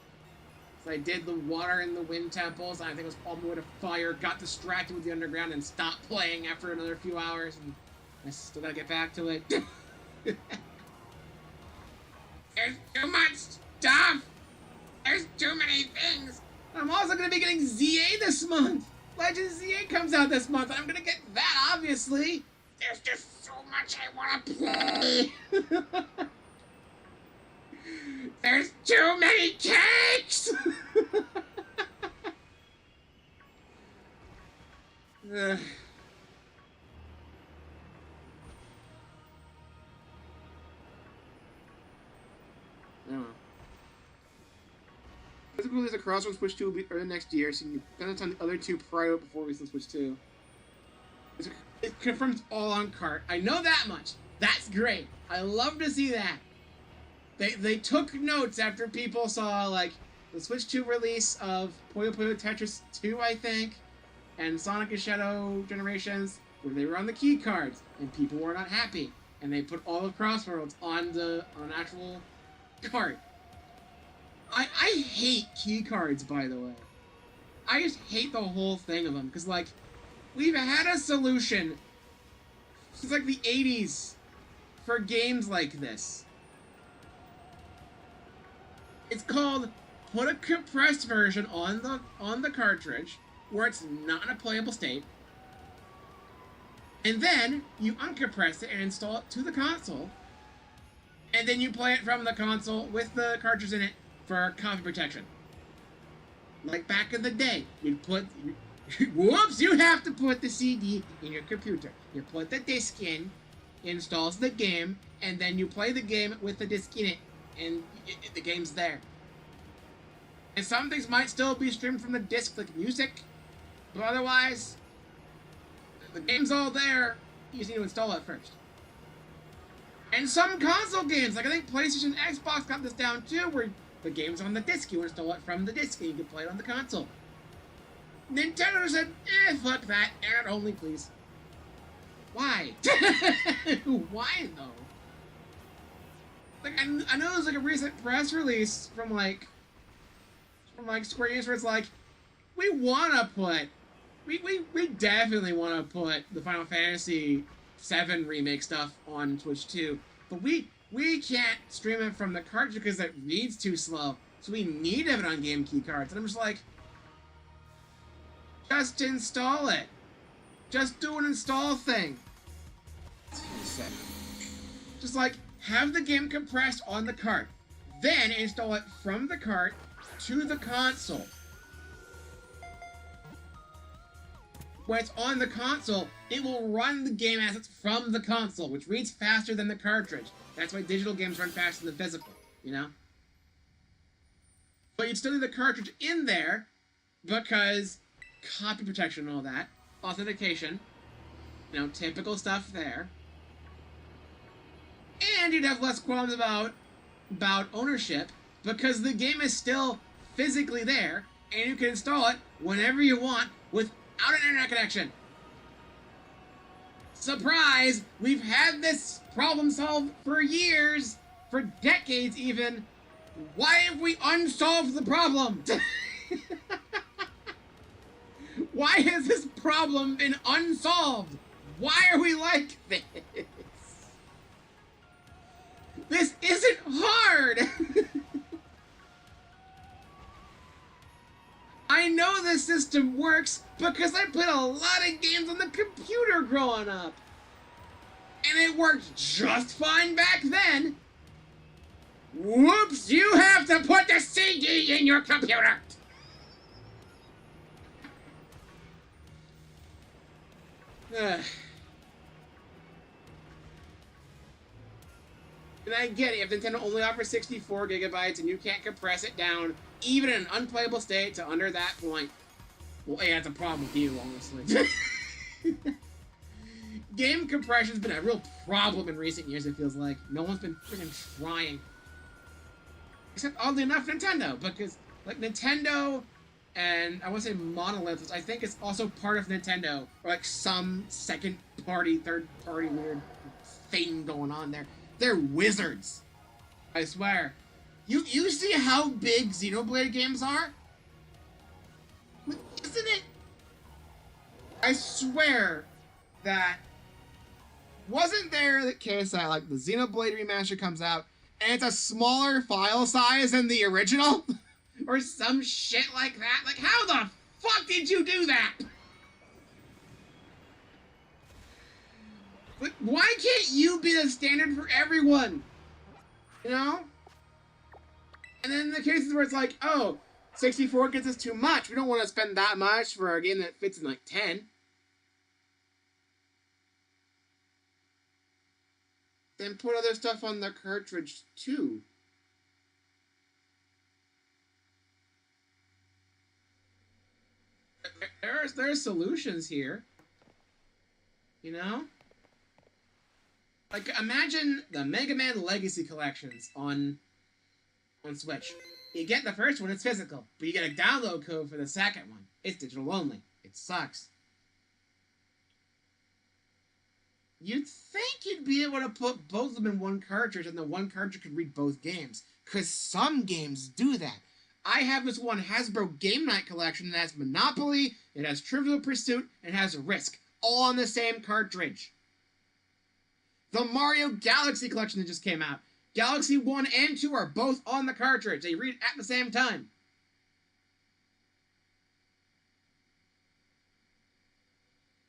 So I did the water and the wind temples, and I think it was all the way to fire, got distracted with the underground, and stopped playing after another few hours, and I still gotta get back to it. There's too much stuff! There's too many things! I'm also gonna be getting ZA this month! Legend ZA comes out this month, and I'm gonna get that, obviously! There's just so much I wanna play! There's too many cakes! I don't know. Basically, there's a crossroads Switch 2 will be early next year, so you can spend on the other two prior before we Switch 2. It confirms all on cart. I know that much. That's great. I love to see that. They took notes after people saw, like, the Switch 2 release of Puyo Puyo Tetris 2, I think, and Sonic and Shadow Generations, where they were on the key cards, and people were not happy. And they put all the crossroads on an actual card. I hate key cards, by the way. I just hate the whole thing of them, because, like, we've had a solution since, like, the 80s for games like this. It's called put a compressed version on the cartridge where it's not in a playable state, and then you uncompress it and install it to the console, and then you play it from the console with the cartridge in it for copy protection. Like back in the day, you'd put whoops, you have to put the CD in your computer. You put the disc in, installs the game, and then you play the game with the disc in it, and the game's there. And some things might still be streamed from the disc, like music, but otherwise, the game's all there. You just need to install it first. And some console games, like I think PlayStation, Xbox got this down too, where the game's on the disc, you install it from the disc, and you can play it on the console. Nintendo said, fuck that, internet only, please. Why? Why, though? Like, I know there's, like, a recent press release from Square Enix where it's like, we definitely want to put the Final Fantasy VII remake stuff on Switch 2, but we can't stream it from the cartridge because it reads too slow, so we need to have it on game key cards. And I'm just like, just install it. Just do an install thing. Just like, have the game compressed on the cart, then install it from the cart to the console. When it's on the console, it will run the game assets from the console, which reads faster than the cartridge. That's why digital games run faster than physical, you know? But you'd still need the cartridge in there, because copy protection and all that, authentication, you know, typical stuff there. And you'd have less qualms about ownership, because the game is still physically there, and you can install it whenever you want without an internet connection. Surprise! We've had this problem solved for years, for decades even. Why have we unsolved the problem? Why has this problem been unsolved? Why are we like this? This isn't hard! know this system works because I played a lot of games on the computer growing up. And it worked just fine back then. Whoops, you have to put the CD in your computer. And I get it, if Nintendo only offers 64 gigabytes and you can't compress it down, even in an unplayable state, to under that point, well, yeah, it's a problem with you, honestly. Game compression's been a real problem in recent years, it feels like. No one's been freaking trying. Except, oddly enough, Nintendo, because, like, Nintendo and, I want to say Monolith, which I think is also part of Nintendo, or, like, some second-party, third-party weird thing going on there. They're wizards. I swear. You see how big Xenoblade games are? Isn't it? I swear that wasn't there the case that like the Xenoblade remaster comes out and it's a smaller file size than the original? Or some shit like that? Like, how the fuck did you do that? But why can't you be the standard for everyone? You know? And then the cases where it's like, oh, 64 gets us too much. We don't want to spend that much for a game that fits in like 10. Then put other stuff on the cartridge too. There are solutions here. You know? Like, imagine the Mega Man Legacy collections on Switch. You get the first one, it's physical, but you get a download code for the second one. It's digital only. It sucks. You'd think you'd be able to put both of them in one cartridge, and the one cartridge could read both games. Because some games do that. I have this one Hasbro Game Night collection that has Monopoly, it has Trivial Pursuit, and it has Risk. All on the same cartridge. The Mario Galaxy collection that just came out. Galaxy 1 and 2 are both on the cartridge. They read at the same time.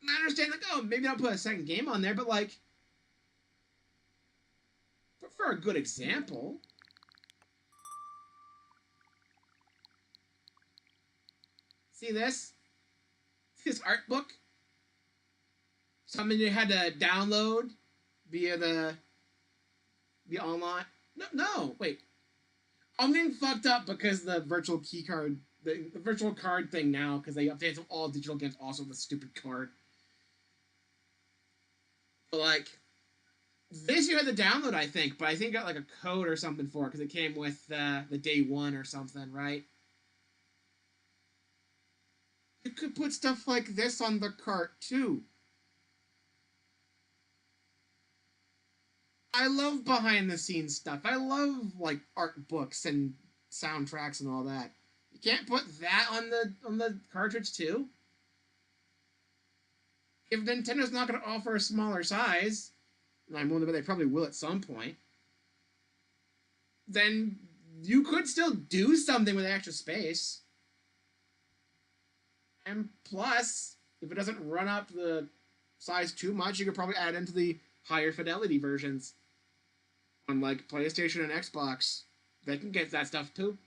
And I understand, like, oh, maybe I'll put a second game on there, but, like, for a good example, see this? See this art book? Something you had to download via the online. No, wait. I'm getting fucked up because the virtual key card, the virtual card thing now, because they updated all digital games also with a stupid card. But like, this you had to download, I think, but I think I got like a code or something for it because it came with the day one or something, right? You could put stuff like this on the cart too. I love behind-the-scenes stuff. I love, like, art books and soundtracks and all that. You can't put that on the cartridge, too? If Nintendo's not going to offer a smaller size, and I'm willing to bet they probably will at some point, then you could still do something with extra space. And plus, if it doesn't run up the size too much, you could probably add into the higher fidelity versions. On like PlayStation and Xbox, they can get that stuff too.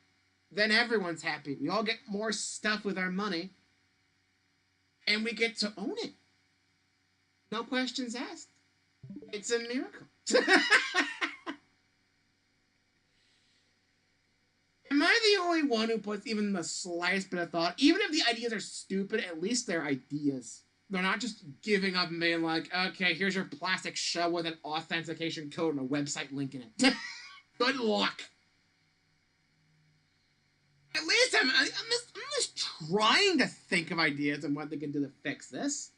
Then everyone's happy. We all get more stuff with our money. And we get to own it. No questions asked. It's a miracle. Am I the only one who puts even the slightest bit of thought? Even if the ideas are stupid, at least they're ideas. They're not just giving up and being like, okay, here's your plastic shell with an authentication code and a website link in it. Good luck. At least I'm just trying to think of ideas and what they can do to fix this.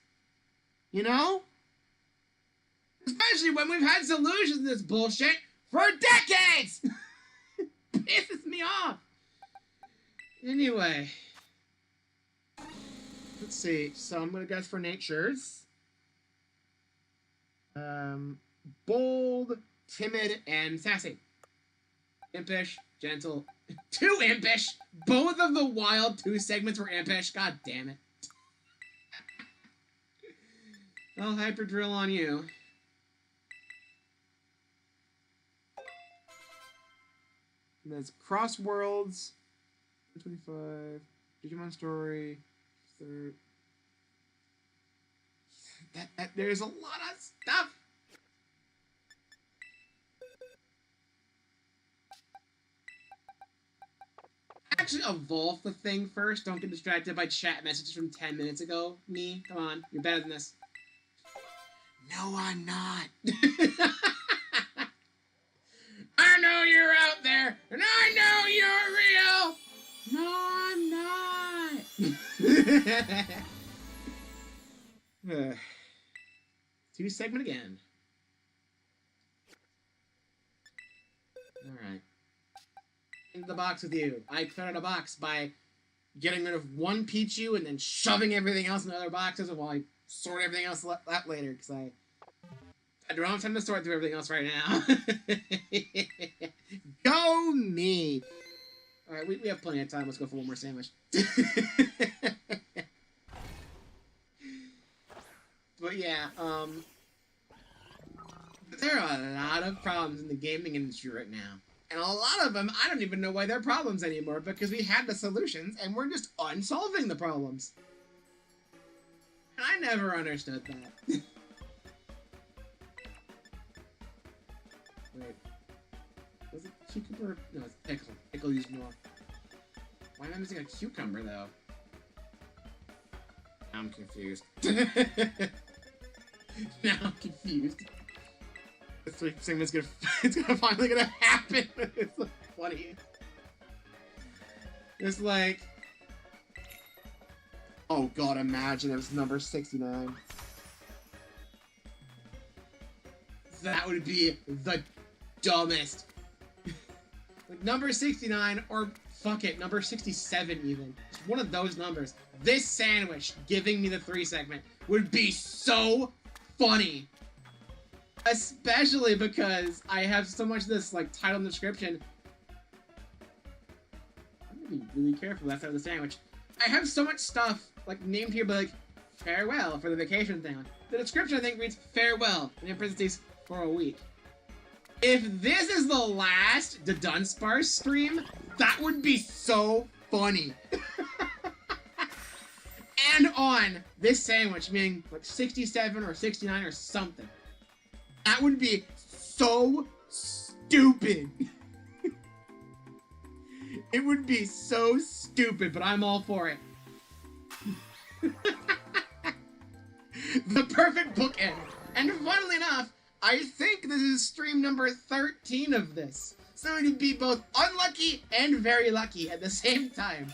You know? Especially when we've had solutions to this bullshit for decades! Pisses me off. Anyway. Let's see. So I'm going to guess for natures. Bold, timid, and sassy. Impish, gentle. Too impish! Both of the wild 2 segments were Ampesh. God damn it. I'll hyper drill on you. And that's Cross Worlds. 25. Digimon Story. 3rd. There's a lot of stuff. Actually, evolve the thing first. Don't get distracted by chat messages from 10 minutes ago. Me, come on, you're better than this. No, I'm not. I know you're out there, and I know you're real. No, I'm not. 2 segment again. Alright. Into the box with you. I cleared out a box by getting rid of 1 Pichu and then shoving everything else in other boxes while I sort everything else out later, because I don't have time to sort through everything else right now. Go me! Alright, we have plenty of time. Let's go for one more sandwich. But yeah, there are a lot of problems in the gaming industry right now. And a lot of them, I don't even know why they're problems anymore, because we had the solutions, and we're just unsolving the problems. And I never understood that. Wait. Was it cucumber? No, it's pickle. Pickle used more. Why am I missing a cucumber, though? Now I'm confused. Now I'm confused. The 3 segment's gonna, it's finally gonna happen. It's like funny. It's like, oh god, imagine it was number 69. That would be the dumbest. Like number 69, or fuck it, number 67 even. It's one of those numbers. This sandwich giving me the 3 segment would be so funny. Especially because I have so much of this, like, title and description. I'm gonna be really careful after the sandwich. I have so much stuff, like, named here, but, like, farewell for the vacation thing. The description, I think, reads farewell, and in parentheses, for a week. If this is the last Dudunsparce stream, that would be so funny. And on this sandwich, meaning, like, 67 or 69 or something. That would be so stupid. It would be so stupid, but I'm all for it. The perfect bookend. And funnily enough, I think this is stream number 13 of this. So it'd be both unlucky and very lucky at the same time.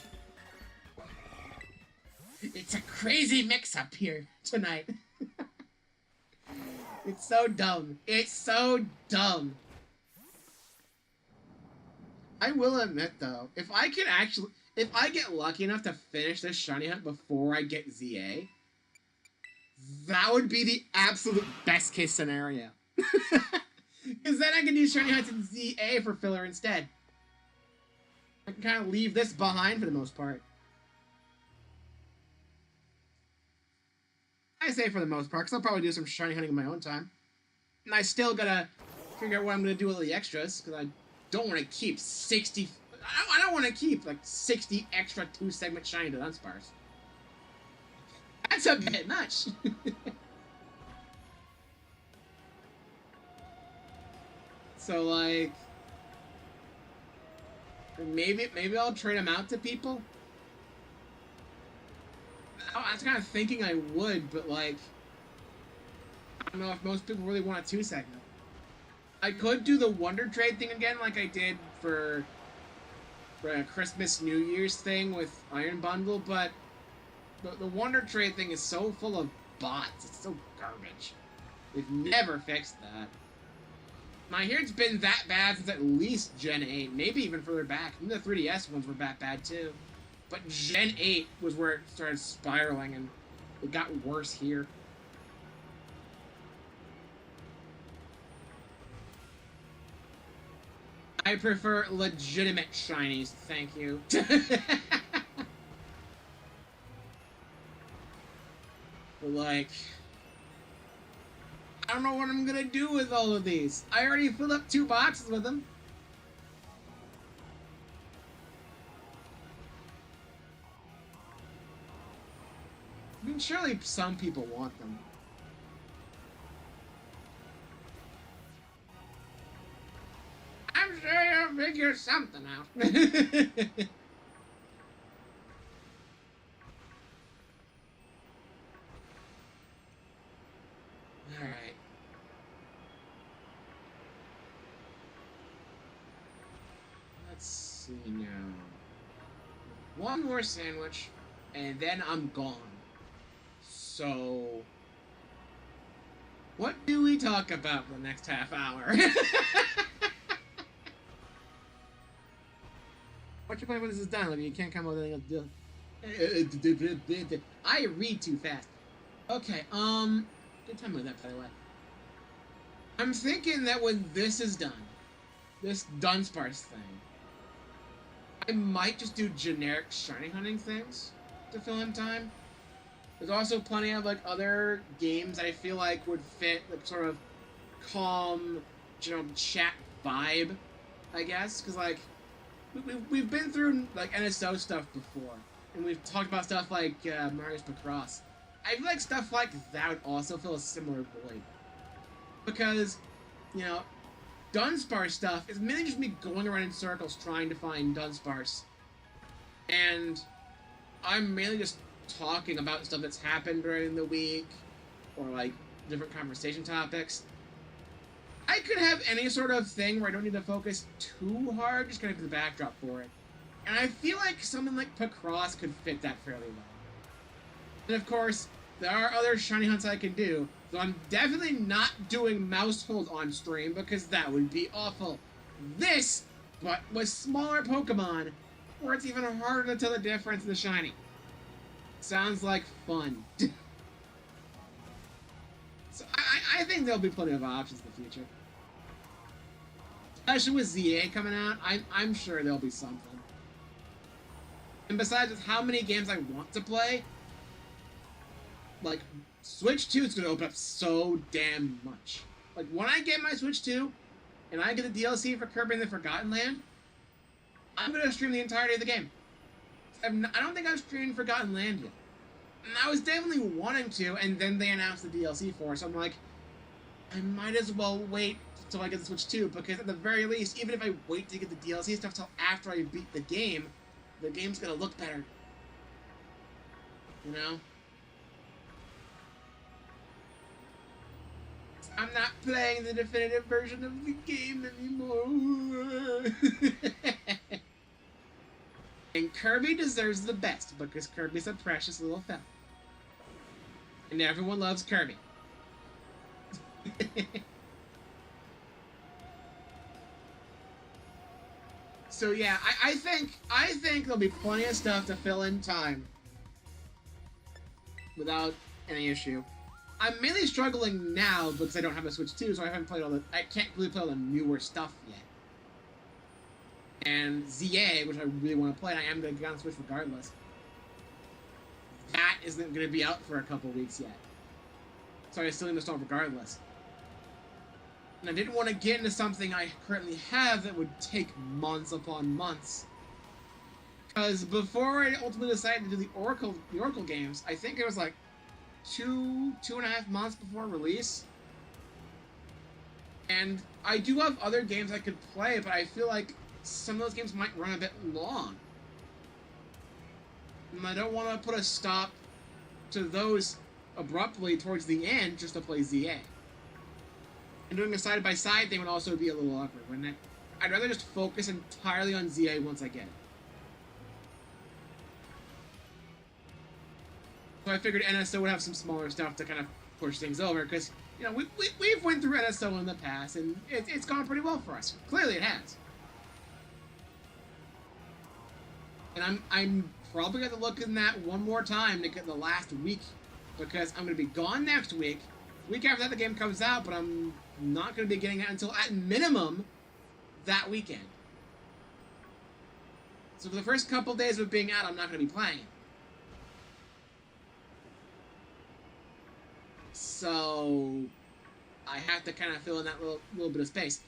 It's a crazy mix-up here tonight. It's so dumb. It's so dumb. I will admit, though, if I get lucky enough to finish this shiny hunt before I get ZA, that would be the absolute best case scenario. Because then I can do shiny hunts in ZA for filler instead. I can kind of leave this behind for the most part. I say for the most part, because I'll probably do some shiny hunting in my own time. And I still gotta figure out what I'm gonna do with the extras, because I don't want to keep 60... I don't want to keep, like, 60 extra 2-segment shiny Dudunsparce. That's a bit much. So, like... Maybe I'll trade them out to people? I was kind of thinking I would, but, like, I don't know if most people really want a 2-segment. I could do the Wonder Trade thing again, like I did for a Christmas New Year's thing with Iron Bundle, but the Wonder Trade thing is so full of bots. It's so garbage. They've never fixed that. And I hear it's been that bad since at least Gen 8, maybe even further back. Even the 3DS ones were that bad, too. But Gen 8 was where it started spiraling, and it got worse here. I prefer legitimate shinies, thank you. Like, I don't know what I'm gonna do with all of these. I already filled up 2 boxes with them. I mean, surely some people want them. I'm sure you'll figure something out. Alright. Let's see now. One more sandwich, and then I'm gone. So, what do we talk about for the next half hour? What's your plan when this is done? Like, you can't come up with anything else to do. I read too fast. Okay, good time with that, by the way. I'm thinking that when this is done, this Dudunsparce thing, I might just do generic shiny hunting things to fill in time. There's also plenty of like other games I feel like would fit the sort of calm, you know, chat vibe, I guess, because like we've been through like NSO stuff before, and we've talked about stuff like Mario's Picross. I feel like stuff like that would also fill a similar void, because you know, Dudunsparce stuff is mainly just me going around in circles trying to find Dudunsparce, and I'm mainly just talking about stuff that's happened during the week, or like different conversation topics. I could have any sort of thing where I don't need to focus too hard, just kind of be the backdrop for it. And I feel like something like Picross could fit that fairly well. And of course, there are other shiny hunts I can do, so I'm definitely not doing mouse hold on stream because that would be awful. This, but with smaller Pokemon, where it's even harder to tell the difference in the shiny. Sounds like fun. So I think there'll be plenty of options in the future. Especially with ZA coming out, I'm sure there'll be something. And besides with how many games I want to play, like, Switch 2 is going to open up so damn much. Like, when I get my Switch 2, and I get the DLC for Kirby and the Forgotten Land, I'm going to stream the entirety of the game. I don't think I've streamed Forgotten Land yet. And I was definitely wanting to, and then they announced the DLC for it, so I'm like, I might as well wait until I get the Switch 2, because at the very least, even if I wait to get the DLC stuff till after I beat the game's gonna look better. You know? I'm not playing the definitive version of the game anymore. And Kirby deserves the best, because Kirby's a precious little fella. And everyone loves Kirby. So yeah, I think there'll be plenty of stuff to fill in time without any issue. I'm mainly struggling now because I don't have a Switch 2, so I can't really play all the newer stuff yet. And ZA, which I really want to play, and I am going to get on Switch regardless. That isn't going to be out for a couple weeks yet. So I still need to install regardless. And I didn't want to get into something I currently have that would take months upon months. Because before I ultimately decided to do the Oracle games, I think it was like 2.5 months before release. And I do have other games I could play, but I feel like some of those games might run a bit long. And I don't want to put a stop to those abruptly towards the end just to play ZA. And doing a side-by-side thing would also be a little awkward, wouldn't it? I'd rather just focus entirely on ZA once I get it. So I figured NSO would have some smaller stuff to kind of push things over, because, you know, we've went through NSO in the past, and it's gone pretty well for us. Clearly it has. And I'm probably going to look in that one more time to get the last week, because I'm going to be gone next week. Week after that the game comes out, but I'm not going to be getting it until, at minimum, that weekend. So for the first couple days of being out, I'm not going to be playing it. So I have to kind of fill in that little bit of space.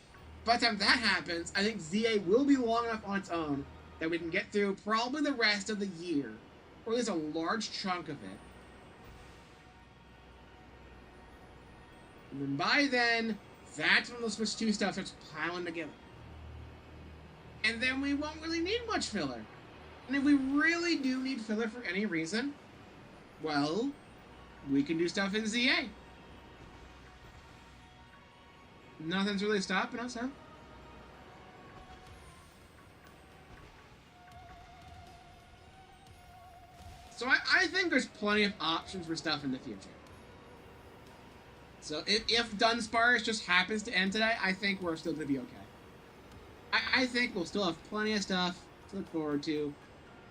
By the time that happens, I think ZA will be long enough on its own that we can get through probably the rest of the year, or at least a large chunk of it. And then by then, that's when the Switch 2 stuff starts piling together. And then we won't really need much filler. And if we really do need filler for any reason, well, we can do stuff in ZA. Nothing's really stopping us, huh? So I think there's plenty of options for stuff in the future. So if Dudunsparce just happens to end today, I think we're still going to be okay. I think we'll still have plenty of stuff to look forward to,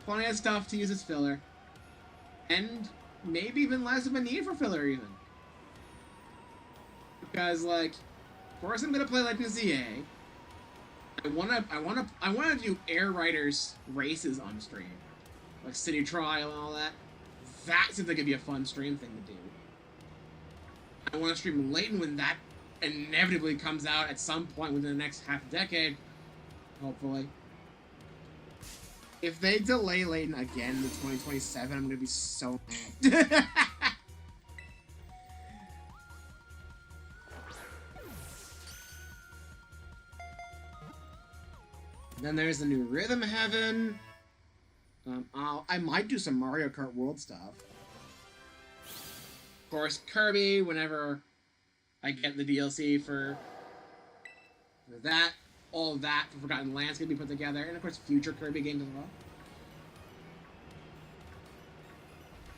plenty of stuff to use as filler, and maybe even less of a need for filler even. Because, like, of course I'm gonna play Legend of ZA. I wanna do Air Riders races on stream, like City Trial and all that. That seems like it'd be a fun stream thing to do. I want to stream Layton when that inevitably comes out at some point within the next half decade, hopefully. If they delay Layton again to 2027, I'm gonna be so mad. Then there's the new Rhythm Heaven. I might do some Mario Kart World stuff. Of course, Kirby, whenever I get the DLC for that, all of that for Forgotten Lands can be put together, and of course, future Kirby games as well.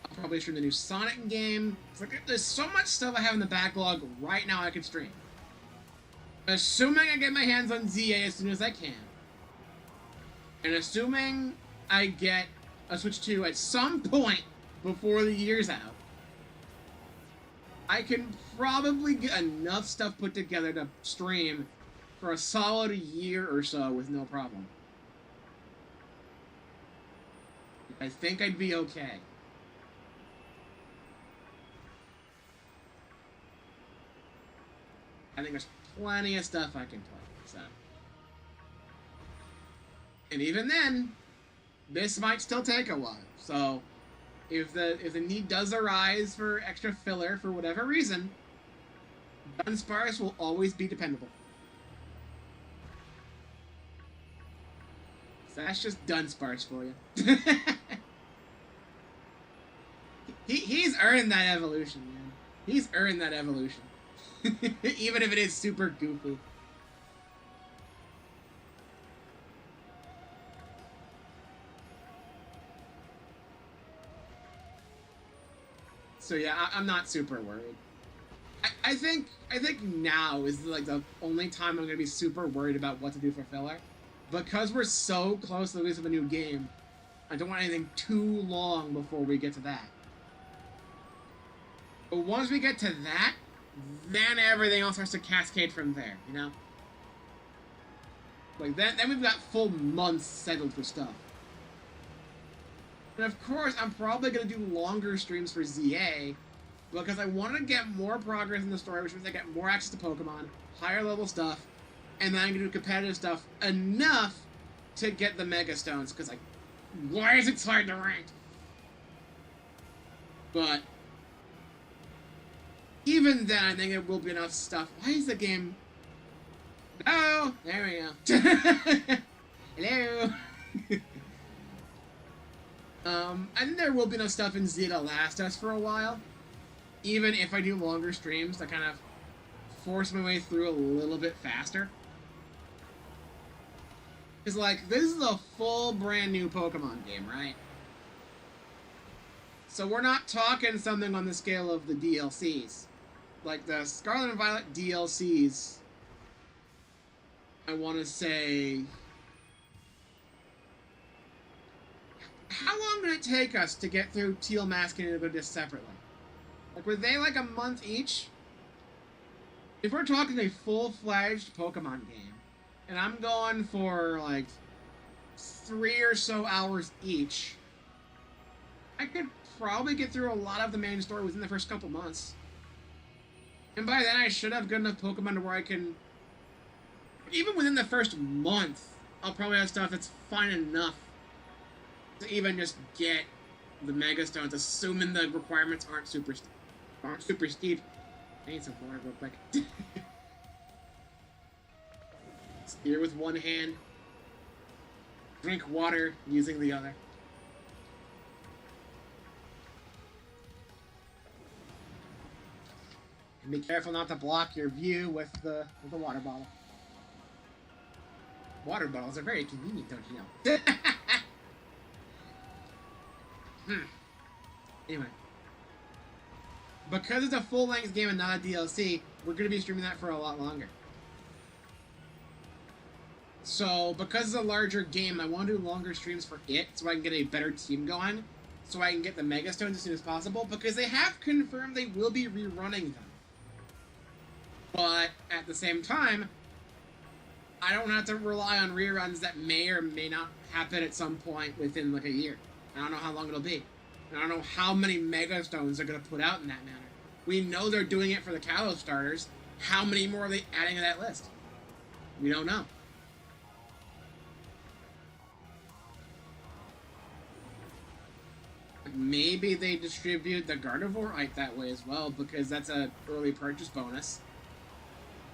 I'll probably stream the new Sonic game. It's like, there's so much stuff I have in the backlog right now I could stream. Assuming I get my hands on ZA as soon as I can. And assuming I get a Switch 2 at some point before the year's out, I can probably get enough stuff put together to stream for a solid year or so with no problem. I think I'd be okay. I think there's plenty of stuff I can play, so. And even then, this might still take a while. So, if the need does arise for extra filler for whatever reason, Dudunsparce will always be dependable. So that's just Dudunsparce for you. He's earned that evolution, man. He's earned that evolution. Even if it is super goofy. So yeah, I'm not super worried. I think now is like the only time I'm gonna be super worried about what to do for filler, because we're so close to the release of a new game. I don't want anything too long before we get to that. But once we get to that, then everything else starts to cascade from there. You know, like then we've got full months settled for stuff. And of course, I'm probably going to do longer streams for ZA, because I want to get more progress in the story, which means I get more access to Pokemon, higher level stuff, and then I can do competitive stuff enough to get the Mega Stones, because like, why is it so hard to rank? But even then, I think there will be enough stuff. Why is the game... Oh, there we go. Hello. I think there will be enough stuff in Z to last us for a while. Even if I do longer streams to kind of force my way through a little bit faster. Because, like, this is a full brand new Pokemon game, right? So we're not talking something on the scale of the DLCs. Like, the Scarlet and Violet DLCs, I want to say... How long did it take us to get through Teal Mask and Amethyst separately? Like, were they like a month each? If we're talking a full-fledged Pokemon game, and I'm going for, like, 3 or so hours each, I could probably get through a lot of the main story within the first couple months. And by then, I should have good enough Pokemon to where I can... Even within the first month, I'll probably have stuff that's fine enough to even just get the Mega Stones, assuming the requirements aren't super steep. I need some water real quick. Steer with one hand. Drink water using the other. And be careful not to block your view with the water bottle. Water bottles are very convenient, don't you know? Anyway. Because it's a full-length game and not a DLC, we're going to be streaming that for a lot longer. So, because it's a larger game, I want to do longer streams for it so I can get a better team going. So I can get the Mega Stones as soon as possible, because they have confirmed they will be rerunning them. But, at the same time, I don't have to rely on reruns that may or may not happen at some point within, like, a year. I don't know how long it'll be. I don't know how many Mega Stones they're going to put out in that manner. We know they're doing it for the Kalos starters. How many more are they adding to that list? We don't know. Maybe they distribute the Gardevoirite that way as well, because that's an early purchase bonus.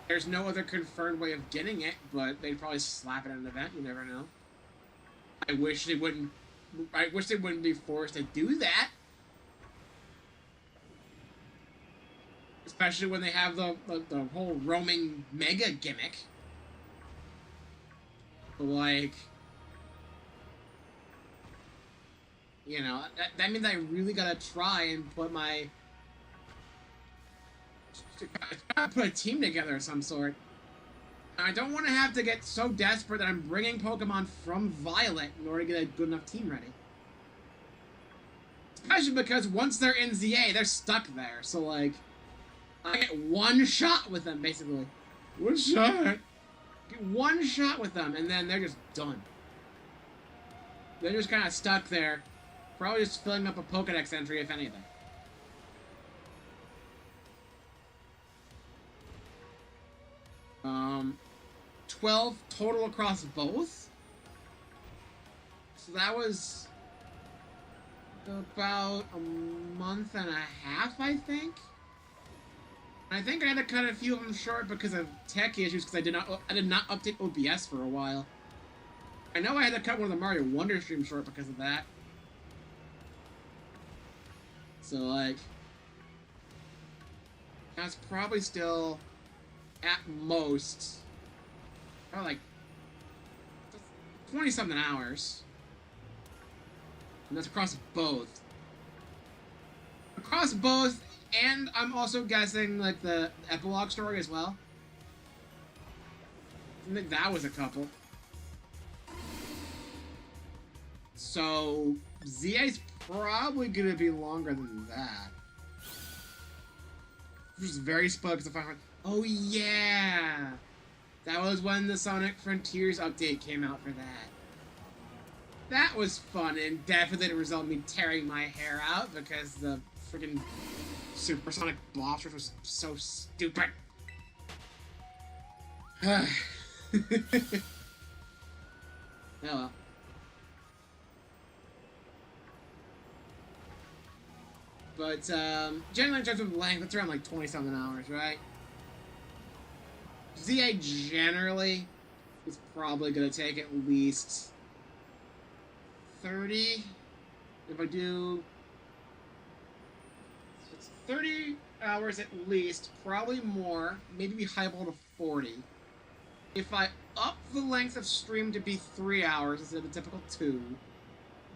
There's no other confirmed way of getting it, but they'd probably slap it at an event. You never know. I wish they wouldn't be forced to do that. Especially when they have the whole roaming Mega gimmick. But like, you know, that means I really gotta try and put my... put a team together of some sort. I don't want to have to get so desperate that I'm bringing Pokemon from Violet in order to get a good enough team ready. Especially because once they're in ZA, they're stuck there. So, like, I get one shot with them, basically. One shot. Get one shot with them, and then they're just done. They're just kind of stuck there. Probably just filling up a Pokedex entry, if anything. 12 total across both. So that was about a month and a half, I think. I think I had to cut a few of them short because of tech issues, because I did not update OBS for a while. I know I had to cut one of the Mario Wonder streams short because of that. So, like, that's probably still, at most, probably like 20-something hours. And that's across both. Across both, and I'm also guessing, like, the epilogue story as well. I think that was a couple. So, ZA's probably gonna be longer than that. Which is very spooked to find out. Oh yeah! That was when the Sonic Frontiers update came out for that. That was fun, and definitely didn't result in me tearing my hair out because the freaking Supersonic Blasters was so stupid. Oh well. But, generally in terms of length, it's around like 20-something hours, right? ZA generally is probably going to take at least 30. If I do... It's 30 hours at least, probably more. Maybe be highball to 40. If I up the length of stream to be 3 hours instead of the typical 2,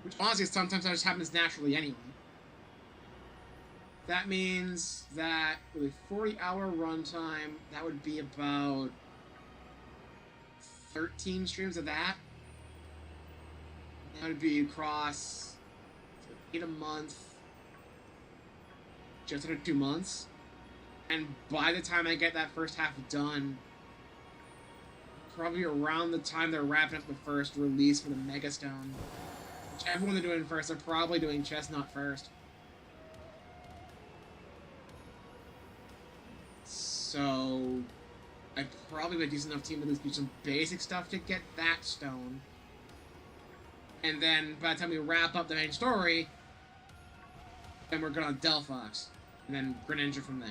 which honestly sometimes that just happens naturally anyway. That means that with a 40-hour runtime, that would be about 13 streams of that. That would be across 8 a month, just under 2 months. And by the time I get that first half done, probably around the time they're wrapping up the first release for the Mega Stone. Whichever one they're doing first, they're probably doing Chestnut first. So I probably have a decent enough team to at least do some basic stuff to get that stone. And then by the time we wrap up the main story, then we're going on Delphox. And then Greninja from there.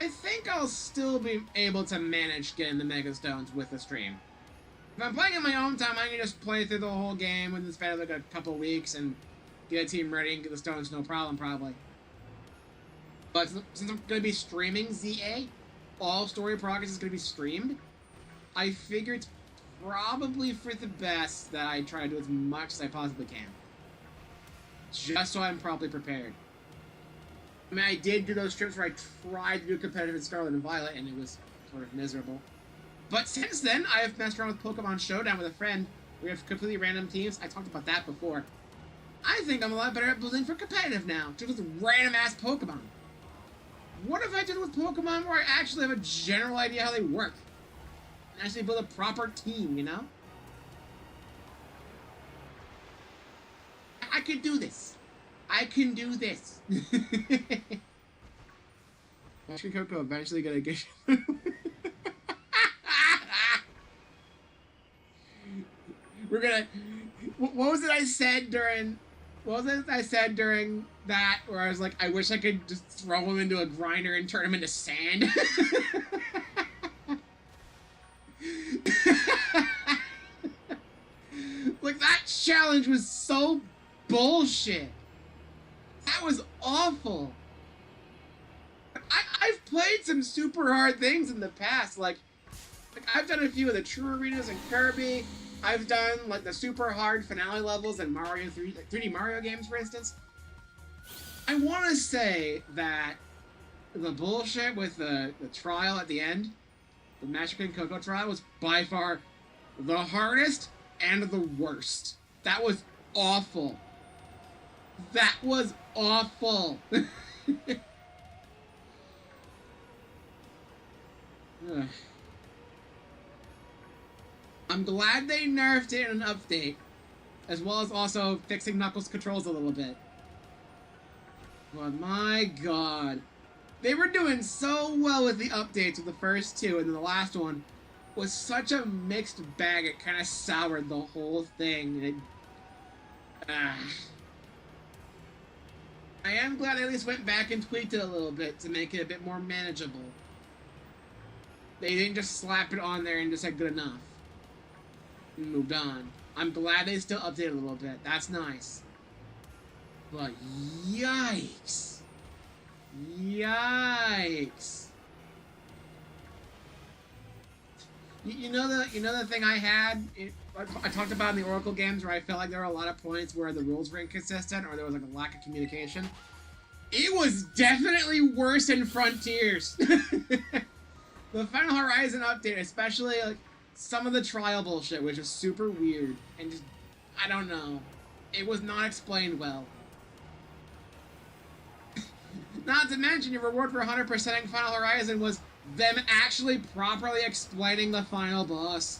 I think I'll still be able to manage getting the Mega Stones with the stream. If I'm playing in my own time, I can just play through the whole game within the span of like a couple weeks and get a team ready and get the stones no problem, probably. But since I'm going to be streaming ZA, all story progress is going to be streamed, I figured it's probably for the best that I try to do as much as I possibly can. Just so I'm probably prepared. I mean, I did do those trips where I tried to do competitive in Scarlet and Violet, and it was sort of miserable. But since then, I have messed around with Pokemon Showdown with a friend. We have completely random teams. I talked about that before. I think I'm a lot better at building for competitive now, just with random-ass Pokemon. What if I did it with Pokemon where I actually have a general idea how they work? And actually build a proper team, you know? I can do this. I can do this. Actually, Coco eventually gonna get We're gonna... What was it I said during... What was it I said during that where I was like, I wish I could just throw him into a grinder and turn him into sand? Like, that challenge was so bullshit. That was awful. I've played some super hard things in the past. Like I've done a few of the True Arenas in Kirby. I've done, like, the super hard finale levels in Mario 3D Mario games, for instance. I want to say that the bullshit with the trial at the end, the Magic and Coco trial, was by far the hardest and the worst. That was awful. That was awful. I'm glad they nerfed it in an update, as well as also fixing Knuckles' controls a little bit. But my god. They were doing so well with the updates with the first two, and then the last one was such a mixed bag, it kind of soured the whole thing. I am glad they at least went back and tweaked it a little bit to make it a bit more manageable. They didn't just slap it on there and just said good enough. And moved on. I'm glad they still updated a little bit. That's nice. But yikes. Yikes. You know the thing I had? I talked about in the Oracle games where I felt like there were a lot of points where the rules were inconsistent or there was like a lack of communication. It was definitely worse in Frontiers. The Final Horizon update, especially like some of the trial bullshit, which is super weird and just, I don't know. It was not explained well. Not to mention, your reward for 100%ing Final Horizon was them actually properly explaining the final boss.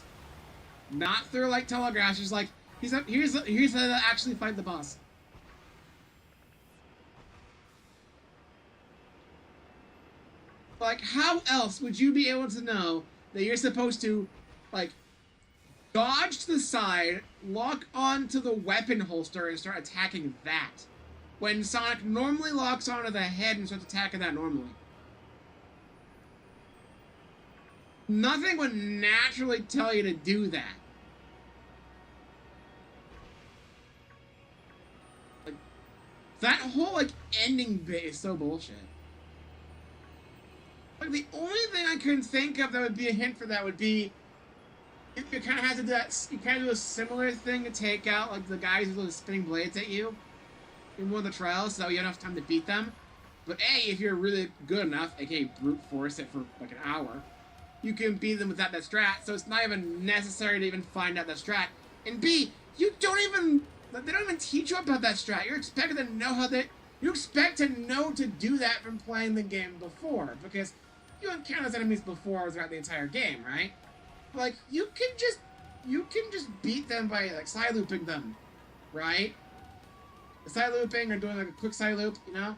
Not through, like, telegraphs, just like, here's how to actually fight the boss. Like, how else would you be able to know that you're supposed to, like, dodge to the side, lock onto the weapon holster, and start attacking that, when Sonic normally locks onto the head and starts attacking that normally? Nothing would naturally tell you to do that. Like, that whole, like, ending bit is so bullshit. Like, the only thing I can think of that would be a hint for that would be if you kind of have to do that, you kind of do a similar thing to take out, like, the guys who are spinning blades at you in one of the trials, so you have enough time to beat them. But A, if you're really good enough, aka brute force it for, like, an hour, you can beat them without that strat, so it's not even necessary to even find out that strat. And B, they don't even teach you about that strat. You're expected to know you expect to know to do that from playing the game before, because you encounter those enemies before throughout the entire game, right? Like, you can just beat them by, like, side looping them, right? Side looping or doing, like, a quick side loop, you know?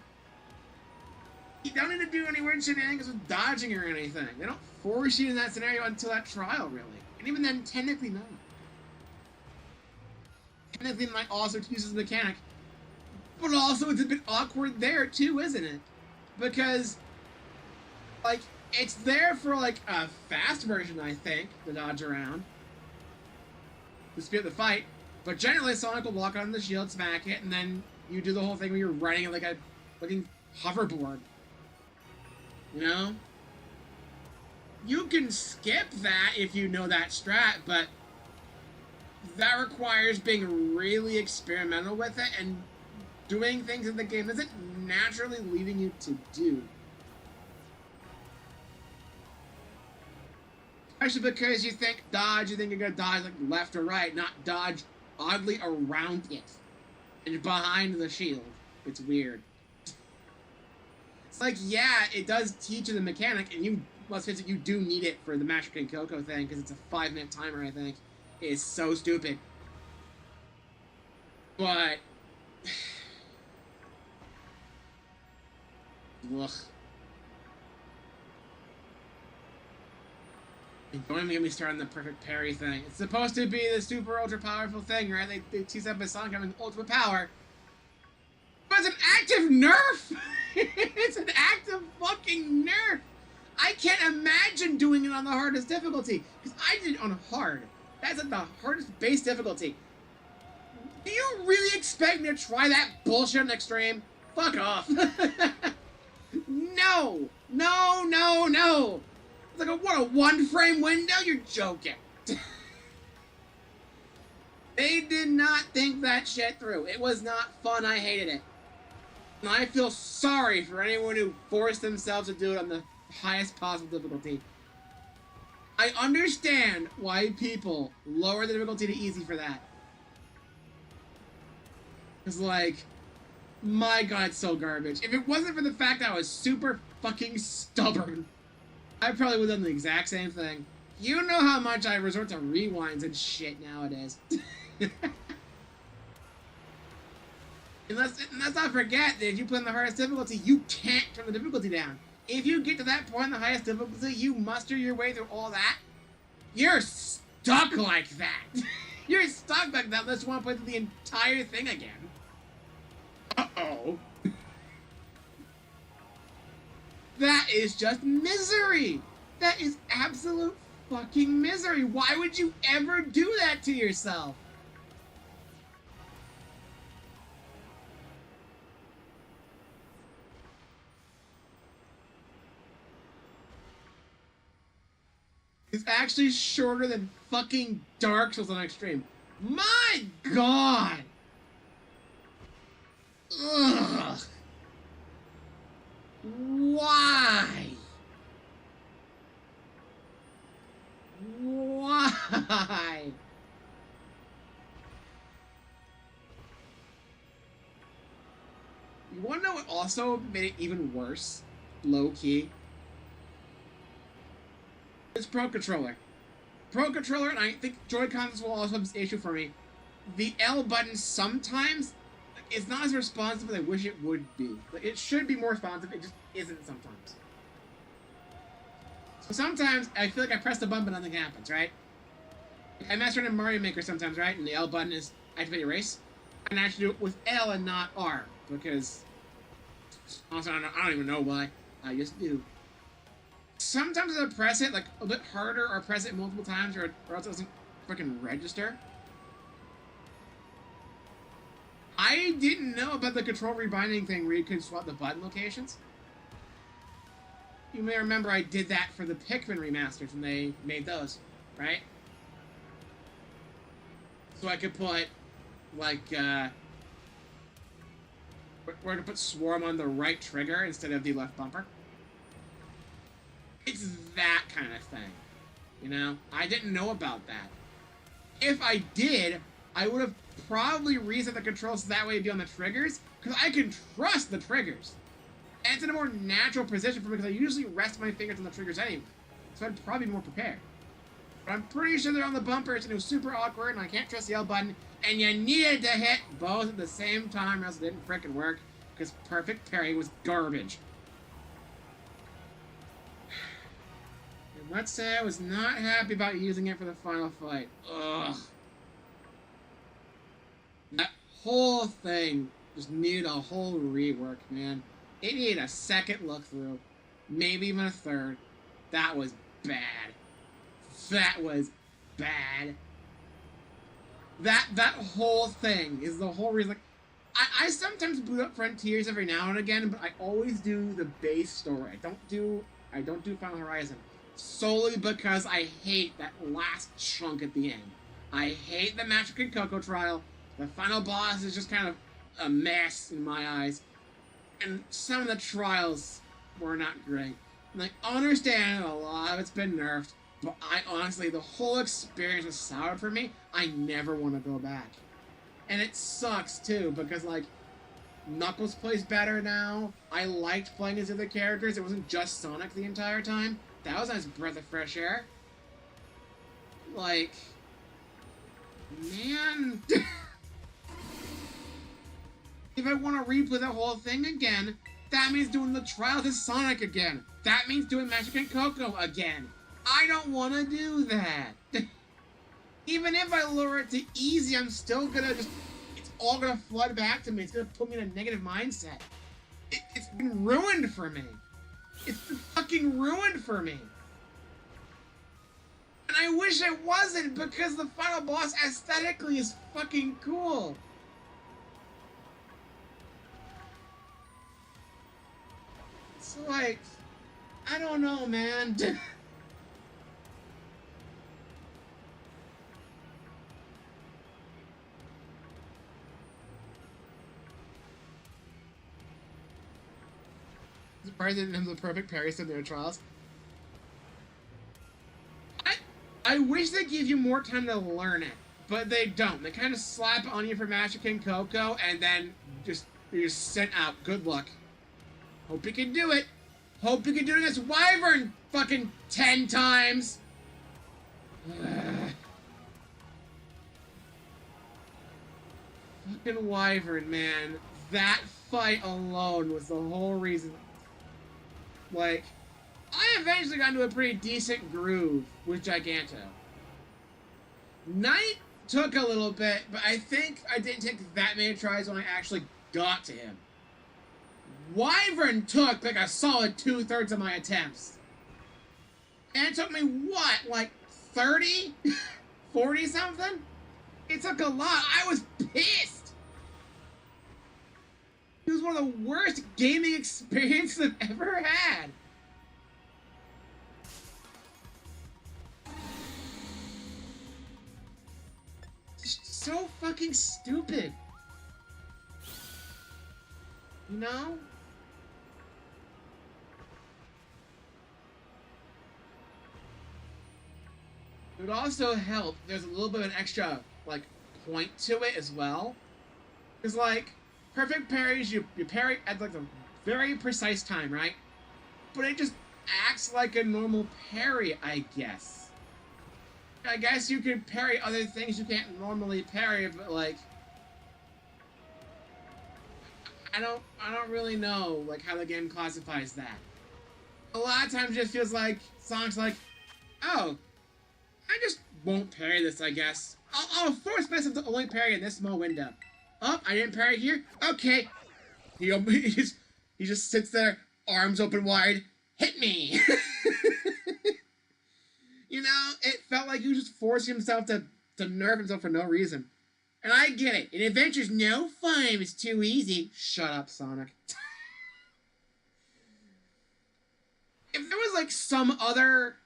You don't need to do any weird shenanigans with dodging or anything. They don't force you in that scenario until that trial, really. And even then, technically not. Technically might also use this mechanic. But also, it's a bit awkward there, too, isn't it? Because, like, it's there for, like, a fast version, I think, to dodge around. To speed up the fight. But generally, Sonic will walk on the shield, smack it, and then you do the whole thing where you're riding like a fucking hoverboard. You know? You can skip that if you know that strat, but that requires being really experimental with it and doing things that the game isn't naturally leading you to do. Especially because you think dodge, you think you're gonna dodge like left or right, not dodge oddly around it and behind the shield. It's weird. It's like, yeah, it does teach you the mechanic, and you, let's face it, you do need it for the Master King Coco thing, because it's a 5-minute timer, I think. It's so stupid. But... ugh. And don't even get me started on the perfect parry thing. It's supposed to be the super ultra powerful thing, right? They tease up by Sonic having ultimate power. But it's an active nerf! It's an active fucking nerf! I can't imagine doing it on the hardest difficulty. Because I did it on hard. That's at the hardest base difficulty. Do you really expect me to try that bullshit on extreme? Fuck off. No! No, no, no! It's like what, a one-frame window? You're joking. They did not think that shit through. It was not fun. I hated it. And I feel sorry for anyone who forced themselves to do it on the highest possible difficulty. I understand why people lower the difficulty to easy for that. It's like, my god, it's so garbage. If it wasn't for the fact that I was super fucking stubborn, I probably would have done the exact same thing. You know how much I resort to rewinds and shit nowadays. And let's not forget that if you put in the hardest difficulty, you can't turn the difficulty down. If you get to that point in the highest difficulty, you muster your way through all that, you're stuck like that. You're stuck like that unless you want to play through the entire thing again. Uh-oh. That is just misery. That is absolute fucking misery. Why would you ever do that to yourself? It's actually shorter than fucking Dark Souls on Extreme. My god! Ugh. Why? Why? You wanna know what also made it even worse? Low-key. It's Pro Controller. Pro Controller, and I think Joy-Cons will also have this issue for me. The L button sometimes is not as responsive as I wish it would be. Like, it should be more responsive, it just isn't sometimes. So sometimes I feel like I press the button but nothing happens, right? I mess around in Mario Maker sometimes, right? And the L button is activate erase. And I actually do it with L and not R, because also I don't even know why. I just do. Sometimes I press it like a bit harder or press it multiple times or else it doesn't freaking register. I didn't know about the control rebinding thing where you could swap the button locations. You may remember I did that for the Pikmin remasters when they made those, right? So I could put, like, where to put Swarm on the right trigger instead of the left bumper. It's that kind of thing, you know? I didn't know about that. If I did, I would have probably reset the controls so that way it'd be on the triggers, because I can trust the triggers. it's in a more natural position for me because I usually rest my fingers on the triggers anyway. So I'd probably be more prepared. But I'm pretty sure they're on the bumpers and it was super awkward and I can't trust the L button. And you needed to hit both at the same time or else it didn't frickin' work. Because perfect parry was garbage. And let's say I was not happy about using it for the final fight. Ugh. That whole thing just needed a whole rework, man. It needed a second look through. Maybe even a third. That was bad. That was bad. That whole thing is the whole reason. Like, I sometimes boot up Frontiers every now and again, but I always do the base story. I don't do Final Horizon solely because I hate that last chunk at the end. I hate the Magic Coco trial. The final boss is just kind of a mess in my eyes, and some of the trials were not great. Like, I understand a lot of it's been nerfed, but I honestly, the whole experience was soured for me. I never want to go back. And it sucks, too, because, like, Knuckles plays better now. I liked playing as other characters. It wasn't just Sonic the entire time. That was a nice breath of fresh air. Like, man. If I want to replay that whole thing again, that means doing the trials as Sonic again. That means doing Magic and Coco again. I don't want to do that. Even if I lower it to easy, I'm still gonna just... It's all gonna flood back to me. It's gonna put me in a negative mindset. It's been ruined for me. It's been fucking ruined for me. And I wish it wasn't, because the final boss aesthetically is fucking cool. It's like... I don't know, man. Surprised they didn't have the perfect parries in their trials. I wish they give you more time to learn it, but they don't. They kind of slap on you for Magic and Coco, and then you're just sent out. Good luck. Hope you can do it. Hope you can do it against Wyvern fucking 10 times. Fucking Wyvern, man. That fight alone was the whole reason. Like, I eventually got into a pretty decent groove with Giganto. Knight took a little bit, but I think I didn't take that many tries when I actually got to him. Wyvern took like a solid 2/3 of my attempts. And it took me, what, like 30? 40 something? It took a lot. I was pissed. It was one of the worst gaming experiences I've ever had. It's so fucking stupid. You know? It would also help. There's a little bit of an extra, like, point to it as well. Because, like, perfect parries, you parry at, like, a very precise time, right? But it just acts like a normal parry, I guess. I guess you could parry other things you can't normally parry, but, like... I don't really know, like, how the game classifies that. A lot of times it just feels like Sonic's like, oh, I just won't parry this, I guess. I'll force myself to only parry in this small window. Oh, I didn't parry here? Okay. He just sits there, arms open wide. Hit me! You know, it felt like he was just forcing himself to nerf himself for no reason. And I get it. In adventure's no fun if it's too easy. Shut up, Sonic. If there was, like, some other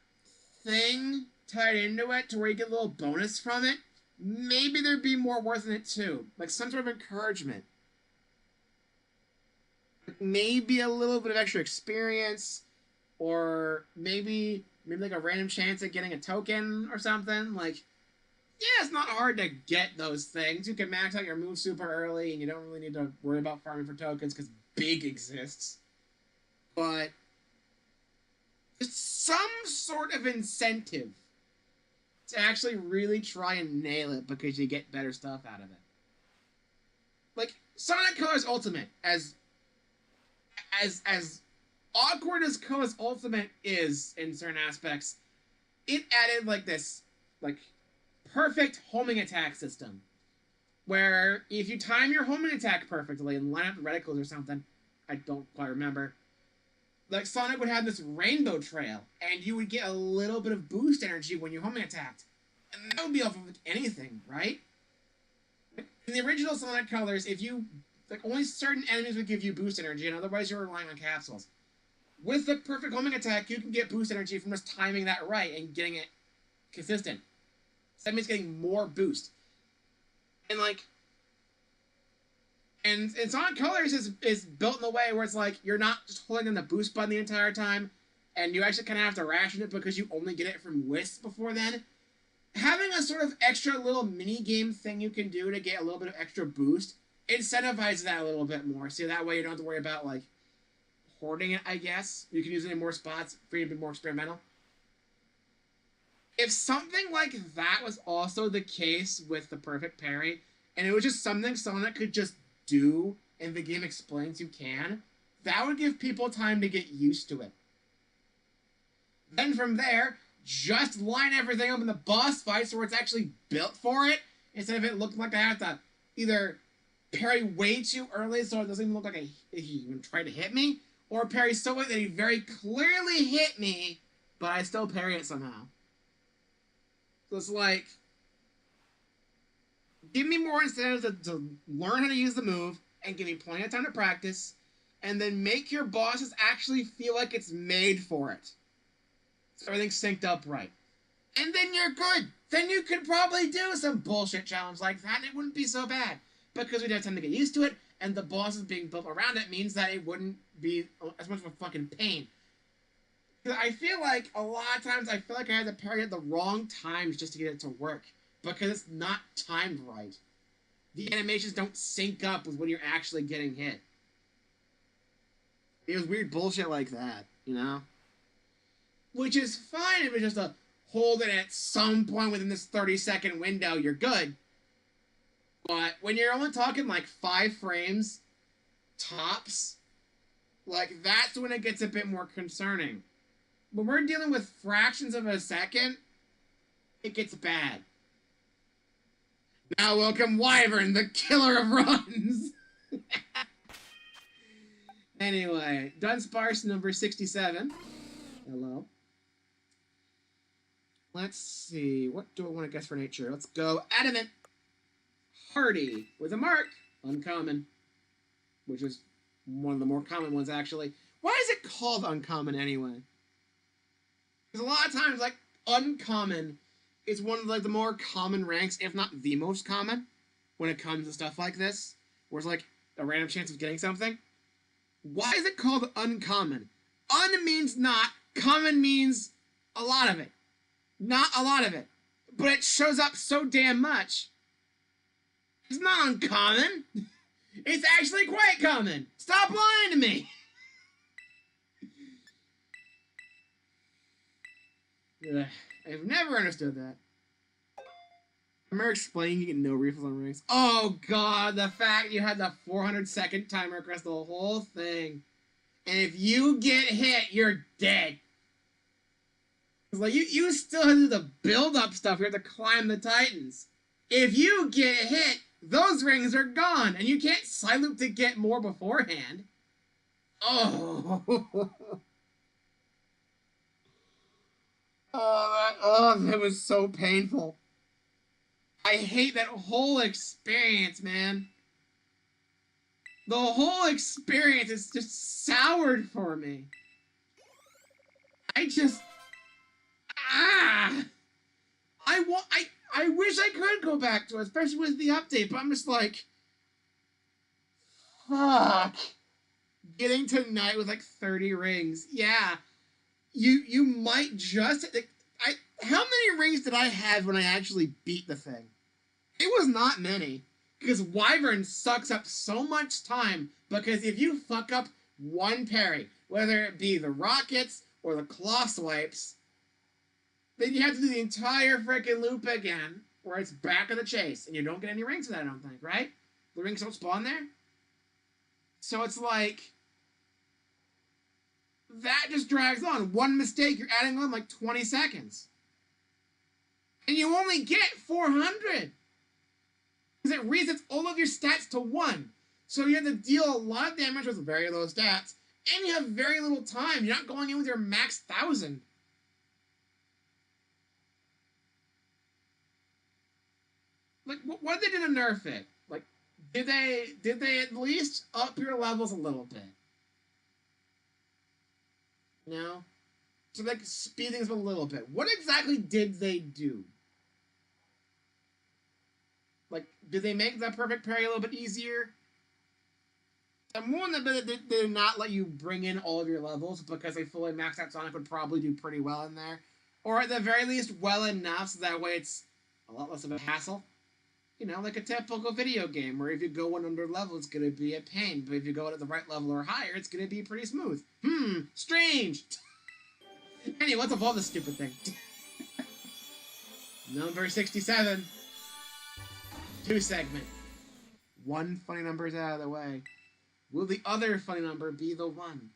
thing tied into it to where you get a little bonus from it, maybe there'd be more worth in it too. Like some sort of encouragement. Maybe a little bit of extra experience, or maybe like a random chance at getting a token or something. Like, yeah, it's not hard to get those things. You can max out your move super early, and you don't really need to worry about farming for tokens because Big exists. but just some sort of incentive to actually really try and nail it because you get better stuff out of it. Like Sonic Colors Ultimate, as awkward as Colors Ultimate is in certain aspects, it added like this like perfect homing attack system. Where if you time your homing attack perfectly and line up the reticles or something, I don't quite remember, like Sonic would have this rainbow trail, and you would get a little bit of boost energy when you homing attacked. And that would be off of anything, right? In the original Sonic Colors, if you like only certain enemies would give you boost energy, and otherwise you're relying on capsules. With the perfect homing attack, you can get boost energy from just timing that right and getting it consistent. So that means getting more boost. And like, and Sonic Colors is built in a way where it's like you're not just holding on the boost button the entire time, and you actually kind of have to ration it because you only get it from Wisp before then. Having a sort of extra little mini game thing you can do to get a little bit of extra boost incentivizes that a little bit more. So that way you don't have to worry about like hoarding it, I guess. You can use it in more spots for you to be more experimental. If something like that was also the case with the perfect parry, and it was just something Sonic could just do and the game explains you can, that would give people time to get used to it. Then from there, just line everything up in the boss fights where it's actually built for it, instead of it looking like I have to either parry way too early so it doesn't even look like he even tried to hit me, or parry so late that he very clearly hit me, but I still parry it somehow. So it's like, give me more incentives to learn how to use the move, and give me plenty of time to practice, and then make your bosses actually feel like it's made for it. So everything's synced up right. And then you're good. Then you could probably do some bullshit challenge like that, and it wouldn't be so bad. Because we'd have time to get used to it, and the bosses being built around it means that it wouldn't be as much of a fucking pain. I feel like a lot of times I feel like I had to parry at the wrong times just to get it to work. Because it's not timed right. The animations don't sync up with when you're actually getting hit. It was weird bullshit like that, you know? Which is fine if it's just a hold it at some point within this 30-second window, you're good. But when you're only talking like 5 frames tops, like that's when it gets a bit more concerning. When we're dealing with fractions of a second, it gets bad. Now welcome Wyvern, the killer of runs! Anyway, Dudunsparce number 67. Hello. Let's see, what do I want to guess for nature? Let's go Adamant. Hardy, with a mark. Uncommon. Which is one of the more common ones, actually. Why is it called uncommon, anyway? Because a lot of times, like, uncommon is one of like the more common ranks, if not the most common, when it comes to stuff like this, where it's like a random chance of getting something. Why is it called uncommon? Un means not, common means a lot of it. Not a lot of it. But it shows up so damn much. It's not uncommon. It's actually quite common. Stop lying to me. Ugh, I've never understood that. I remember explaining you get no refills on rings. Oh god, the fact you had the 400-second timer across the whole thing. And if you get hit, you're dead. It's like you still have to do the build-up stuff. You have to climb the Titans. If you get hit, those rings are gone, and you can't side loop to get more beforehand. Oh. That was so painful. I hate that whole experience, man. The whole experience is just soured for me. I wish I could go back to it, especially with the update, but I'm just like, fuck. Getting to night with like 30 rings. Yeah. You might just how many rings did I have when I actually beat the thing? It was not many. Because Wyvern sucks up so much time, because if you fuck up one parry, whether it be the rockets or the claw swipes, then you have to do the entire freaking loop again, where it's back of the chase, and you don't get any rings for that, I don't think, right? The rings don't spawn there? So it's like, that just drags on. One mistake, you're adding on like 20 seconds. And you only get 400. Because it resets all of your stats to 1. So you have to deal a lot of damage with very low stats. And you have very little time. You're not going in with your max 1,000. Like, what did they do to nerf it? Like, did they at least up your levels a little bit? No? To, like, speed things up a little bit. What exactly did they do? Like, did they make that perfect parry a little bit easier? I'm more than that they did not let you bring in all of your levels, because a fully maxed out Sonic would probably do pretty well in there. Or at the very least, well enough, so that way it's a lot less of a hassle. You know, like a typical video game, where if you go one under level, it's going to be a pain. But if you go at the right level or higher, it's going to be pretty smooth. Strange! Anyway, let's evolve this stupid thing. Number 67. 2 segment. One funny number is out of the way. Will the other funny number be the 1?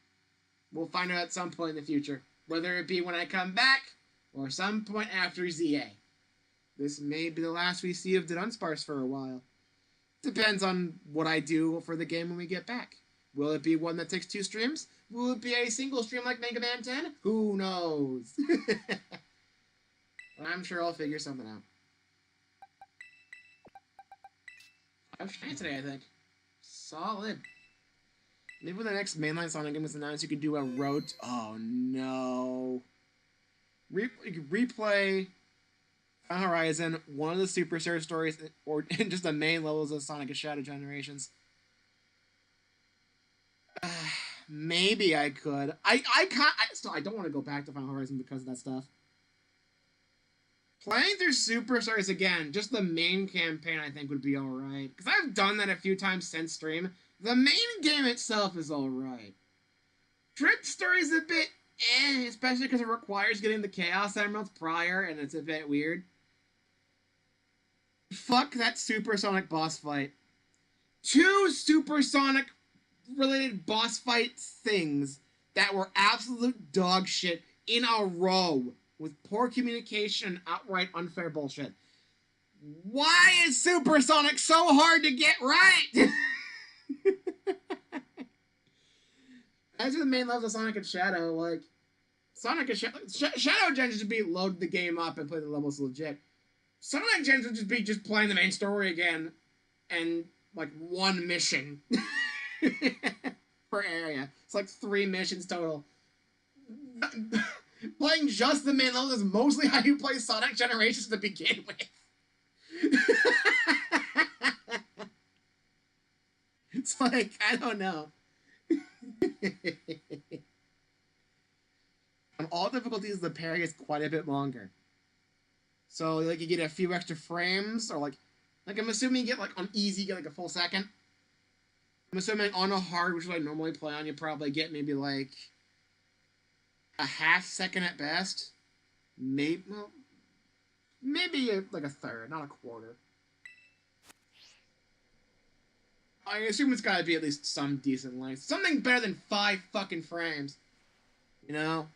We'll find out at some point in the future. Whether it be when I come back, or some point after ZA. This may be the last we see of Dudunsparce for a while. Depends on what I do for the game when we get back. Will it be one that takes 2 streams? Will it be a single stream like Mega Man 10? Who knows? I'm sure I'll figure something out. I'm trying today, I think. Solid. Maybe when the next mainline Sonic game is announced, you could do a road... Oh, no. You could replay Final Horizon, one of the Superstar stories, or just the main levels of Sonic and Shadow Generations. Maybe I could. I don't want to go back to Final Horizon because of that stuff. Playing through Superstars again, just the main campaign, I think would be alright. Because I've done that a few times since stream. The main game itself is alright. Trip Story's a bit especially because it requires getting the Chaos Emeralds prior, and it's a bit weird. Fuck that Supersonic boss fight. 2 Supersonic related boss fight things that were absolute dog shit in a row with poor communication and outright unfair bullshit. Why is Supersonic so hard to get right? As for the main levels of Sonic and Shadow, like, Sonic and Shadow Gens should be load the game up and play the levels legit. Sonic Gens would just be playing the main story again and, like, 1 mission per area. It's like 3 missions total. Playing just the main levels is mostly how you play Sonic Generations to begin with. It's like, I don't know. On all difficulties, the parry is quite a bit longer. So, like, you get a few extra frames, or, like I'm assuming you get, like, on easy, you get, like, a full second. I'm assuming on a hard, which is what I normally play on, you probably get maybe, like, a half second at best. Maybe, well, maybe, like, a third, not a quarter. I assume it's gotta be at least some decent length. Something better than 5 fucking frames. You know?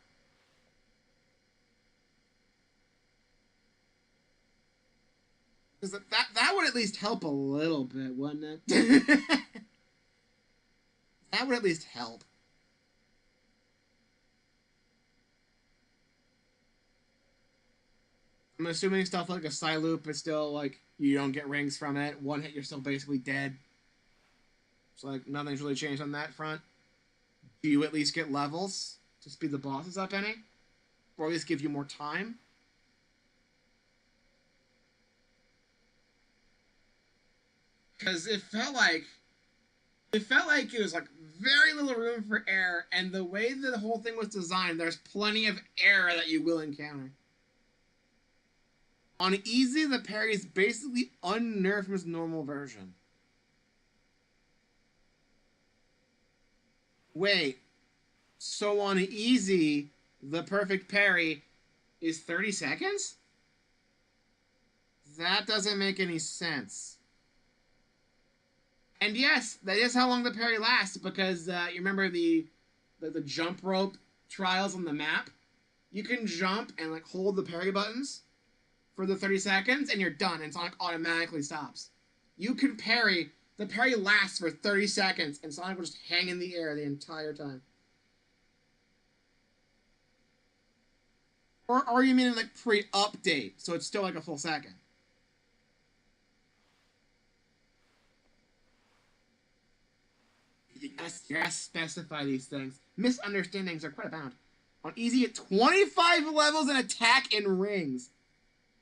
Because that would at least help a little bit, wouldn't it? That would at least help. I'm assuming stuff like a side loop is still, like, you don't get rings from it. 1 hit, you're still basically dead. So, like, nothing's really changed on that front. Do you at least get levels to speed the bosses up any? Or at least give you more time? Because it felt like it was, like, very little room for error, and the way that the whole thing was designed, there's plenty of error that you will encounter. On easy, the parry is basically unnerfed from its normal version. Wait. So on easy, the perfect parry is 30 seconds? That doesn't make any sense. And yes, that is how long the parry lasts, because you remember the jump rope trials on the map? You can jump and like hold the parry buttons for the 30 seconds, and you're done, and Sonic automatically stops. You can parry, the parry lasts for 30 seconds, and Sonic will just hang in the air the entire time. Or you mean like pre-update, so it's still like a full second? You gotta specify these things. Misunderstandings are quite abound. On easy, at 25 levels and attack in rings.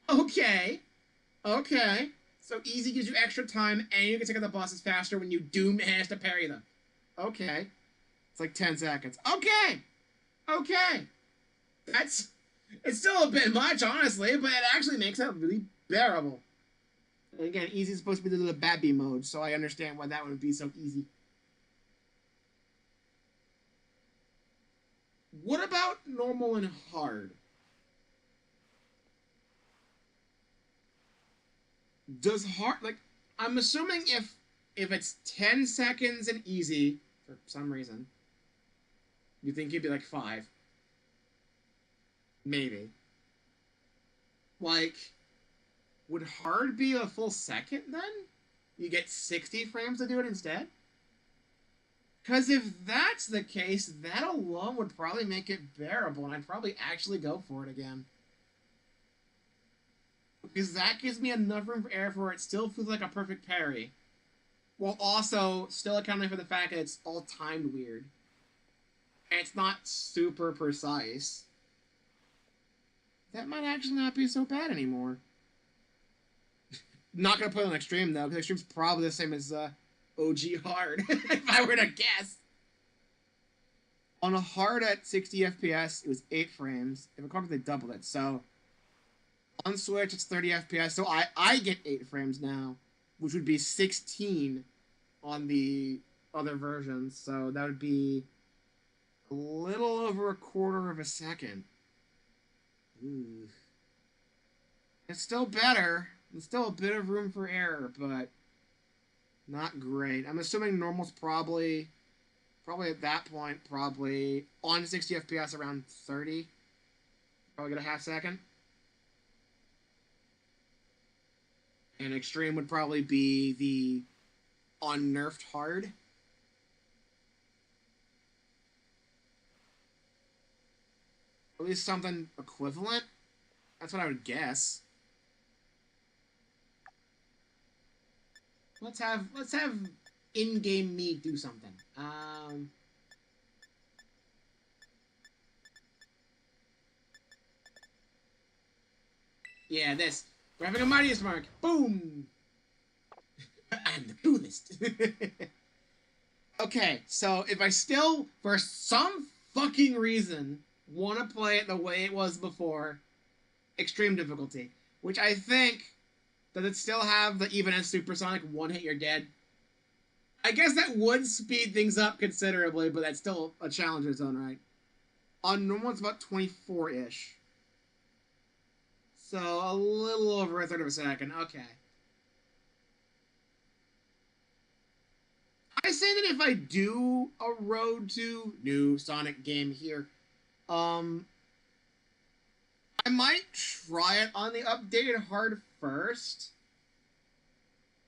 Okay. Okay. So easy gives you extra time, and you can take out the bosses faster when you do manage to parry them. Okay. It's like 10 seconds. Okay. Okay. That's... It's still a bit much, honestly, but it actually makes it really bearable. And again, easy is supposed to be the babby mode, so I understand why that would be so easy. What about normal and hard? Does hard, like, I'm assuming if it's 10 seconds and easy for some reason, you think it'd be like 5. Maybe. Like, would hard be a full second then? You get 60 frames to do it instead? Because if that's the case, that alone would probably make it bearable, and I'd probably actually go for it again. Because that gives me enough room for error where it still feels like a perfect parry, while also still accounting for the fact that it's all timed weird. And it's not super precise. That might actually not be so bad anymore. Not gonna put it on extreme though, because extreme's probably the same as OG hard, if I were to guess. On a hard at 60 FPS, it was 8 frames. If it comes, they doubled it. So on Switch, it's 30 FPS. So I get 8 frames now, which would be 16 on the other versions. So that would be a little over a quarter of a second. Ooh. It's still better. There's still a bit of room for error, but not great. I'm assuming normal's probably at that point, probably on 60 FPS around 30. Probably get a half second. And extreme would probably be the unnerfed hard. At least something equivalent. That's what I would guess. Let's have in-game me do something. Yeah, this. Grabbing a Mightiest Mark. Boom! I'm the coolest. Okay, so if I still, for some fucking reason, want to play it the way it was before, extreme difficulty, which I think, does it still have the even as Supersonic one hit you're dead? I guess that would speed things up considerably, but that's still a challenge in its own right. On normal, it's about 24-ish. So a little over a third of a second. Okay. I say that if I do a Road to new Sonic game here, I might try it on the updated hard first.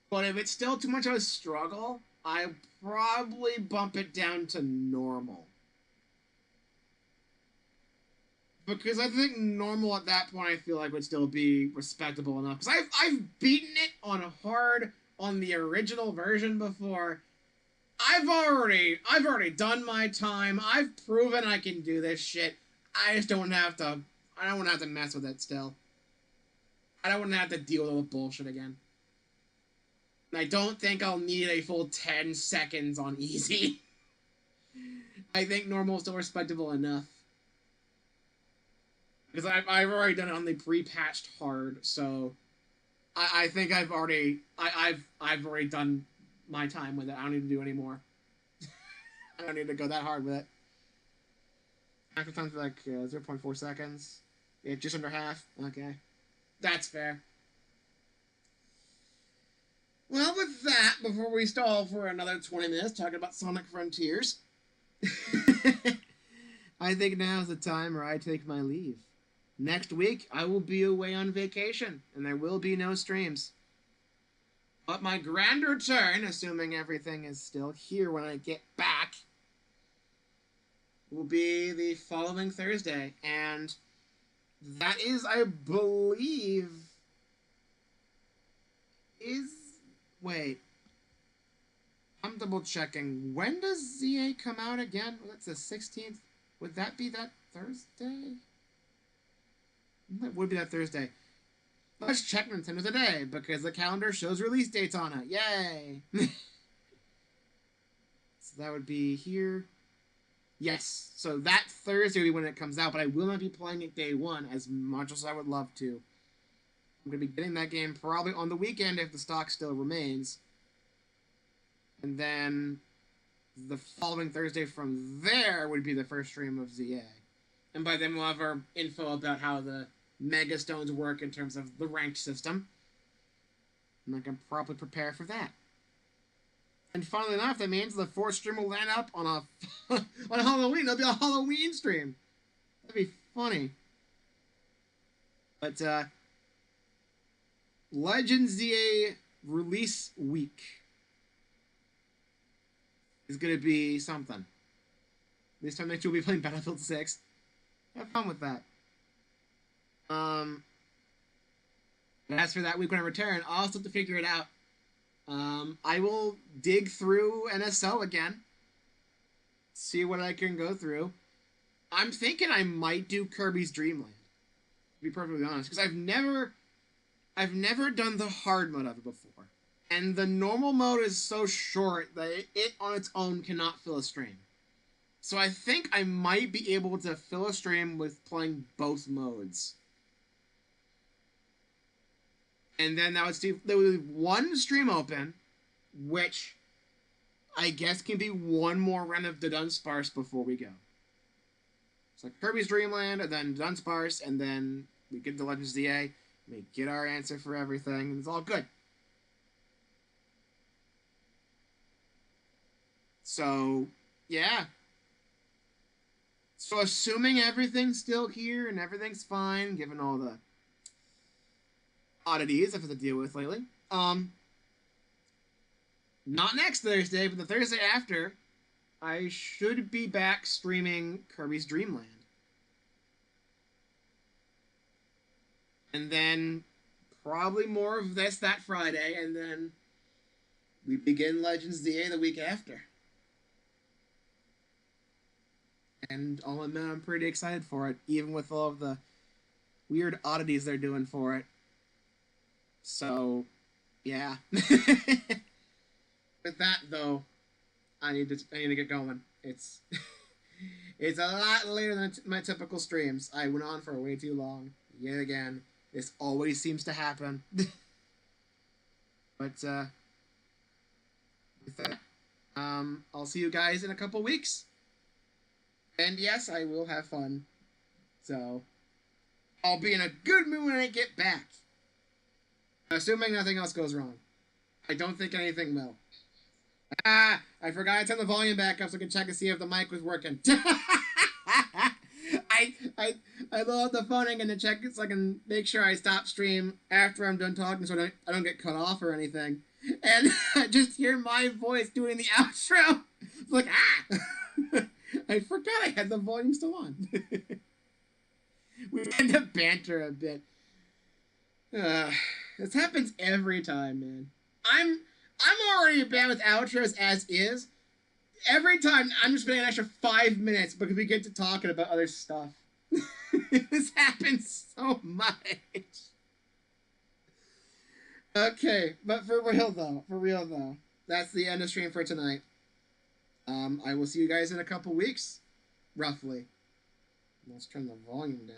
But if it's still too much of a struggle, I probably bump it down to normal. Because I think normal at that point, I feel like would still be respectable enough. Because I've beaten it on hard on the original version before. I've already done my time. I've proven I can do this shit. I just don't have to. I don't want to have to mess with it still. I don't want to have to deal with all the bullshit again. And I don't think I'll need a full 10 seconds on easy. I think normal is still respectable enough. Because I've already done it on the pre-patched hard, so I think I've already done my time with it. I don't need to do any more. I don't need to go that hard with it. Actual time's like 0.4 seconds. Yeah, just under half. Okay. That's fair. Well, with that, before we stall for another 20 minutes talking about Sonic Frontiers, I think now is the time where I take my leave. Next week, I will be away on vacation, and there will be no streams. But my grand return, assuming everything is still here when I get back, will be the following Thursday. And that is, I believe, wait. I'm double checking. When does ZA come out again? Well, that's the 16th. Would that be that Thursday? That would be that Thursday. Let's check Nintendo today, because the calendar shows release dates on it. Yay! So that would be here. Yes, so that Thursday will be when it comes out, but I will not be playing it day one, as much as I would love to. I'm going to be getting that game probably on the weekend if the stock still remains. And then the following Thursday from there would be the first stream of ZA. and by then we'll have our info about how the Mega Stones work in terms of the ranked system. And I can probably prepare for that. And funnily enough, that means the fourth stream will land up on a on Halloween. It'll be a Halloween stream. That'd be funny. But Legends ZA release week is gonna be something. This time next year we'll be playing Battlefield 6. Have fun with that. As for that week when I return, I'll also have to figure it out. I will dig through NSO again. See what I can go through. I'm thinking I might do Kirby's Dream Land. To be perfectly honest, because I've never done the hard mode of it before, and the normal mode is so short that it on its own cannot fill a stream. So I think I might be able to fill a stream with playing both modes. And then there would be one stream open, which I guess can be one more run of Dudunsparce before we go. It's like Kirby's Dream Land, and then Dudunsparce, and then we get the Legends DA, we get our answer for everything, and it's all good. So, yeah. So assuming everything's still here and everything's fine, given all the oddities I've had to deal with lately. Not next Thursday, but the Thursday after, I should be back streaming Kirby's Dream Land. And then probably more of this that Friday, and then we begin Legends DA the week after. And I'll admit I'm pretty excited for it, even with all of the weird oddities they're doing for it. So, yeah. With that, though, I need to get going. It's it's a lot later than my typical streams. I went on for way too long. Yet again, this always seems to happen. But with that, I'll see you guys in a couple weeks. And yes, I will have fun. So, I'll be in a good mood when I get back. Assuming nothing else goes wrong. I don't think anything will. I forgot to turn the volume back up so I can check and see if the mic was working. I load the phone again to check it so I can make sure I stop stream after I'm done talking so I don't get cut off or anything. And I just hear my voice doing the outro. It's like, I forgot I had the volume still on. We tend to banter a bit. This happens every time, man. I'm already bad with outros as is. Every time I'm just spending an extra 5 minutes because we get to talking about other stuff. This happens so much. Okay, but for real though, that's the end of stream for tonight. I will see you guys in a couple weeks, roughly. Let's turn the volume down.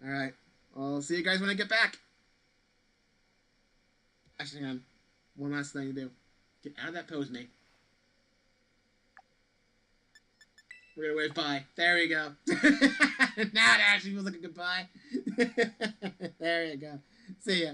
Alright, I'll see you guys when I get back. Actually, hang on. One last thing to do. Get out of that pose, mate. We're gonna wave bye. There we go. Now it actually feels like a goodbye. There you go. See ya.